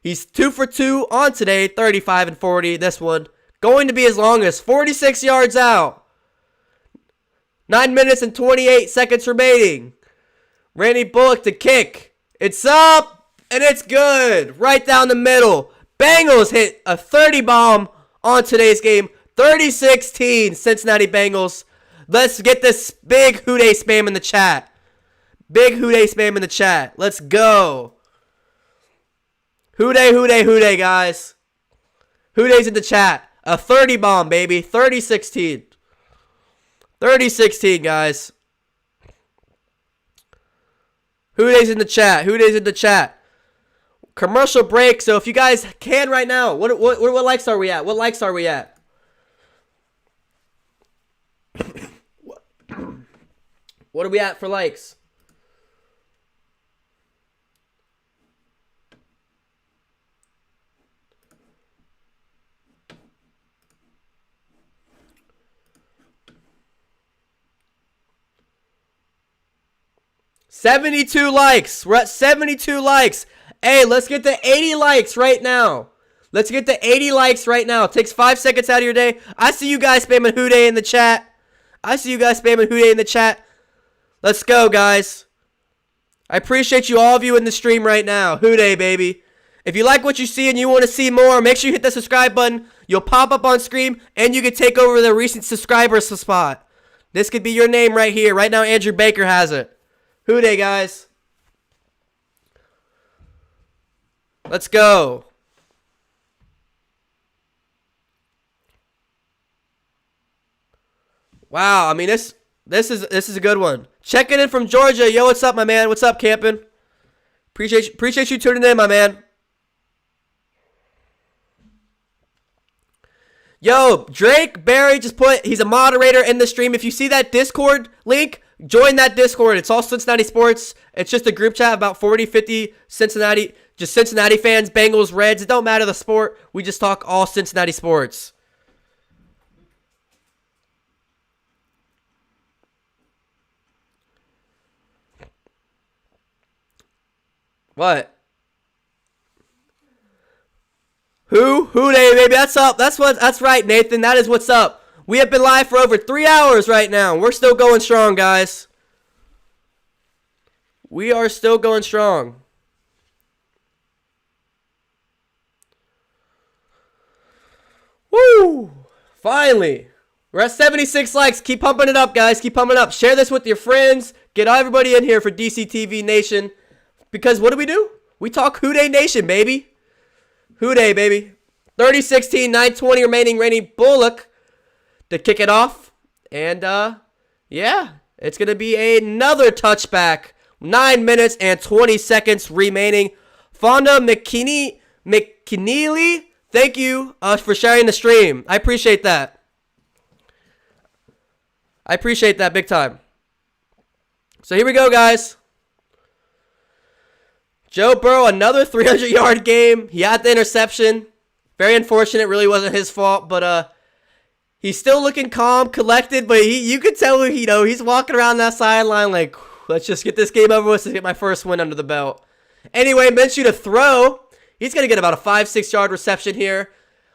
He's 2 for 2 on today, 35 and 40. This one going to be as long as 46 yards out. 9 minutes and 28 seconds remaining. Randy Bullock to kick. It's up, and it's good. Right down the middle. Bengals hit a 30 bomb on today's game. 30-16, Cincinnati Bengals. Let's get this big Houday spam in the chat. Big Houday spam in the chat. Let's go. Houday, Houday, Houday, guys. Houday's in the chat. A 30 bomb, baby. 30-16. 30-16, guys. Houday's in the chat. Houday's in the chat. Commercial break. So if you guys can right now, what likes are we at? What likes are we at? What are we at for likes? $72 likes. We're at 72 likes. Hey, let's get to 80 likes right now. Let's get to 80 likes right now. It takes 5 seconds out of your day. I see you guys spamming Houday in the chat. Let's go, guys. I appreciate you, all of you in the stream right now. Houday, baby. If you like what you see and you want to see more, make sure you hit the subscribe button. You'll pop up on screen, and you can take over the recent subscribers spot. This could be your name right here. Right now, Andrew Baker has it. Houday, guys. Let's go. Wow, I mean this is a good one. Checking in from Georgia. Yo, what's up, my man? What's up, Campin? Appreciate you tuning in, my man. Yo, Drake Barry just he's a moderator in the stream. If you see that Discord link, join that Discord. It's all Cincinnati sports. It's just a group chat about 40, 50 Cincinnati fans, Bengals, Reds. It don't matter the sport. We just talk all Cincinnati sports. What? Who they, baby? That's up. That's right, Nathan. That is what's up. We have been live for over 3 hours right now. We're still going strong, guys. We are still going strong. Woo! Finally. We're at 76 likes. Keep pumping it up, guys. Keep pumping it up. Share this with your friends. Get everybody in here for DCTV Nation. Because what do? We talk Who Dey Nation, baby. Who Dey, baby. 30-16, 9:20 remaining. Rainy Bullock to kick it off. And, yeah, it's going to be another touchback. 9 minutes and 20 seconds remaining. Fonda McKinney, thank you for sharing the stream. I appreciate that. I appreciate that big time. So here we go, guys. Joe Burrow, another 300-yard game. He had the interception. Very unfortunate. Really wasn't his fault. But he's still looking calm, collected. But you could tell, he's walking around that sideline like, let's just get this game over with to get my first win under the belt. Anyway, Minshew to throw. He's going to get about a 5-6 yard reception here.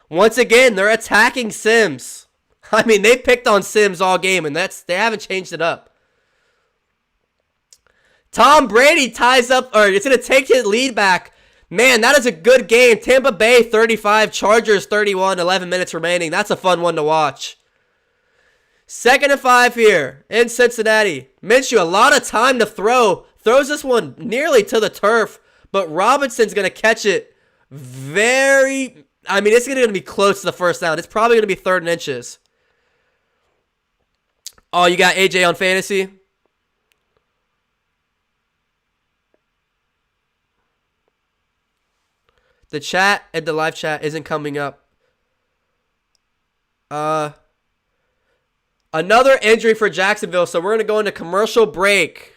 Once again, they're attacking Sims. I mean, they picked on Sims all game, and they haven't changed it up. Tom Brady ties up, or it's going to take his lead back. Man, that is a good game. Tampa Bay 35, Chargers 31, 11 minutes remaining. That's a fun one to watch. 2nd and 5 here in Cincinnati. Minshew, a lot of time to throw. Throws this one nearly to the turf, but Robinson's going to catch it it's going to be close to the first down. It's probably going to be 3rd and inches. Oh, you got AJ on fantasy? The chat and the live chat isn't coming up. Another injury for Jacksonville, so we're going to go into commercial break.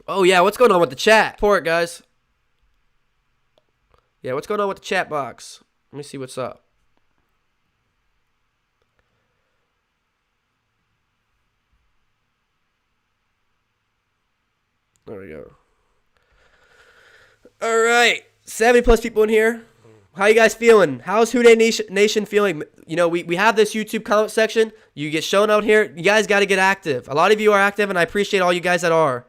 Oh, yeah, what's going on with the chat? Report, guys. Yeah, what's going on with the chat box? Let me see what's up. There we go. All right. 70 plus people in here. How you guys feeling? How's Who Dey Nation feeling? We have this YouTube comment section. You get shown out here. You guys got to get active. A lot of you are active, and I appreciate all you guys that are.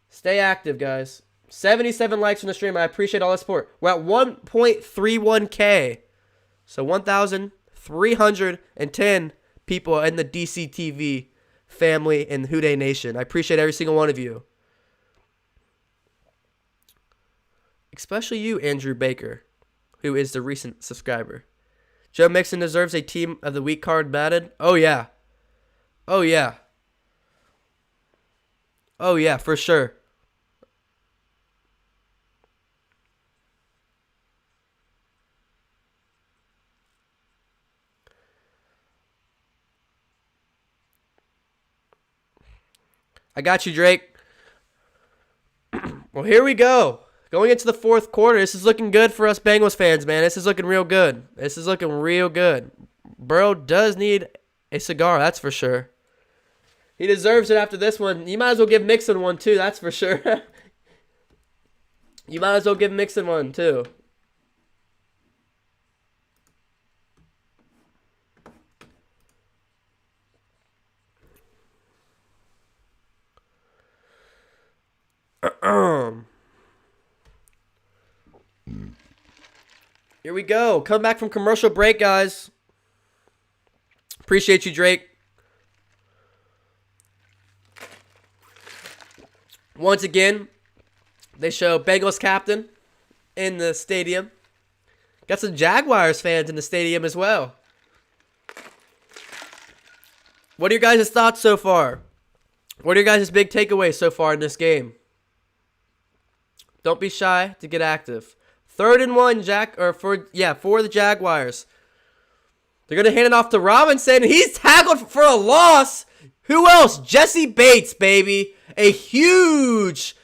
Stay active, guys. 77 likes on the stream. I appreciate all the support. We're at 1.31K. So 1,310 people in the DCTV family and Who Dey Nation. I appreciate every single one of you. Especially you, Andrew Baker, who is the recent subscriber. Joe Mixon deserves a Team of the Week card batted. Oh, yeah. Oh, yeah. Oh, yeah, for sure. I got you, Drake. Well, here we go. Going into the 4th quarter, this is looking good for us Bengals fans, man. This is looking real good. This is looking real good. Burrow does need a cigar, that's for sure. He deserves it after this one. You might as well give Mixon one, too, that's for sure. You might as well give Mixon one, too. Here we go. Come back from commercial break, guys. Appreciate you, Drake. Once again, they show Bengals captain in the stadium. Got some Jaguars fans in the stadium as well. What are your guys' thoughts so far? What are your guys' big takeaways so far in this game? Don't be shy to get active. 3rd and 1, for the Jaguars. They're going to hand it off to Robinson. He's tackled for a loss. Who else? Jesse Bates, baby. A huge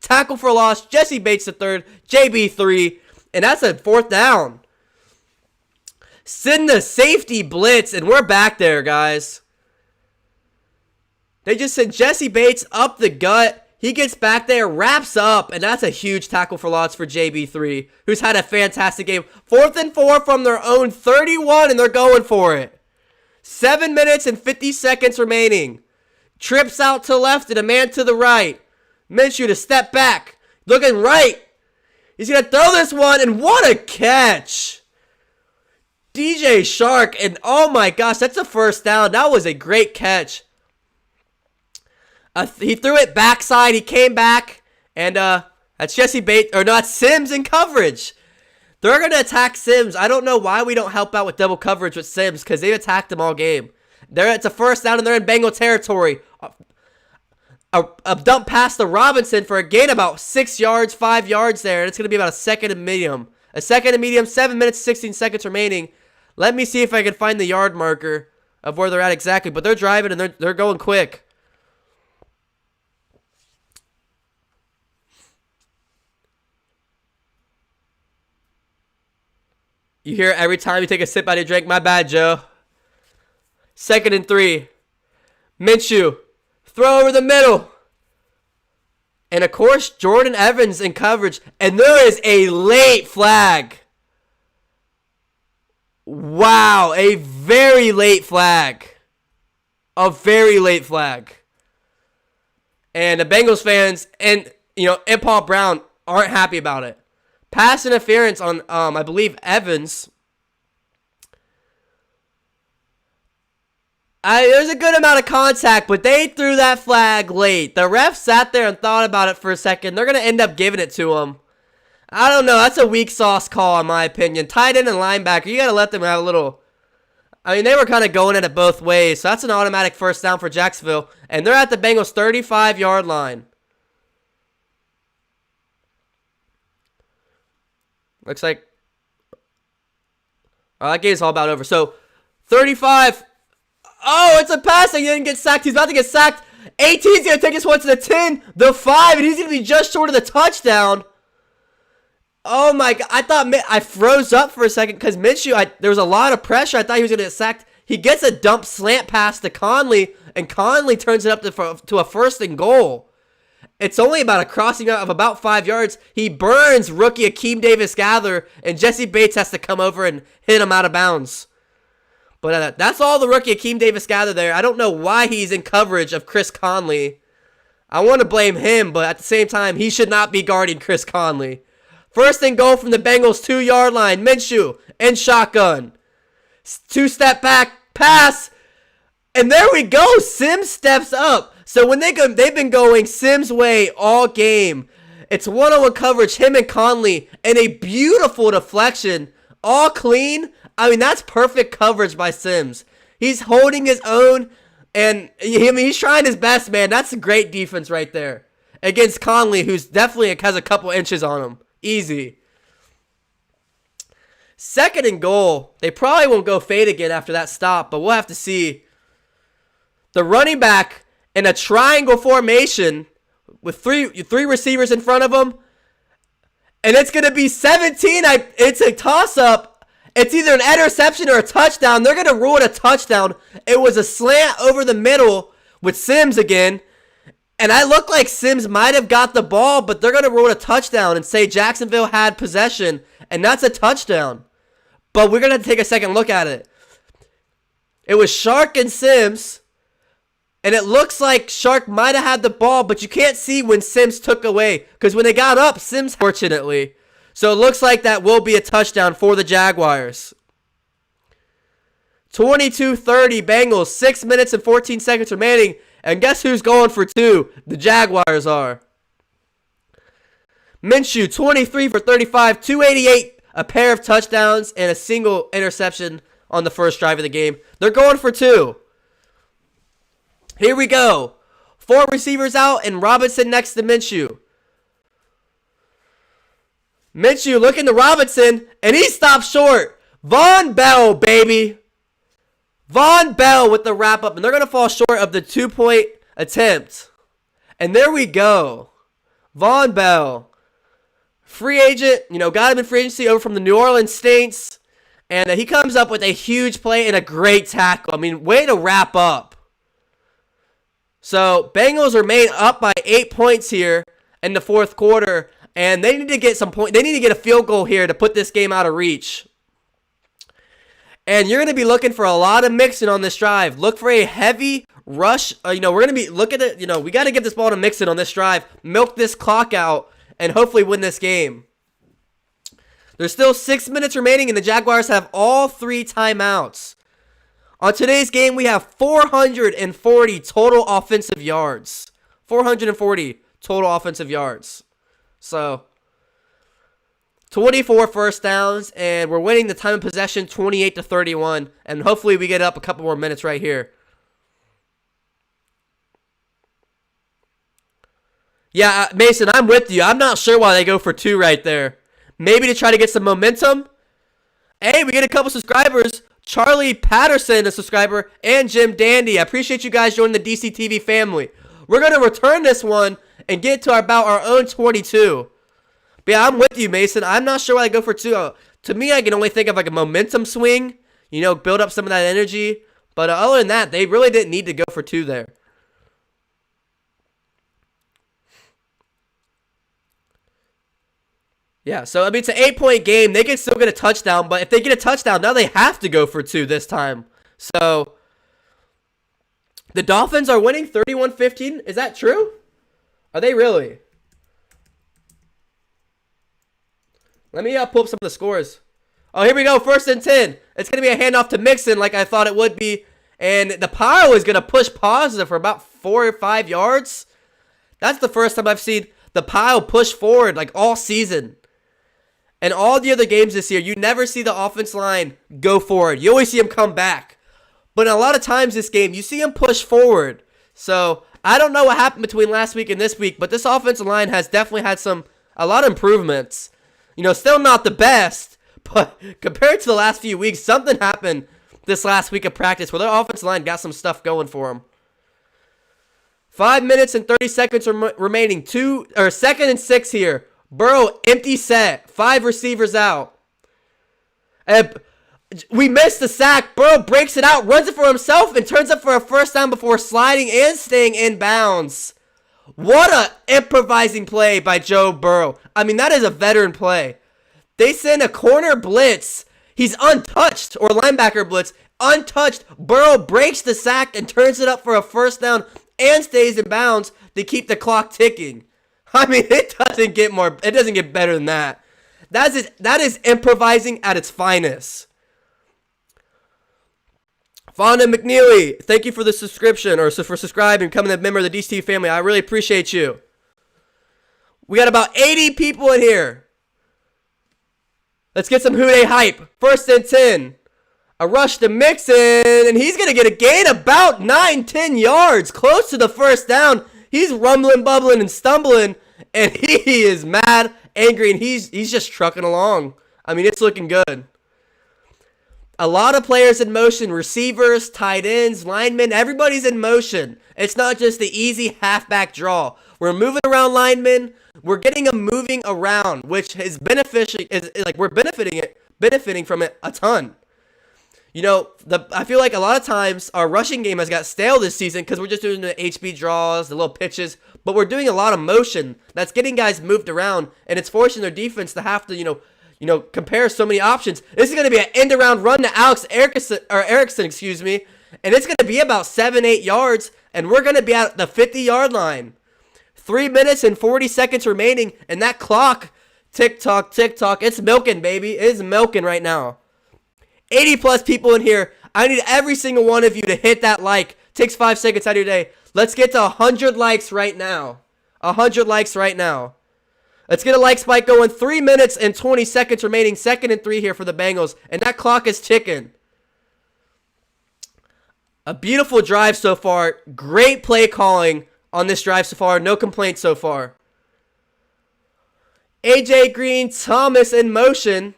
tackle for a loss. Jesse Bates the third. JB 3. And that's a 4th down. Send the safety blitz, and we're back there, guys. They just sent Jesse Bates up the gut. He gets back there, wraps up, and that's a huge tackle for loss for JB3, who's had a fantastic game. 4th and 4 from their own 31, and they're going for it. 7 minutes and 50 seconds remaining. Trips out to left and a man to the right. Minshew to step back. Looking right. He's going to throw this one, and what a catch. DJ Shark, and oh my gosh, that's a 1st down. That was a great catch. He threw it backside. He came back, and that's Jesse Bates, or no, that's Sims in coverage. They're going to attack Sims. I don't know why we don't help out with double coverage with Sims, because they've attacked him all game. It's a 1st down, and they're in Bengal territory. A dump pass to Robinson for a gain about 6 yards, 5 yards there, and it's going to be about a 2nd and medium. A 2nd and medium, 7 minutes, 16 seconds remaining. Let me see if I can find the yard marker of where they're at exactly, but they're driving, and they're going quick. You hear it every time you take a sip out of your drink. My bad, Joe. 2nd and 3. Minshew. Throw over the middle. And, of course, Jordan Evans in coverage. And there is a late flag. Wow. A very late flag. A very late flag. And the Bengals fans and Paul Brown aren't happy about it. Pass interference on, I believe, Evans. There's a good amount of contact, but they threw that flag late. The ref sat there and thought about it for a second. They're going to end up giving it to him. I don't know. That's a weak sauce call, in my opinion. Tight end and linebacker, you got to let them have a little. I mean, they were kind of going at it both ways, so that's an automatic 1st down for Jacksonville. And they're at the Bengals' 35-yard line. Looks like that game's all about over. So, 35. Oh, it's a pass. He didn't get sacked. He's about to get sacked. 18's going to take this one to the 10, the 5, and he's going to be just short of the touchdown. Oh, my God. I froze up for a second because Minshew, there was a lot of pressure. I thought he was going to get sacked. He gets a dump slant pass to Conley, and Conley turns it up to a 1st and goal. It's only about a crossing of about 5 yards. He burns rookie Akeem Davis-Gathers, and Jesse Bates has to come over and hit him out of bounds. But that's all the rookie Akeem Davis-Gathers there. I don't know why he's in coverage of Chris Conley. I want to blame him, but at the same time, he should not be guarding Chris Conley. 1st and goal from the Bengals' 2-yard line. Minshew and shotgun. 2-step back, pass, and there we go. Sims steps up. So when they've been going Sims' way all game. It's one-on-one coverage, him and Conley, and a beautiful deflection. All clean. I mean, that's perfect coverage by Sims. He's holding his own, and he's trying his best, man. That's a great defense right there. Against Conley, who's definitely has a couple inches on him. Easy. 2nd and goal. They probably won't go fade again after that stop, but we'll have to see. The running back in a triangle formation with three receivers in front of him. And it's going to be 17. It's a toss-up. It's either an interception or a touchdown. They're going to rule it a touchdown. It was a slant over the middle with Sims again. And I look like Sims might have got the ball, but they're going to rule it a touchdown and say Jacksonville had possession. And that's a touchdown. But we're going to take a second look at it. It was Shark and Sims. And it looks like Shark might have had the ball, but you can't see when Sims took away. Because when they got up, Sims, fortunately. So it looks like that will be a touchdown for the Jaguars. 22-30 Bengals, 6 minutes and 14 seconds remaining. And guess who's going for 2? The Jaguars are. Minshew, 23 for 35, 288, a pair of touchdowns, and a single interception on the first drive of the game. They're going for 2. Here we go. 4 receivers out and Robinson next to Minshew. Minshew looking to Robinson, and he stops short. Von Bell, baby. Von Bell with the wrap-up, and they're going to fall short of the 2-point attempt. And there we go. Von Bell. Free agent, got him in free agency over from the New Orleans Saints. And he comes up with a huge play and a great tackle. I mean, way to wrap up. So, Bengals remain up by 8 points here in the fourth quarter. And they need to get They need to get a field goal here to put this game out of reach. And you're going to be looking for a lot of Mixon on this drive. Look for a heavy rush. We're going to be looking at it. We got to get this ball to Mixon on this drive. Milk this clock out and hopefully win this game. There's still 6 minutes remaining, and the Jaguars have all 3 timeouts. On today's game, we have 440 total offensive yards. 440 total offensive yards. So, 24 first downs, and we're winning the time of possession 28-31, and hopefully we get up a couple more minutes right here. Yeah, Mason, I'm with you. I'm not sure why they go for 2 right there. Maybe to try to get some momentum. Hey, we get a couple subscribers. Charlie Patterson, a subscriber, and Jim Dandy. I appreciate you guys joining the DCTV family. We're going to return this one and get to about our own 22. But yeah, I'm with you, Mason. I'm not sure why they go for 2. To me, I can only think of like a momentum swing. Build up some of that energy. But other than that, they really didn't need to go for 2 there. Yeah, so, it's an 8-point game. They can still get a touchdown, but if they get a touchdown, now they have to go for 2 this time. So, the Dolphins are winning 31-15. Is that true? Are they really? Let me pull up some of the scores. Oh, here we go. 1st and 10. It's going to be a handoff to Mixon like I thought it would be. And the pile is going to push positive for about 4 or 5 yards. That's the first time I've seen the pile push forward like all season. And all the other games this year, you never see the offense line go forward. You always see them come back. But a lot of times this game, you see them push forward. So, I don't know what happened between last week and this week, but this offensive line has definitely had a lot of improvements. Still not the best, but compared to the last few weeks, something happened this last week of practice where their offensive line got some stuff going for them. 5 minutes and 30 seconds remaining. 2nd and 6 here. Burrow, empty set. 5 receivers out. And we missed the sack. Burrow breaks it out, runs it for himself, and turns up for a first down before sliding and staying in bounds. What a improvising play by Joe Burrow. That is a veteran play. They send a corner blitz. He's untouched, or linebacker blitz. Untouched. Burrow breaks the sack and turns it up for a first down and stays in bounds to keep the clock ticking. It doesn't get better than that. That is improvising at its finest. Fonda McNeely, thank you for the subscription, or for subscribing and becoming a member of the DCT family. I really appreciate you. We got about 80 people in here. Let's get some Houday hype. 1st and 10. A rush to Mixon, and he's going to get a gain about 9-10 yards, close to the first down. He's rumbling, bubbling, and stumbling, and he is mad, angry, and he's just trucking along. It's looking good. A lot of players in motion, receivers, tight ends, linemen, everybody's in motion. It's not just the easy halfback draw. We're moving around linemen. We're getting them moving around, which is beneficial. We're benefiting from it a ton. I feel like a lot of times our rushing game has got stale this season because we're just doing the HB draws, the little pitches, but we're doing a lot of motion that's getting guys moved around, and it's forcing their defense to have to, compare so many options. This is going to be an end-around run to Erickson, and it's going to be about 7-8 yards, and we're going to be at the 50-yard line. 3 minutes and 40 seconds remaining, and that clock, tick-tock, tick-tock, it's milking, baby. It is milking right now. 80 plus people in here. I need every single one of you to hit that like. Takes 5 seconds out of your day. Let's get to 100 likes right now. 100 likes right now. Let's get a like spike going. 3 minutes and 20 seconds remaining. 2nd and 3 here for the Bengals. And that clock is ticking. A beautiful drive so far. Great play calling on this drive so far. No complaints so far. AJ Green, Thomas in motion.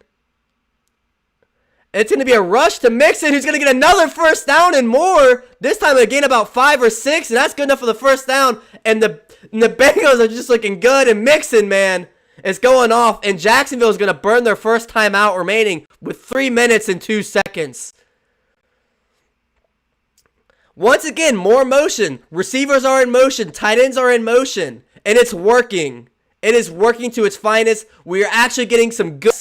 It's going to be a rush to Mixon, who's going to get another first down and more. This time again about 5 or 6, and that's good enough for the first down. And the Bengals are just looking good. And Mixon, man, is going off. And Jacksonville is going to burn their first timeout remaining with 3 minutes and 2 seconds. Once again, more motion. Receivers are in motion. Tight ends are in motion. And it's working. It is working to its finest. We are actually getting some good.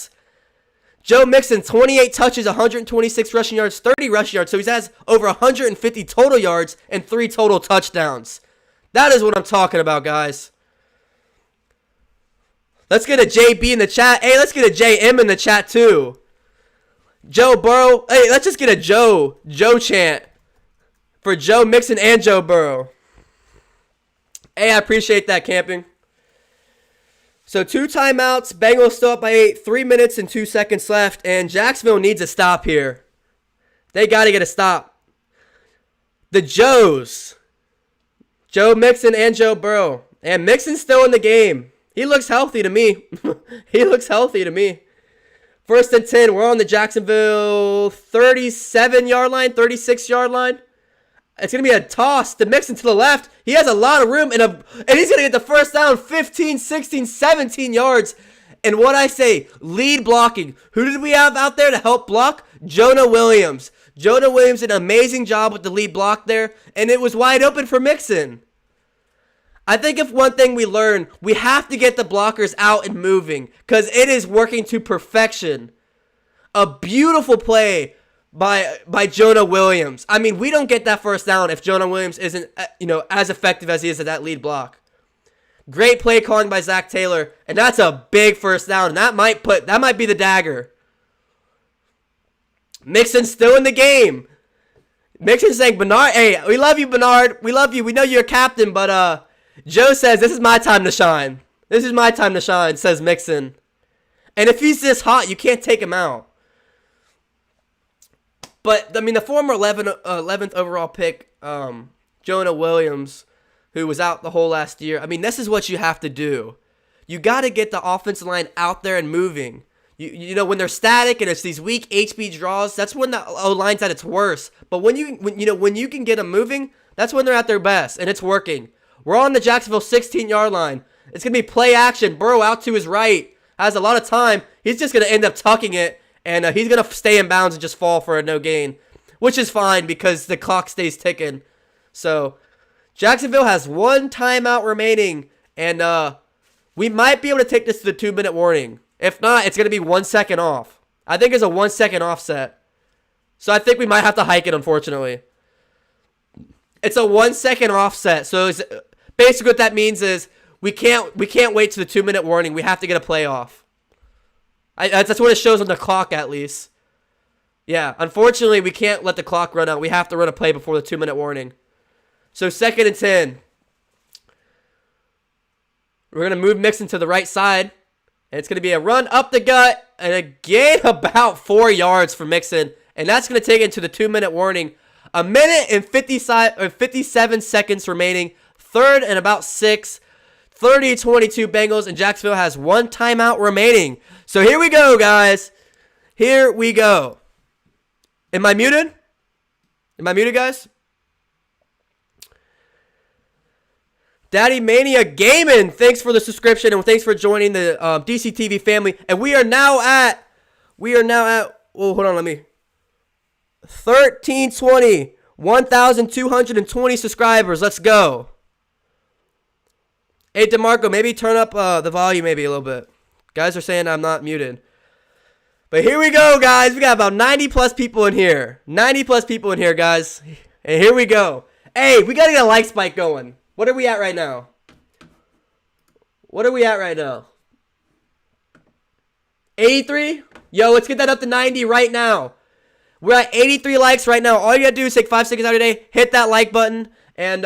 Joe Mixon, 28 touches, 126 rushing yards, 30 rushing yards. So he has over 150 total yards and 3 total touchdowns. That is what I'm talking about, guys. Let's get a JB in the chat. Hey, let's get a JM in the chat, too. Joe Burrow. Hey, let's just get a Joe chant for Joe Mixon and Joe Burrow. Hey, I appreciate that, Camping. So 2 timeouts, Bengals still up by 8, 3 minutes and 2 seconds left, and Jacksonville needs a stop here. They got to get a stop. The Joes, Joe Mixon and Joe Burrow, and Mixon's still in the game. He looks healthy to me. He looks healthy to me. 1st and 10, we're on the Jacksonville 37-yard line, 36-yard line. It's going to be a toss to Mixon to the left. He has a lot of room, and he's going to get the first down, 15, 16, 17 yards. And what I say, lead blocking. Who did we have out there to help block? Jonah Williams. Jonah Williams did an amazing job with the lead block there, and it was wide open for Mixon. I think if one thing we learn, we have to get the blockers out and moving because it is working to perfection. A beautiful play by Jonah Williams. I mean, we don't get that first down if Jonah Williams isn't, as effective as he is at that lead block. Great play calling by Zach Taylor, and that's a big first down. And that might be the dagger. Mixon's still in the game. Mixon's saying, Bernard, hey, we love you, Bernard. We love you. We know you're a captain, but Joe says, this is my time to shine. This is my time to shine, says Mixon. And if he's this hot, you can't take him out. But, I mean, the former 11th overall pick, Jonah Williams, who was out the whole last year, I mean, this is what you have to do. You got to get the offensive line out there and moving. You know, when they're static and it's these weak HB draws, that's when the O-line's at its worst. But when you can get them moving, that's when they're at their best, and it's working. We're on the Jacksonville 16-yard line. It's going to be play action. Burrow out to his right. Has a lot of time. He's just going to end up tucking it. And he's going to stay in bounds and just fall for a no gain, which is fine because the clock stays ticking. So Jacksonville has 1 timeout remaining, and we might be able to take this to the 2-minute warning. If not, it's going to be 1 second off. I think it's a 1 second offset. So I think we might have to hike it, unfortunately. It's a 1 second offset. So basically what that means is we can't wait to the 2-minute warning. We have to get a play off. That's what it shows on the clock, at least. Yeah, unfortunately, we can't let the clock run out. We have to run a play before the 2-minute warning. So 2nd and 10. We're going to move Mixon to the right side. And it's going to be a run up the gut and a gain about 4 yards for Mixon. And that's going to take it to the 2-minute warning. 1 minute and 57 seconds remaining. 3rd and about 6. 30-22 Bengals, and Jacksonville has 1 timeout remaining. So here we go, guys. Here we go. Am I muted? Am I muted, guys? Daddy Mania Gaming, thanks for the subscription, and thanks for joining the DCTV family. And we are now at, oh, hold on, 1320, 1,220 subscribers. Let's go. Hey, DeMarco, maybe turn up the volume maybe a little bit. Guys are saying I'm not muted. But here we go, guys. We got about 90-plus people in here. 90-plus people in here, guys. And here we go. Hey, we got to get a like spike going. What are we at right now? 83? Yo, let's get that up to 90 right now. We're at 83 likes right now. All you got to do is take 5 seconds out of your day, hit that like button, and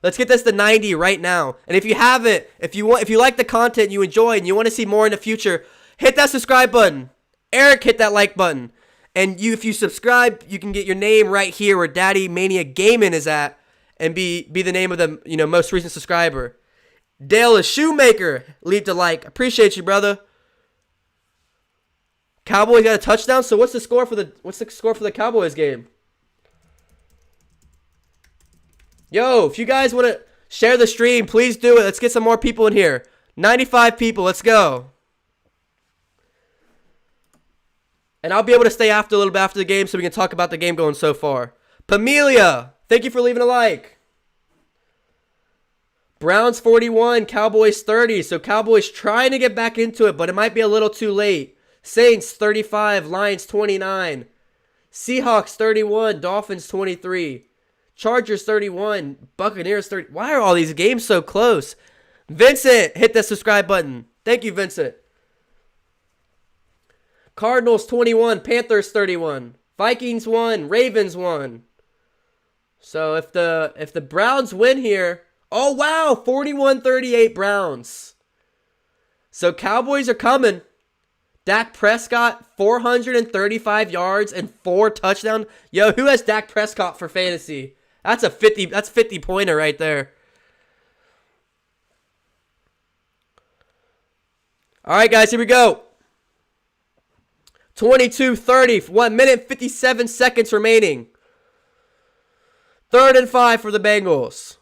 let's get this to 90 right now. And if you haven't, if you like the content you enjoy and you want to see more in the future, hit that subscribe button. Eric, hit that like button. And if you subscribe, you can get your name right here where Daddy Mania Gaming is at and be the name of the most recent subscriber. Dale is Shoemaker. Leave a like. Appreciate you, brother. Cowboys got a touchdown. So what's the score for the Cowboys game? Yo, if you guys want to share the stream, please do it. Let's get some more people in here. 95 people. Let's go. And I'll be able to stay after a little bit after the game so we can talk about the game going so far. Pamelia, thank you for leaving a like. Browns 41, Cowboys 30. So Cowboys trying to get back into it, but it might be a little too late. Saints 35, Lions 29. Seahawks 31, Dolphins 23. Chargers 31, Buccaneers 30. Why are all these games so close? Vincent, hit the subscribe button. Thank you, Vincent. Cardinals 21, Panthers 31. Vikings 1, Ravens 1. So if the Browns win here, oh wow, 41-38 Browns. So Cowboys are coming. Dak Prescott 435 yards and 4 touchdowns. Yo, who has Dak Prescott for fantasy? That's 50 pointer right there. All right, guys, here we go. 22-30, 1 minute 57 seconds remaining. 3rd and 5 for the Bengals.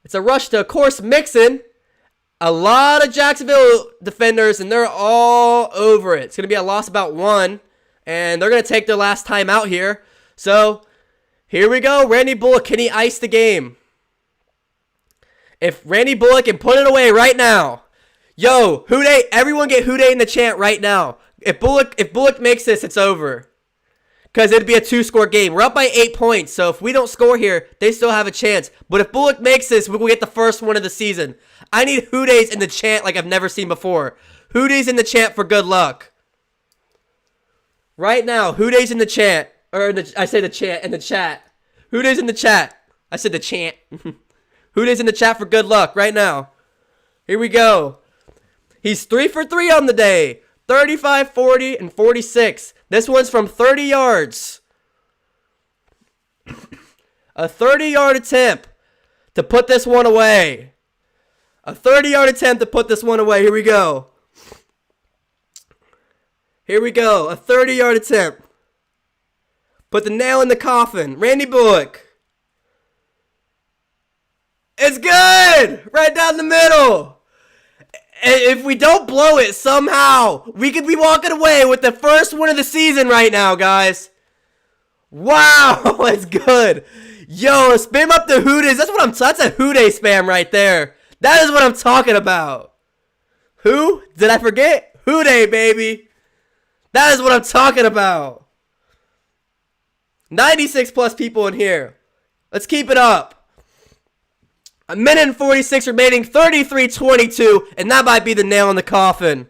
It's a rush to, of course, Mixon. A lot of Jacksonville defenders, and they're all over it. It's going to be a loss about 1, and they're going to take their last time out here. So, here we go. Randy Bullock, can he ice the game? If Randy Bullock can put it away right now. Yo, Houday, everyone get Houday in the chant right now. If Bullock makes this, it's over. Because it'd be a 2-score game. We're up by 8 points, so if we don't score here, they still have a chance. But if Bullock makes this, we will get the first one of the season. I need Houday's in the chant like I've never seen before. Houday's in the chant for good luck. Right now, Houday's in the chant. I say the chant in the chat. Houday's in the chat. I said the chant. Houday's in the chat for good luck right now. Here we go. He's 3 for 3 on the day. 35, 40, and 46. This one's from 30 yards. A 30-yard attempt to put this one away. A 30-yard attempt to put this one away. Here we go. Here we go. A 30-yard attempt. Put the nail in the coffin. Randy Bullock. It's good! Right down the middle. If we don't blow it somehow, we could be walking away with the first one of the season right now, guys. Wow, it's good. Yo, spam up the Houdays. That's a Houday spam right there. That is what I'm talking about. Who? Did I forget? Houday, baby. That is what I'm talking about. 96 plus people in here. Let's keep it up. A minute and 46 remaining, 33-22, and that might be the nail in the coffin.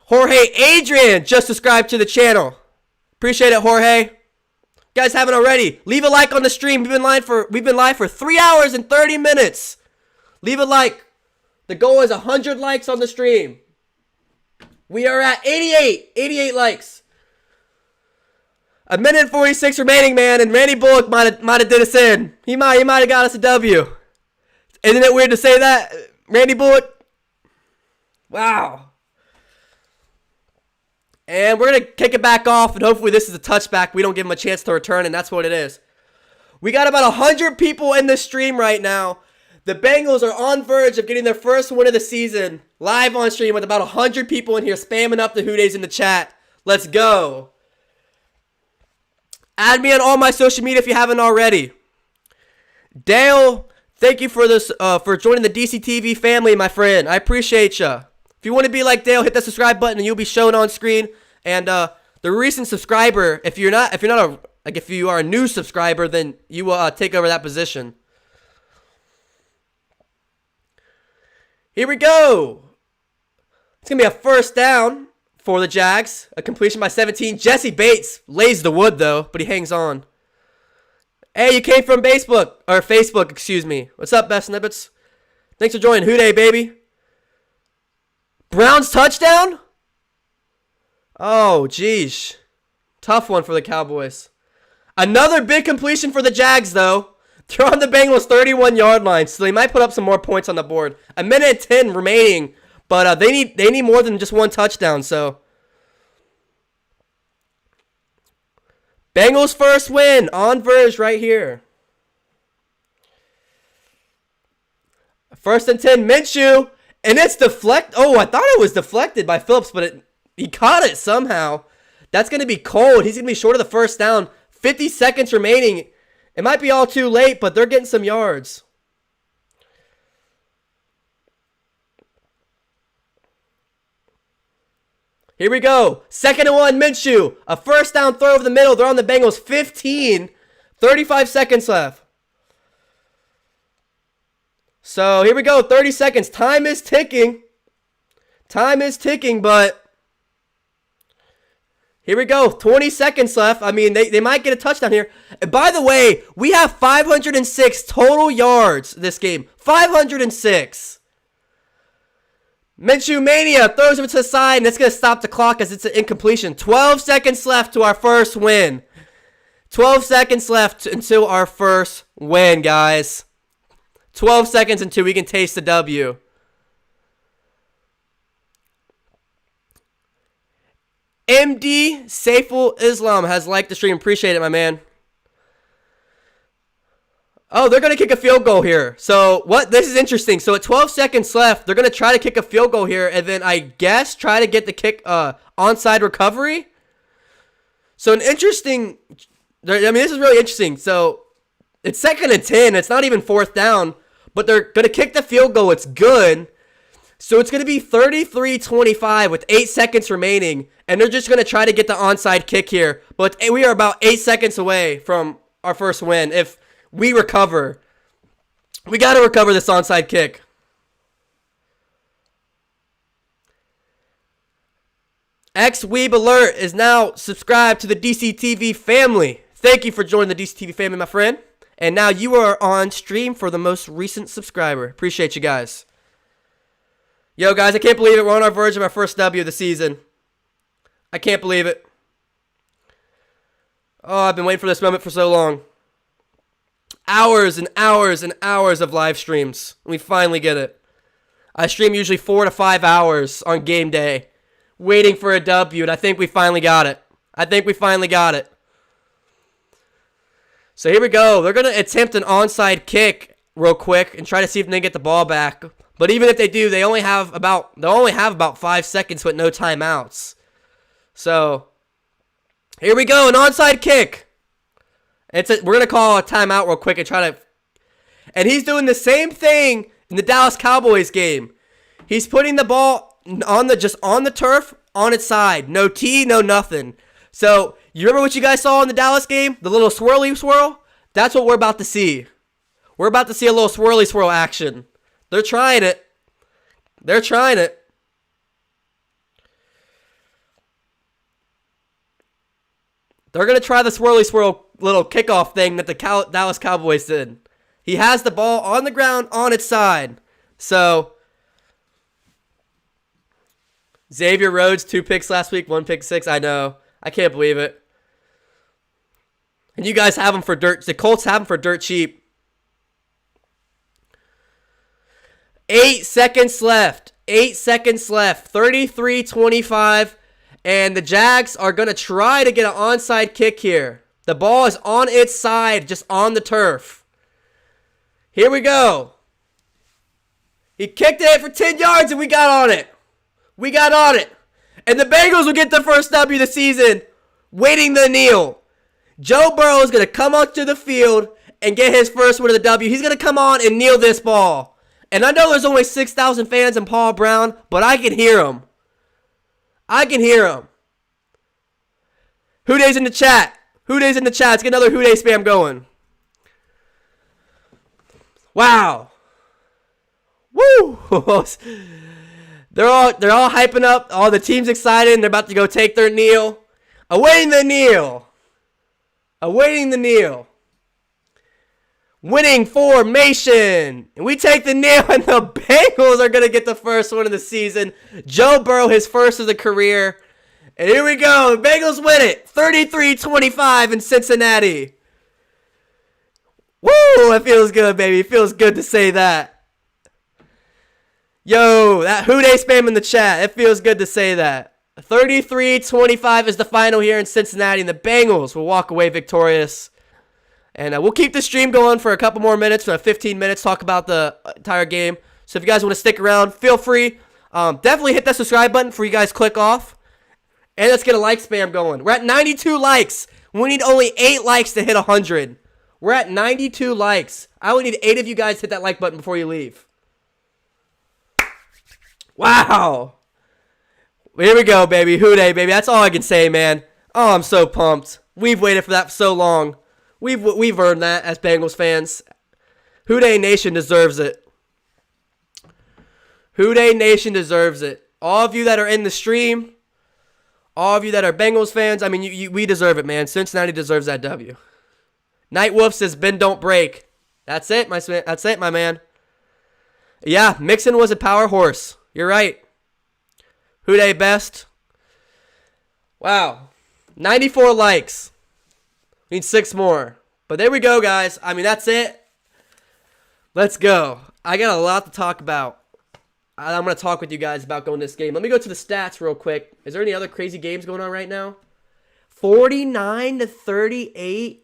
Jorge Adrian just subscribed to the channel. Appreciate it, Jorge. You guys haven't already, leave a like on the stream. We've been live for 3 hours and 30 minutes. Leave a like. The goal is 100 likes on the stream. We are at 88 likes. A minute and 46 remaining, man, and Randy Bullock might have did us in. He might have got us a W. Isn't it weird to say that, Randy Bullock? Wow. And we're going to kick it back off, and hopefully this is a touchback. We don't give him a chance to return, and that's what it is. We got about 100 people in the stream right now. The Bengals are on verge of getting their first win of the season, live on stream with about 100 people in here spamming up the Houdays in the chat. Let's go. Add me on all my social media if you haven't already. Dale, thank you for this for joining the DCTV family, my friend. I appreciate you. If you want to be like Dale, hit the subscribe button and you'll be shown on screen. And the recent subscriber, if you are a new subscriber, then you will take over that position. Here we go. It's gonna be a first down for the Jags. A completion by 17. Jesse Bates lays the wood, though, but he hangs on. Hey, you came from Facebook, excuse me. What's up, Best Snippets? Thanks for joining. Houday, baby. Browns touchdown? Oh, geez. Tough one for the Cowboys. Another big completion for the Jags, though. They're on the Bengals 31-yard line, so they might put up some more points on the board. A minute and 10 remaining, but they need more than just one touchdown. So Bengals first win on Verge right here. First and 10, Minshew, and it's deflect. Oh, I thought it was deflected by Phillips, but he caught it somehow. That's going to be cold. He's going to be short of the first down. 50 seconds remaining. It might be all too late, but they're getting some yards. Here we go. 2nd and 1, Minshew. A first down throw over the middle. They're on the Bengals 15. 35 seconds left. So here we go. 30 seconds. Time is ticking. Time is ticking, but here we go. 20 seconds left. I mean, they might get a touchdown here. And by the way, we have 506 total yards this game. 506. Minshew Mania throws it to the side, and it's going to stop the clock as it's an incompletion. 12 seconds left to our first win. 12 seconds left until our first win, guys. 12 seconds until we can taste the W. MD Saiful Islam has liked the stream. Appreciate it, my man. Oh, they're going to kick a field goal here. So, this is interesting. So, at 12 seconds left, they're going to try to kick a field goal here and then, I guess, try to get the kick onside recovery. So, this is really interesting. So, it's 2nd and 10. It's not even 4th down, but they're going to kick the field goal. It's good. So, it's going to be 33-25 with 8 seconds remaining, and they're just going to try to get the onside kick here. But we are about 8 seconds away from our first win. If we recover. We got to recover this onside kick. X-Weeb Alert is now subscribed to the DCTV family. Thank you for joining the DCTV family, my friend. And now you are on stream for the most recent subscriber. Appreciate you guys. Yo, guys, I can't believe it. We're on our verge of our first W of the season. I can't believe it. Oh, I've been waiting for this moment for so long. Hours and hours and hours of live streams. We finally get it. I stream usually 4 to 5 hours on game day, waiting for a W, and I think we finally got it. So here we go. They're going to attempt an onside kick real quick and try to see if they can get the ball back. But even if they do, they only have about 5 seconds with no timeouts. So here we go, an onside kick. We're going to call a timeout real quick and try to... And he's doing the same thing in the Dallas Cowboys game. He's putting the ball on the turf, on its side. No tee, no nothing. So, you remember what you guys saw in the Dallas game? The little swirly swirl? That's what we're about to see. We're about to see a little swirly swirl action. They're trying it. They're going to try the swirly swirl little kickoff thing that the Dallas Cowboys did. He has the ball on the ground on its side. So, Xavier Rhodes, 2 picks last week, 1 pick 6. I know. I can't believe it. And you guys have him for dirt. The Colts have him for dirt cheap. 8 seconds left. 33-25. And the Jags are going to try to get an onside kick here. The ball is on its side, just on the turf. Here we go. He kicked it for 10 yards and we got on it. And the Bengals will get the first W of the season, waiting the kneel. Joe Burrow is going to come onto the field and get his first win of the W. He's going to come on and kneel this ball. And I know there's only 6,000 fans in Paul Brown, but I can hear him. Who Day's in the chat. Let's get another Who Day spam going. Wow. Woo. They're all hyping up. All the team's excited. And they're about to go take their kneel. Awaiting the kneel. Winning formation. And we take the kneel, and the Bengals are going to get the first one of the season. Joe Burrow, his first of the career. And here we go. The Bengals win it. 33-25 in Cincinnati. Woo! It feels good, baby. It feels good to say that. Yo, that who they spam in the chat. It feels good to say that. 33-25 is the final here in Cincinnati, and the Bengals will walk away victorious. And we'll keep the stream going for a couple more minutes, for 15 minutes, talk about the entire game. So if you guys want to stick around, feel free. Definitely hit that subscribe button before you guys click off. And let's get a like spam going. We're at 92 likes. We need only 8 likes to hit 100. We're at 92 likes. I only need 8 of you guys to hit that like button before you leave. Wow. Here we go, baby. Hooday, baby. That's all I can say, man. Oh, I'm so pumped. We've waited for that for so long. We've earned that as Bengals fans. Hooday Nation deserves it. Hooday Nation deserves it. All of you that are in the stream, all of you that are Bengals fans, I mean, we deserve it, man. Cincinnati deserves that W. Night Wolf says, "Ben, don't break." That's it, my man. Yeah, Mixon was a power horse. You're right. Hooday best. Wow. 94 likes. We need 6 more. But there we go, guys. I mean, that's it. Let's go. I got a lot to talk about. I'm going to talk with you guys about going this game. Let me go to the stats real quick. Is there any other crazy games going on right now? 49-38.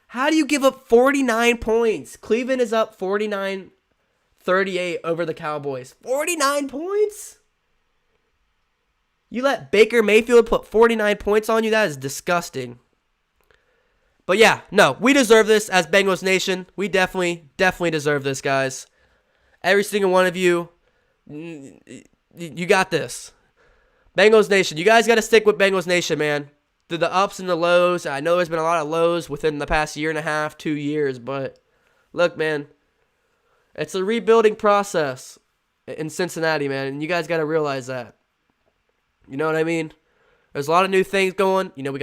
How do you give up 49 points? Cleveland is up 49-38 over the Cowboys. 49 points? You let Baker Mayfield put 49 points on you? That is disgusting. But yeah, no, we deserve this as Bengals Nation. We definitely deserve this, guys. Every single one of you, you got this. Bengals Nation, you guys got to stick with Bengals Nation, man. Through the ups and the lows. I know there's been a lot of lows within the past year and a half, 2 years, but look, man, it's a rebuilding process in Cincinnati, man, and you guys got to realize that. You know what I mean? There's a lot of new things going. You know,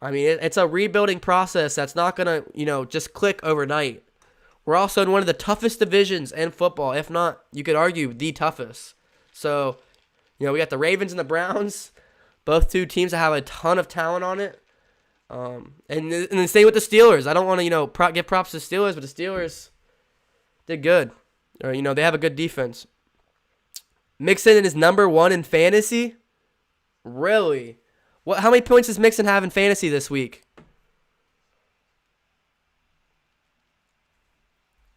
it's a rebuilding process that's not going to, just click overnight. We're also in one of the toughest divisions in football, if not, you could argue, the toughest. So, we got the Ravens and the Browns, both two teams that have a ton of talent on it. And the same with the Steelers. I don't want to, give props to the Steelers, but the Steelers did good. Or, they have a good defense. Mixon is number 1 in fantasy? Really? How many points does Mixon have in fantasy this week?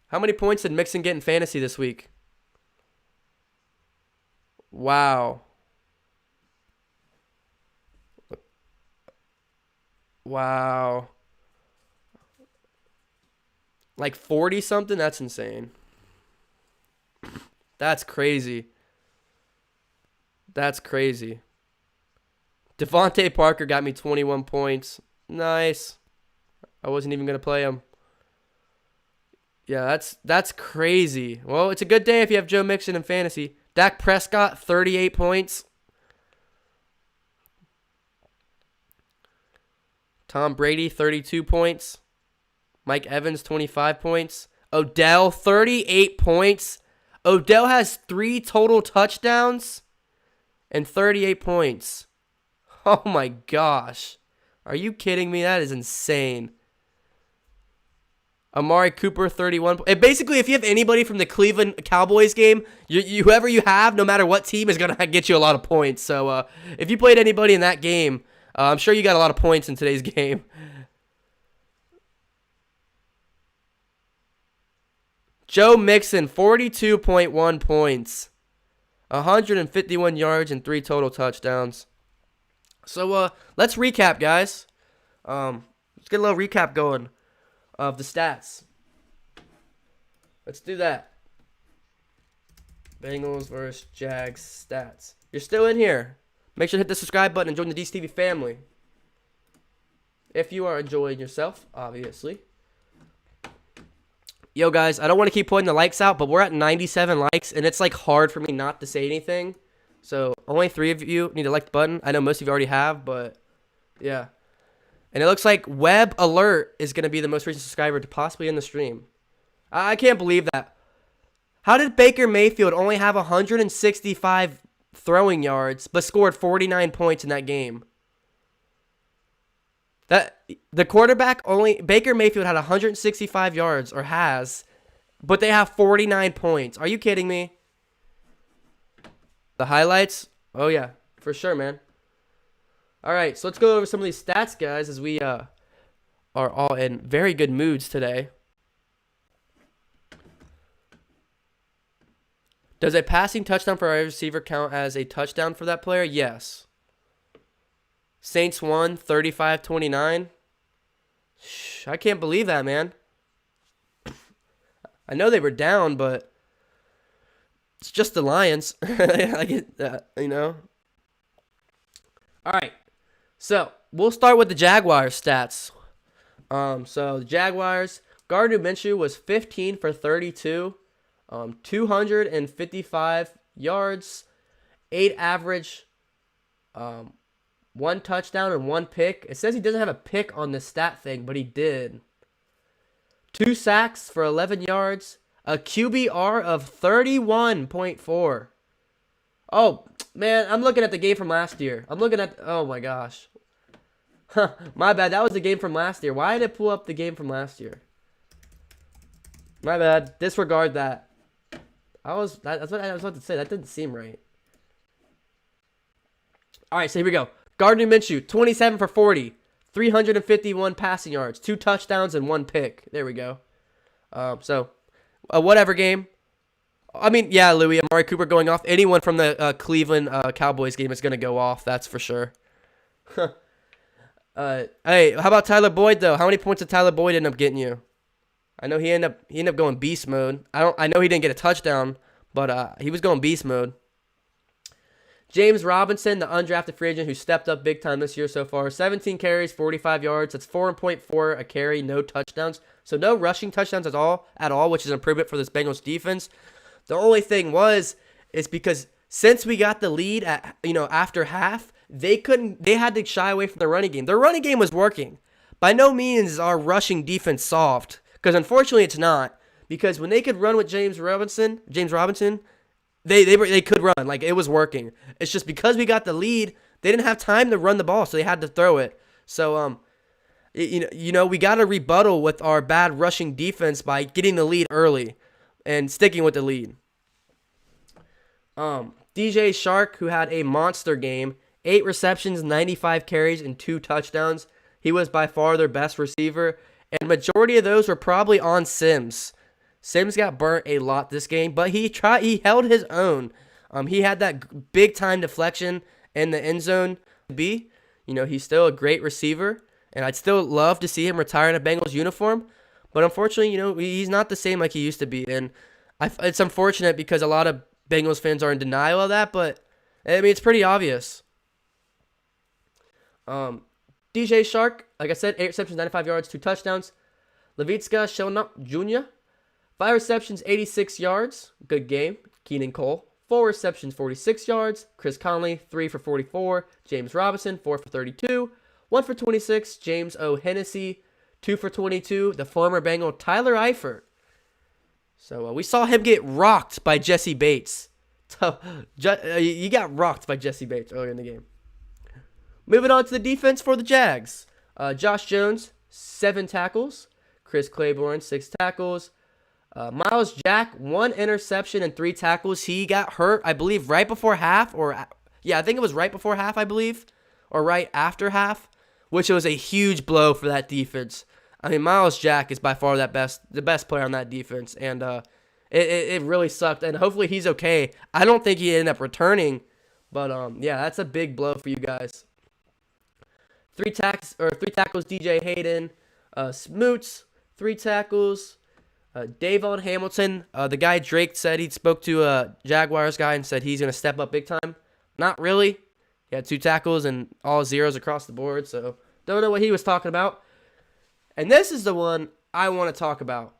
How many points did Mixon get in fantasy this week? Wow. Wow. Like 40 something? That's insane. That's crazy. That's crazy. Devontae Parker got me 21 points. Nice. I wasn't even going to play him. Yeah, that's crazy. Well, it's a good day if you have Joe Mixon in fantasy. Dak Prescott, 38 points. Tom Brady, 32 points. Mike Evans, 25 points. Odell, 38 points. Odell has 3 total touchdowns and 38 points. Oh my gosh. Are you kidding me? That is insane. Amari Cooper, 31. And basically, if you have anybody from the Cleveland Cowboys game, whoever you have, no matter what team, is going to get you a lot of points. So if you played anybody in that game, I'm sure you got a lot of points in today's game. Joe Mixon, 42.1 points. 151 yards and 3 total touchdowns. So let's recap, guys. Let's get a little recap going of the stats. Let's do that. Bengals versus Jags stats. You're still in here. Make sure to hit the subscribe button and join the DCTV family. If you are enjoying yourself, obviously. Yo, guys, I don't want to keep putting the likes out, but we're at 97 likes, and it's like hard for me not to say anything. So only 3 of you need to like the button. I know most of you already have, but yeah. And it looks like Web Alert is going to be the most recent subscriber to possibly in the stream. I can't believe that. How did Baker Mayfield only have 165 throwing yards but scored 49 points in that game? the quarterback only Baker Mayfield had 165 yards or has, but they have 49 points. Are you kidding me? The highlights? Oh yeah, for sure, man. All right, so let's go over some of these stats, guys, as we are all in very good moods today. Does a passing touchdown for a receiver count as a touchdown for that player? Yes. Saints won 35-29. I can't believe that, man. I know they were down, but it's just the Lions. I get that, you know. All right. So, we'll start with the Jaguars stats. So the Jaguars, Gardner Minshew was 15 for 32, 255 yards, 8 average, 1 touchdown and 1 pick. It says he doesn't have a pick on the stat thing, but he did. 2 sacks for 11 yards, a QBR of 31.4. Oh, man, I'm looking at the game from last year. Oh my gosh. My bad. That was the game from last year. Why did it pull up the game from last year? My bad. Disregard that. That's what I was about to say. That didn't seem right. All right, so here we go. Gardner Minshew, 27 for 40, 351 passing yards, 2 touchdowns and 1 pick. There we go. Whatever game. I mean, yeah, Louis, Amari Cooper going off. Anyone from the Cleveland Cowboys game is going to go off. That's for sure. Hey, how about Tyler Boyd though? How many points did Tyler Boyd end up getting you? I know he ended up going beast mode. I know he didn't get a touchdown, but he was going beast mode. James Robinson, the undrafted free agent who stepped up big time this year so far, 17 carries, 45 yards. That's 4.4 a carry, no touchdowns. So no rushing touchdowns at all, which is an improvement for this Bengals defense. The only thing is because since we got the lead at after half, they had to shy away from the running game. Their running game was working. By no means is our rushing defense solved, because unfortunately it's not. Because when they could run with James Robinson, they could run. Like, it was working. It's just because we got the lead, they didn't have time to run the ball, so they had to throw it. So we got to rebuttal with our bad rushing defense by getting the lead early and sticking with the lead. DJ Shark, who had a monster game, 8 receptions, 95 carries, and 2 touchdowns. He was by far their best receiver, and majority of those were probably on Sims. Sims got burnt a lot this game, but he held his own. He had that big time deflection in the end zone. He's still a great receiver, and I'd still love to see him retire in a Bengals uniform. But unfortunately, he's not the same like he used to be, and it's unfortunate because a lot of Bengals fans are in denial of that. But I mean, it's pretty obvious. DJ Shark, like I said, 8 receptions, 95 yards, 2 touchdowns. Levitska showing up, Jr., 5 receptions, 86 yards. Good game. Keenan Cole, 4 receptions, 46 yards. Chris Conley, 3 for 44. James Robinson, 4 for 32. 1 for 26. James O. Hennessy, 2 for 22. The former Bengal Tyler Eifert. So we saw him get rocked by Jesse Bates. You got rocked by Jesse Bates earlier in the game. Moving on to the defense for the Jags. Josh Jones, 7 tackles. Chris Claiborne, 6 tackles. Miles Jack, 1 interception and 3 tackles. He got hurt, I believe, right before half. I think it was right before half, I believe. Or right after half. Which was a huge blow for that defense. I mean, Miles Jack is by far the best player on that defense. And it really sucked. And hopefully he's okay. I don't think he ended up returning. But, that's a big blow for you guys. 3 tackles, DJ Hayden. Smoots, 3 tackles. Davon Hamilton, the guy Drake said he spoke to a Jaguars guy and said he's going to step up big time. Not really. He had 2 tackles and all zeros across the board, so don't know what he was talking about. And this is the one I want to talk about.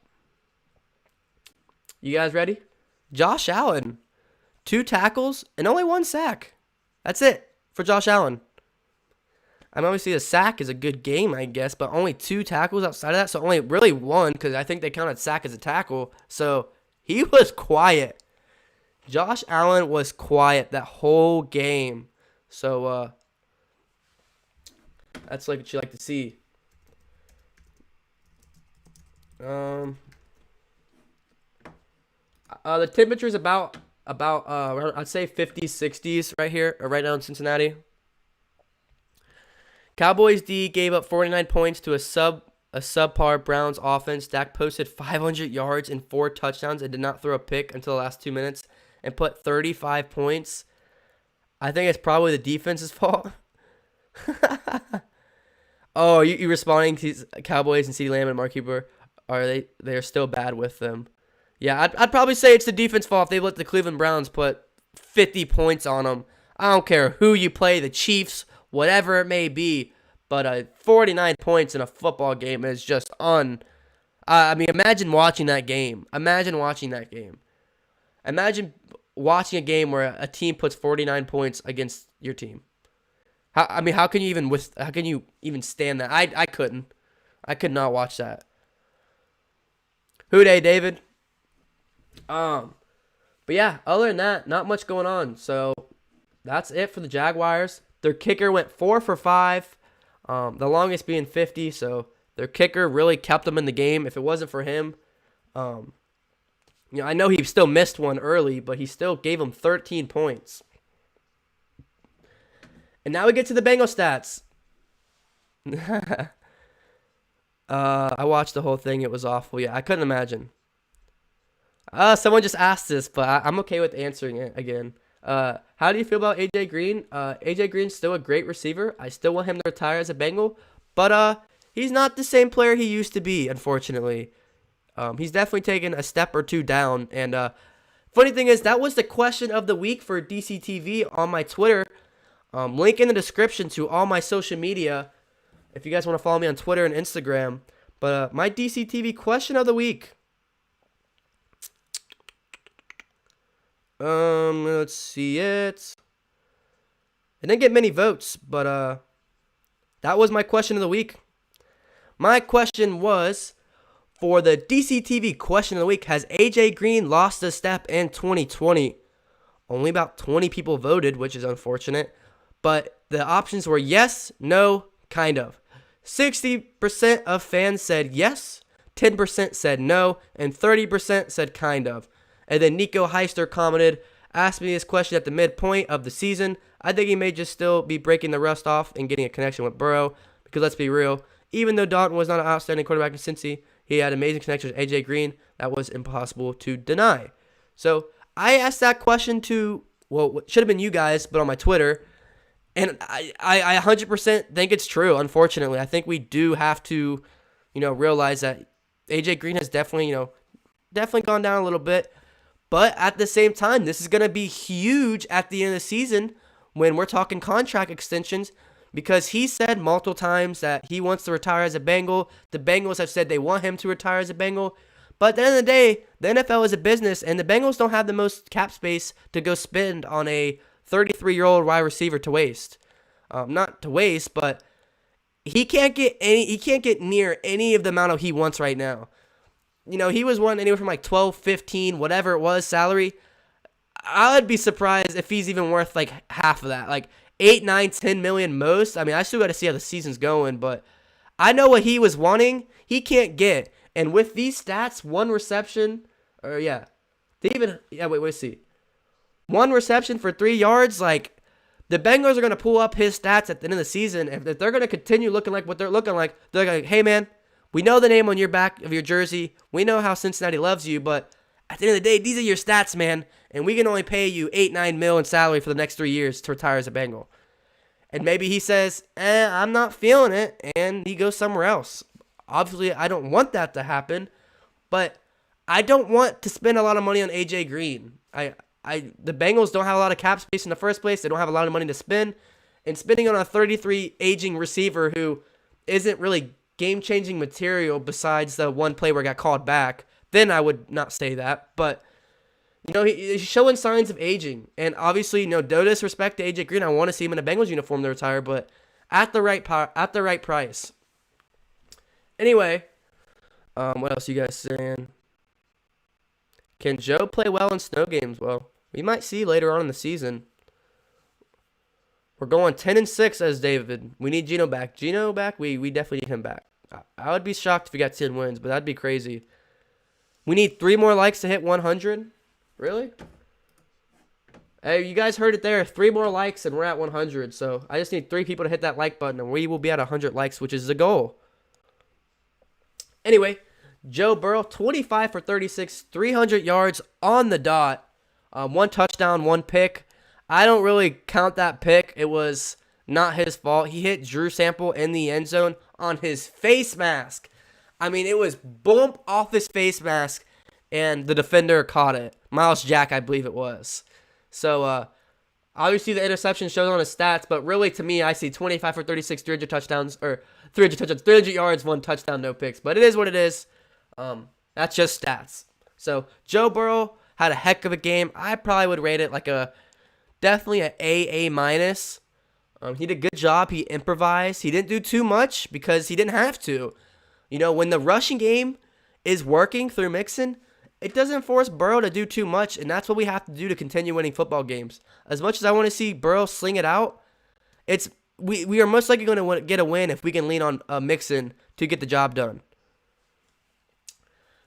You guys ready? Josh Allen, 2 tackles and only 1 sack. That's it for Josh Allen. I mean, obviously a sack is a good game, I guess, but only 2 tackles outside of that, so only really 1 because I think they counted sack as a tackle. So he was quiet. Josh Allen was quiet that whole game. So that's like what you like to see. Um, the temperature is about I'd say 50s, 60s right here, or right now in Cincinnati. Cowboys D gave up 49 points to a subpar Browns offense. Dak posted 500 yards and 4 touchdowns and did not throw a pick until the last 2 minutes and put 35 points. I think it's probably the defense's fault. Oh, you responding to Cowboys and CeeDee Lamb and Mark Cooper? Are they are still bad with them? Yeah, I'd probably say it's the defense fault if they let the Cleveland Browns put 50 points on them. I don't care who you play, the Chiefs, whatever it may be, but 49 points in a football game is just I mean, imagine watching that game. Imagine watching that game. Imagine watching a game where a team puts 49 points against your team. How can you even stand that? I couldn't. I could not watch that. Who dey, David? But yeah, other than that, not much going on. So that's it for the Jaguars. Their kicker went 4 for 5, the longest being 50. So their kicker really kept them in the game. If it wasn't for him, I know he still missed one early, but he still gave them 13 points. And now we get to the Bengals stats. I watched the whole thing. It was awful. Yeah, I couldn't imagine. Someone just asked this, but I'm okay with answering it again. How do you feel about A.J. Green? A.J. Green's still a great receiver. I still want him to retire as a Bengal, but he's not the same player he used to be, unfortunately. He's definitely taken a step or two down. And funny thing is, that was the question of the week for DCTV on my Twitter. Link in the description to all my social media if you guys want to follow me on Twitter and Instagram. But my DCTV question of the week. Let's see it. I didn't get many votes, but that was my question of the week. My question was, for the DCTV question of the week, has AJ Green lost a step in 2020? Only about 20 people voted, which is unfortunate. But the options were yes, no, kind of. 60% of fans said yes, 10% said no, and 30% said kind of. And then Nico Heister commented, asked me this question at the midpoint of the season. I think he may just still be breaking the rust off and getting a connection with Burrow. Because let's be real, even though Dalton was not an outstanding quarterback in Cincy, he had amazing connections with AJ Green. That was impossible to deny. So I asked that question to, well, it should have been you guys, but on my Twitter. And I 100% think it's true, unfortunately. I think we do have to, realize that AJ Green has definitely gone down a little bit. But at the same time, this is going to be huge at the end of the season when we're talking contract extensions, because he said multiple times that he wants to retire as a Bengal. The Bengals have said they want him to retire as a Bengal. But at the end of the day, the NFL is a business, and the Bengals don't have the most cap space to go spend on a 33-year-old wide receiver to waste. Not to waste, but he can't get near any of the amount he wants right now. He was wanting anywhere from like 12, 15, whatever it was, salary. I would be surprised if he's even worth like half of that. Like 8, 9, 10 million most. I mean, I still got to see how the season's going, but I know what he was wanting, he can't get. And with these stats, one reception, let's see. One reception for 3 yards, like, the Bengals are going to pull up his stats at the end of the season. If they're going to continue looking like what they're looking like, they're like, hey, man, we know the name on your back of your jersey. We know how Cincinnati loves you, but at the end of the day, these are your stats, man. And we can only pay you 8, 9 mil in salary for the next 3 years to retire as a Bengal. And maybe he says, I'm not feeling it, and he goes somewhere else. Obviously, I don't want that to happen, but I don't want to spend a lot of money on AJ Green. The Bengals don't have a lot of cap space in the first place. They don't have a lot of money to spend. And spending on a 33 aging receiver who isn't really game-changing material besides the one play where it got called back, then I would not say that. But, he's showing signs of aging. And obviously, no disrespect to AJ Green. I want to see him in a Bengals uniform to retire, but at the right price. Anyway, what else you guys saying? Can Joe play well in snow games? Well, we might see later on in the season. We're going 10-6 as David. We need Geno back. We definitely need him back. I would be shocked if we got 10 wins, but that'd be crazy. We need 3 more likes to hit 100? Really? Hey, you guys heard it there. 3 more likes and we're at 100. So I just need 3 people to hit that like button and we will be at 100 likes, which is the goal. Anyway, Joe Burrow, 25 for 36, 300 yards on the dot. 1 touchdown, 1 pick. I don't really count that pick. It was not his fault. He hit Drew Sample in the end zone on his face mask. I mean, it was bump off his face mask, and the defender caught it. Miles Jack, I believe it was. So, obviously the interception shows on his stats, but really to me, I see 25 for 36, 300 touchdowns, or 300 touchdowns, 300 yards, 1 touchdown, no picks. But it is what it is. That's just stats. So, Joe Burrow had a heck of a game. I probably would rate it like definitely an A minus. He did a good job. He improvised. He didn't do too much because he didn't have to. You know, when the rushing game is working through Mixon, it doesn't force Burrow to do too much, and that's what we have to do to continue winning football games. As much as I want to see Burrow sling it out, we are most likely going to get a win if we can lean on Mixon to get the job done.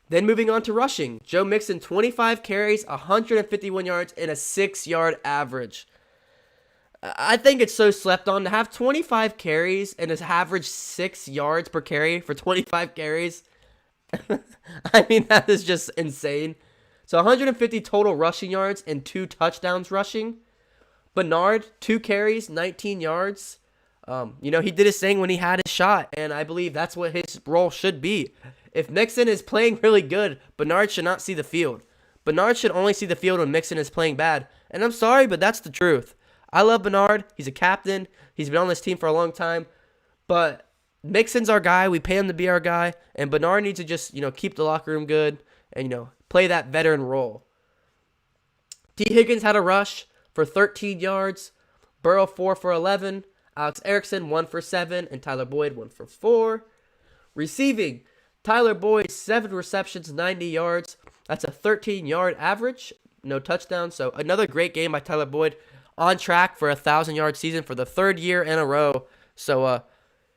Then moving on to rushing. Joe Mixon, 25 carries, 151 yards, and a 6-yard average. I think it's so slept on to have 25 carries and an average 6 yards per carry for 25 carries. I mean, that is just insane. So 150 total rushing yards and 2 touchdowns rushing. Bernard, 2 carries, 19 yards. He did his thing when he had his shot, and I believe that's what his role should be. If Mixon is playing really good, Bernard should not see the field. Bernard should only see the field when Mixon is playing bad. And I'm sorry, but that's the truth. I love Bernard. He's a captain. He's been on this team for a long time. But Mixon's our guy. We pay him to be our guy. And Bernard needs to just, keep the locker room good and, play that veteran role. T. Higgins had a rush for 13 yards. Burrow, 4 for 11. Alex Erickson, 1 for 7. And Tyler Boyd, 1 for 4. Receiving, Tyler Boyd, 7 receptions, 90 yards. That's a 13-yard average. No touchdowns. So another great game by Tyler Boyd. On track for a 1,000-yard season for the 3rd year in a row. So,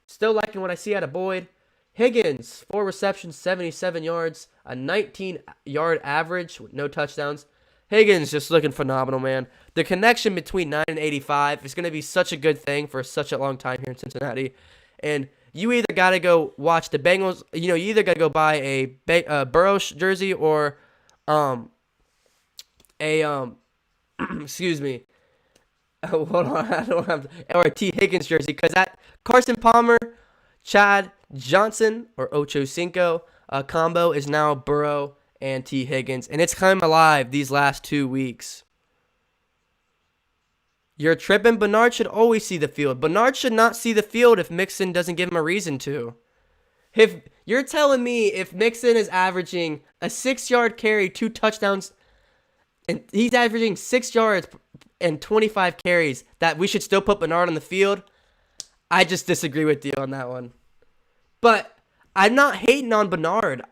still liking what I see out of Boyd. Higgins, 4 receptions, 77 yards, a 19-yard average with no touchdowns. Higgins just looking phenomenal, man. The connection between 9 and 85 is going to be such a good thing for such a long time here in Cincinnati. And you either got to go watch the Bengals, you either got to go buy a Burrow jersey or excuse me. Hold on, I don't have or a T. Higgins jersey because that Carson Palmer, Chad Johnson or Ocho Cinco combo is now Burrow and T. Higgins, and it's come alive these last 2 weeks. You're tripping. Bernard should always see the field. Bernard should not see the field if Mixon doesn't give him a reason to. If you're telling me if Mixon is averaging a 6-yard carry, 2 touchdowns, and he's averaging 6 yards and 25 carries, that we should still put Bernard on the field, I just disagree with you on that one. But I'm not hating on Bernard.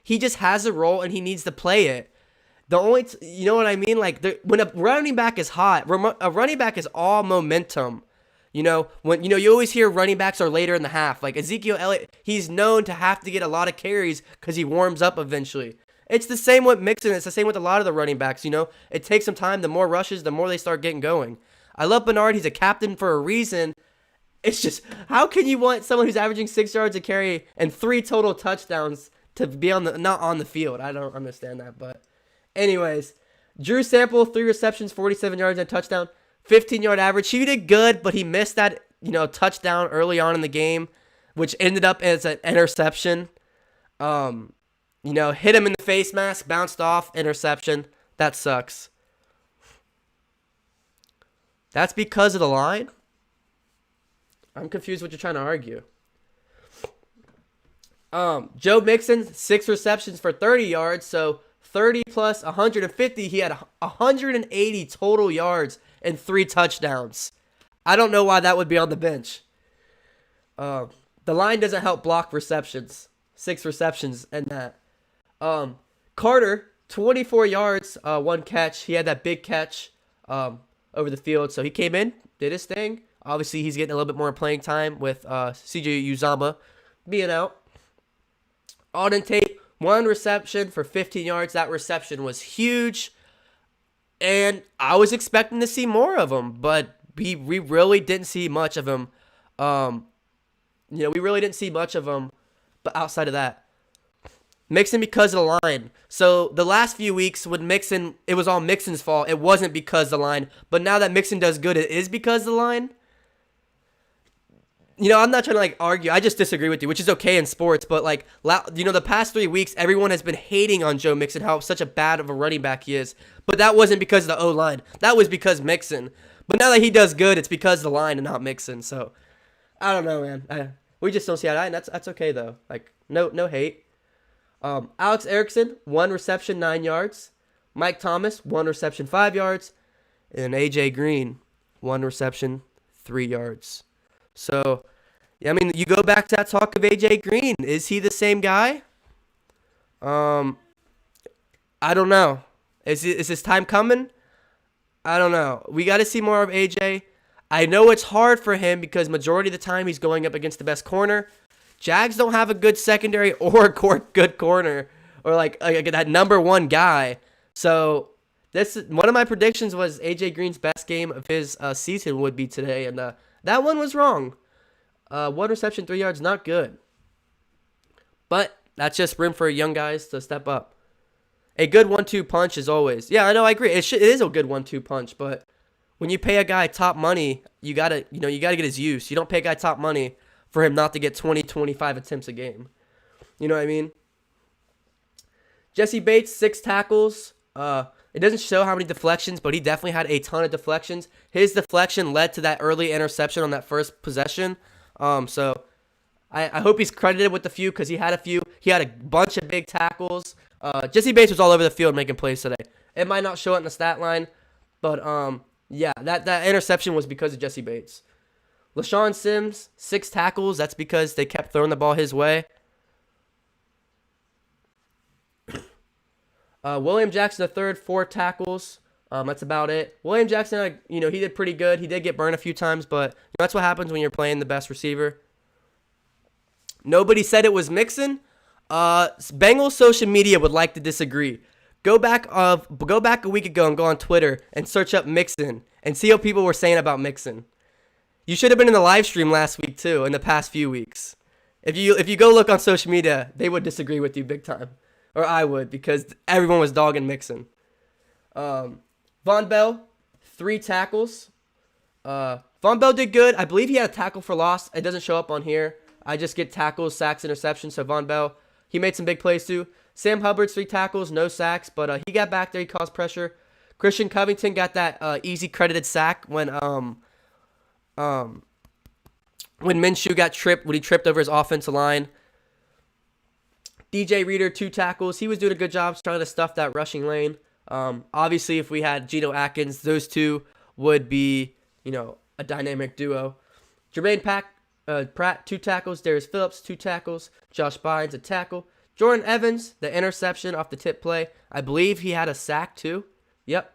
He just has a role and he needs to play it. The only, you know what I mean? Like when a running back is hot, a running back is all momentum. When you always hear running backs are later in the half. Like Ezekiel Elliott, he's known to have to get a lot of carries because he warms up eventually. It's the same with Mixon. It's the same with a lot of the running backs, It takes some time. The more rushes, the more they start getting going. I love Bernard. He's a captain for a reason. It's just, how can you want someone who's averaging 6 yards a carry and 3 total touchdowns to be not on the field? I don't understand that. But anyways, Drew Sample, 3 receptions, 47 yards and a touchdown, 15-yard average. He did good, but he missed that, touchdown early on in the game, which ended up as an interception. Hit him in the face mask, bounced off, interception. That sucks. That's because of the line? I'm confused what you're trying to argue. Joe Mixon, 6 receptions for 30 yards, so 30 plus 150. He had 180 total yards and 3 touchdowns. I don't know why that would be on the bench. The line doesn't help block receptions. 6 receptions and that. Carter, 24 yards, 1 catch. He had that big catch over the field, so he came in, did his thing. Obviously, he's getting a little bit more playing time with CJ Uzomah being out. Auden Tate, 1 reception for 15 yards. That reception was huge. And I was expecting to see more of him, but we really didn't see much of him. We really didn't see much of him, but outside of that. Mixon because of the line. So the last few weeks when Mixon, it was all Mixon's fault. It wasn't because of the line. But now that Mixon does good, it is because of the line. I'm not trying to argue. I just disagree with you, which is okay in sports. But the past 3 weeks, everyone has been hating on Joe Mixon, how such a bad of a running back he is. But that wasn't because of the O-line. That was because Mixon. But now that he does good, it's because of the line and not Mixon. So I don't know, man. We just don't see eye to eye, and that's okay though. No hate. Alex Erickson, 1 reception, 9 yards. Mike Thomas, 1 reception, 5 yards. And AJ Green, 1 reception, 3 yards. So, you go back to that talk of AJ Green. Is he the same guy? I don't know. Is his time coming? I don't know. We got to see more of AJ. I know it's hard for him because majority of the time he's going up against the best corner. Jags don't have a good secondary or a good corner or that number one guy. So one of my predictions was AJ Green's best game of his season would be today, and that one was wrong. 1 reception, 3 yards, not good. But that's just room for young guys to step up. A good 1-2 punch is always. Yeah, I know, I agree. It is a good 1-2 punch, but when you pay a guy top money, you gotta get his use. You don't pay a guy top money for him not to get 20, 25 attempts a game. You know what I mean? Jesse Bates, 6 tackles. It doesn't show how many deflections, but he definitely had a ton of deflections. His deflection led to that early interception on that first possession. So I hope he's credited with a few because he had a few. He had a bunch of big tackles. Jesse Bates was all over the field making plays today. It might not show it in the stat line, but yeah, that interception was because of Jesse Bates. LaShawn Sims, 6 tackles. That's because they kept throwing the ball his way. William Jackson III, 4 tackles. That's about it. William Jackson, he did pretty good. He did get burned a few times, but that's what happens when you're playing the best receiver. Nobody said it was Mixon. Bengals social media would like to disagree. Go back a week ago and go on Twitter and search up Mixon and see what people were saying about Mixon. You should have been in the live stream last week too, in the past few weeks. If you go look on social media, they would disagree with you big time. Or I would, because everyone was dogging Mixon. Von Bell, 3 tackles. Von Bell did good. I believe he had a tackle for loss. It doesn't show up on here. I just get tackles, sacks, interceptions. So Von Bell, he made some big plays too. Sam Hubbard's 3 tackles, no sacks, but he got back there. He caused pressure. Christian Covington got that easy credited sack when Minshew got tripped, when he tripped over his offensive line. DJ Reader, 2 tackles. He was doing a good job trying to stuff that rushing lane. Obviously, if we had Geno Atkins, those two would be, a dynamic duo. Jermaine Pratt, 2 tackles. Darius Phillips, 2 tackles. Josh Bynes, a tackle. Jordan Evans, the interception off the tip play. I believe he had a sack too. Yep.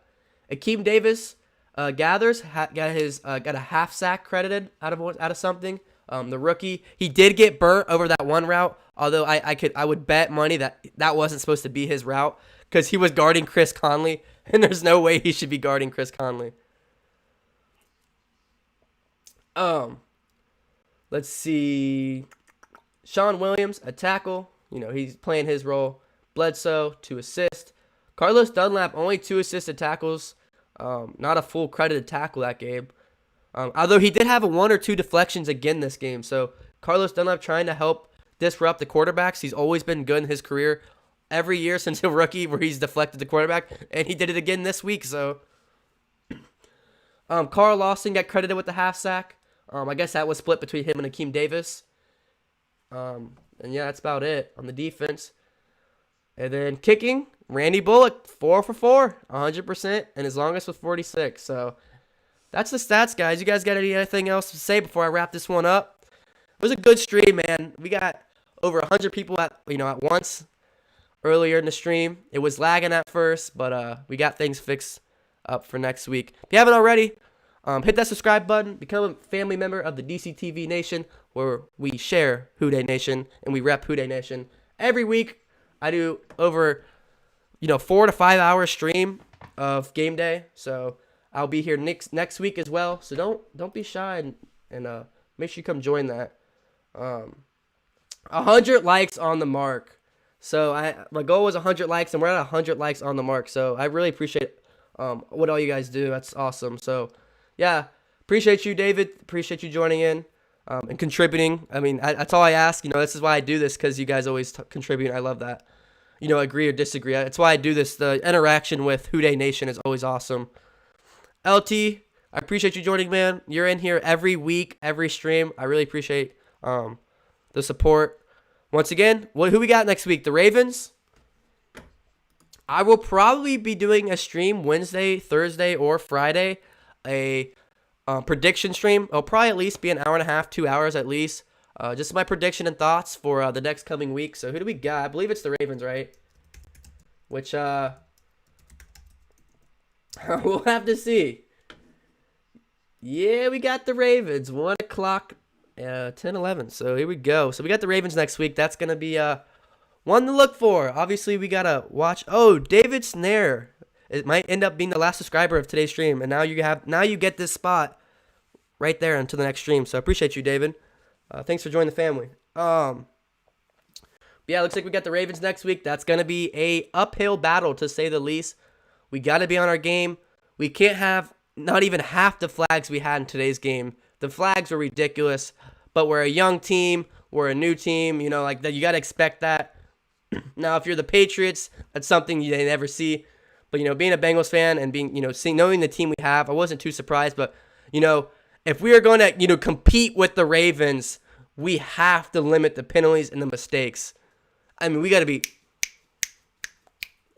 Akeem Davis got a half sack credited out of something. The rookie, he did get burnt over that one route. Although I would bet money that wasn't supposed to be his route because he was guarding Chris Conley, and there's no way he should be guarding Chris Conley. Let's see. Sean Williams, a tackle. He's playing his role. Bledsoe, 2 assists. Carlos Dunlap, only 2 assisted tackles. Not a full credited tackle that game. Although he did have 1 or 2 deflections again this game. So Carlos Dunlap trying to help disrupt the quarterbacks. He's always been good in his career every year since a rookie where he's deflected the quarterback. And he did it again this week. So Carl Lawson got credited with the half sack. I guess that was split between him and Akeem Davis. And yeah, that's about it on the defense. And then kicking, Randy Bullock, 4 for 4, 100%, and his longest was 46. So that's the stats, guys. You guys got anything else to say before I wrap this one up? It was a good stream, man. We got over 100 people at once earlier in the stream. It was lagging at first, but we got things fixed up for next week. If you haven't already, hit that subscribe button. Become a family member of the DCTV Nation, where we share Who Dey Nation and we rep Who Dey Nation every week I do over 4 to 5 hour stream of game day. So I'll be here next week as well. So don't be shy and make sure you come join that. 100 likes on the mark. So my goal was 100 likes, and we're at 100 likes on the mark. So I really appreciate what all you guys do. That's awesome. So yeah, appreciate you, David. Appreciate you joining in and contributing. I mean, that's all I ask. This is why I do this, because you guys always contribute. I love that. Agree or disagree. That's why I do this. The interaction with Who Dey Nation is always awesome. LT, I appreciate you joining, man. You're in here every week, every stream. I really appreciate the support. Once again, who we got next week? The Ravens. I will probably be doing a stream Wednesday, Thursday, or Friday. A prediction stream. It'll probably at least be an hour and a half, 2 hours at least. Just my prediction and thoughts for the next coming week. So who do we got? I believe it's the Ravens, right? Which we'll have to see. Yeah, we got the Ravens. 1 o'clock, 10-11. So here we go. So we got the Ravens next week. That's going to be one to look for. Obviously, we got to watch. Oh, David Snare. It might end up being the last subscriber of today's stream. And now you get this spot right there until the next stream. So I appreciate you, David. Thanks for joining the family. But yeah, looks like we got the Ravens next week. That's going to be a uphill battle, to say the least. We got to be on our game. We can't have not even half the flags we had in today's game. The flags were ridiculous, but we're a young team. We're a new team. You got to expect that. Now, if you're the Patriots, that's something you never see. But, being a Bengals fan and being, knowing the team we have, I wasn't too surprised. But, if we are going to, compete with the Ravens, we have to limit the penalties and the mistakes. I mean, we got to be,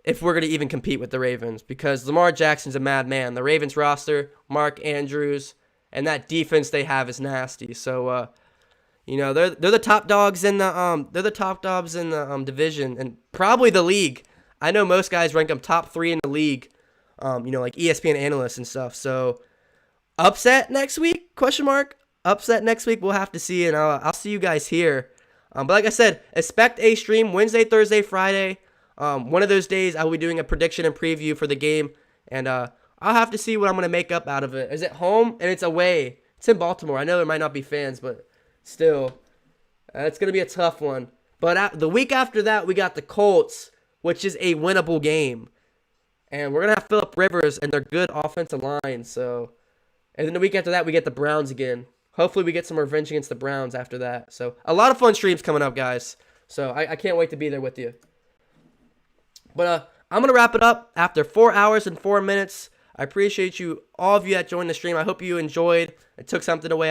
if we're going to even compete with the Ravens, because Lamar Jackson's a madman. The Ravens roster, Mark Andrews, and that defense they have is nasty. So, they're the top dogs in the division and probably the league. I know most guys rank them top 3 in the league. Like ESPN analysts and stuff. So, upset next week? Question mark. Upset next week? We'll have to see, and I'll see you guys here. But like I said, expect a stream Wednesday, Thursday, Friday. One of those days I will be doing a prediction and preview for the game, and I'll have to see what I'm going to make up out of it. Is it home and it's away? It's in Baltimore. I know there might not be fans, but still, it's going to be a tough one. But the week after that, we got the Colts, which is a winnable game. And we're going to have Phillip Rivers and their good offensive line. So, and then the week after that, we get the Browns again. Hopefully we get some revenge against the Browns after that. So a lot of fun streams coming up, guys. So I can't wait to be there with you. But I'm going to wrap it up after 4 hours and 4 minutes. I appreciate all of you that joined the stream. I hope you enjoyed and took something away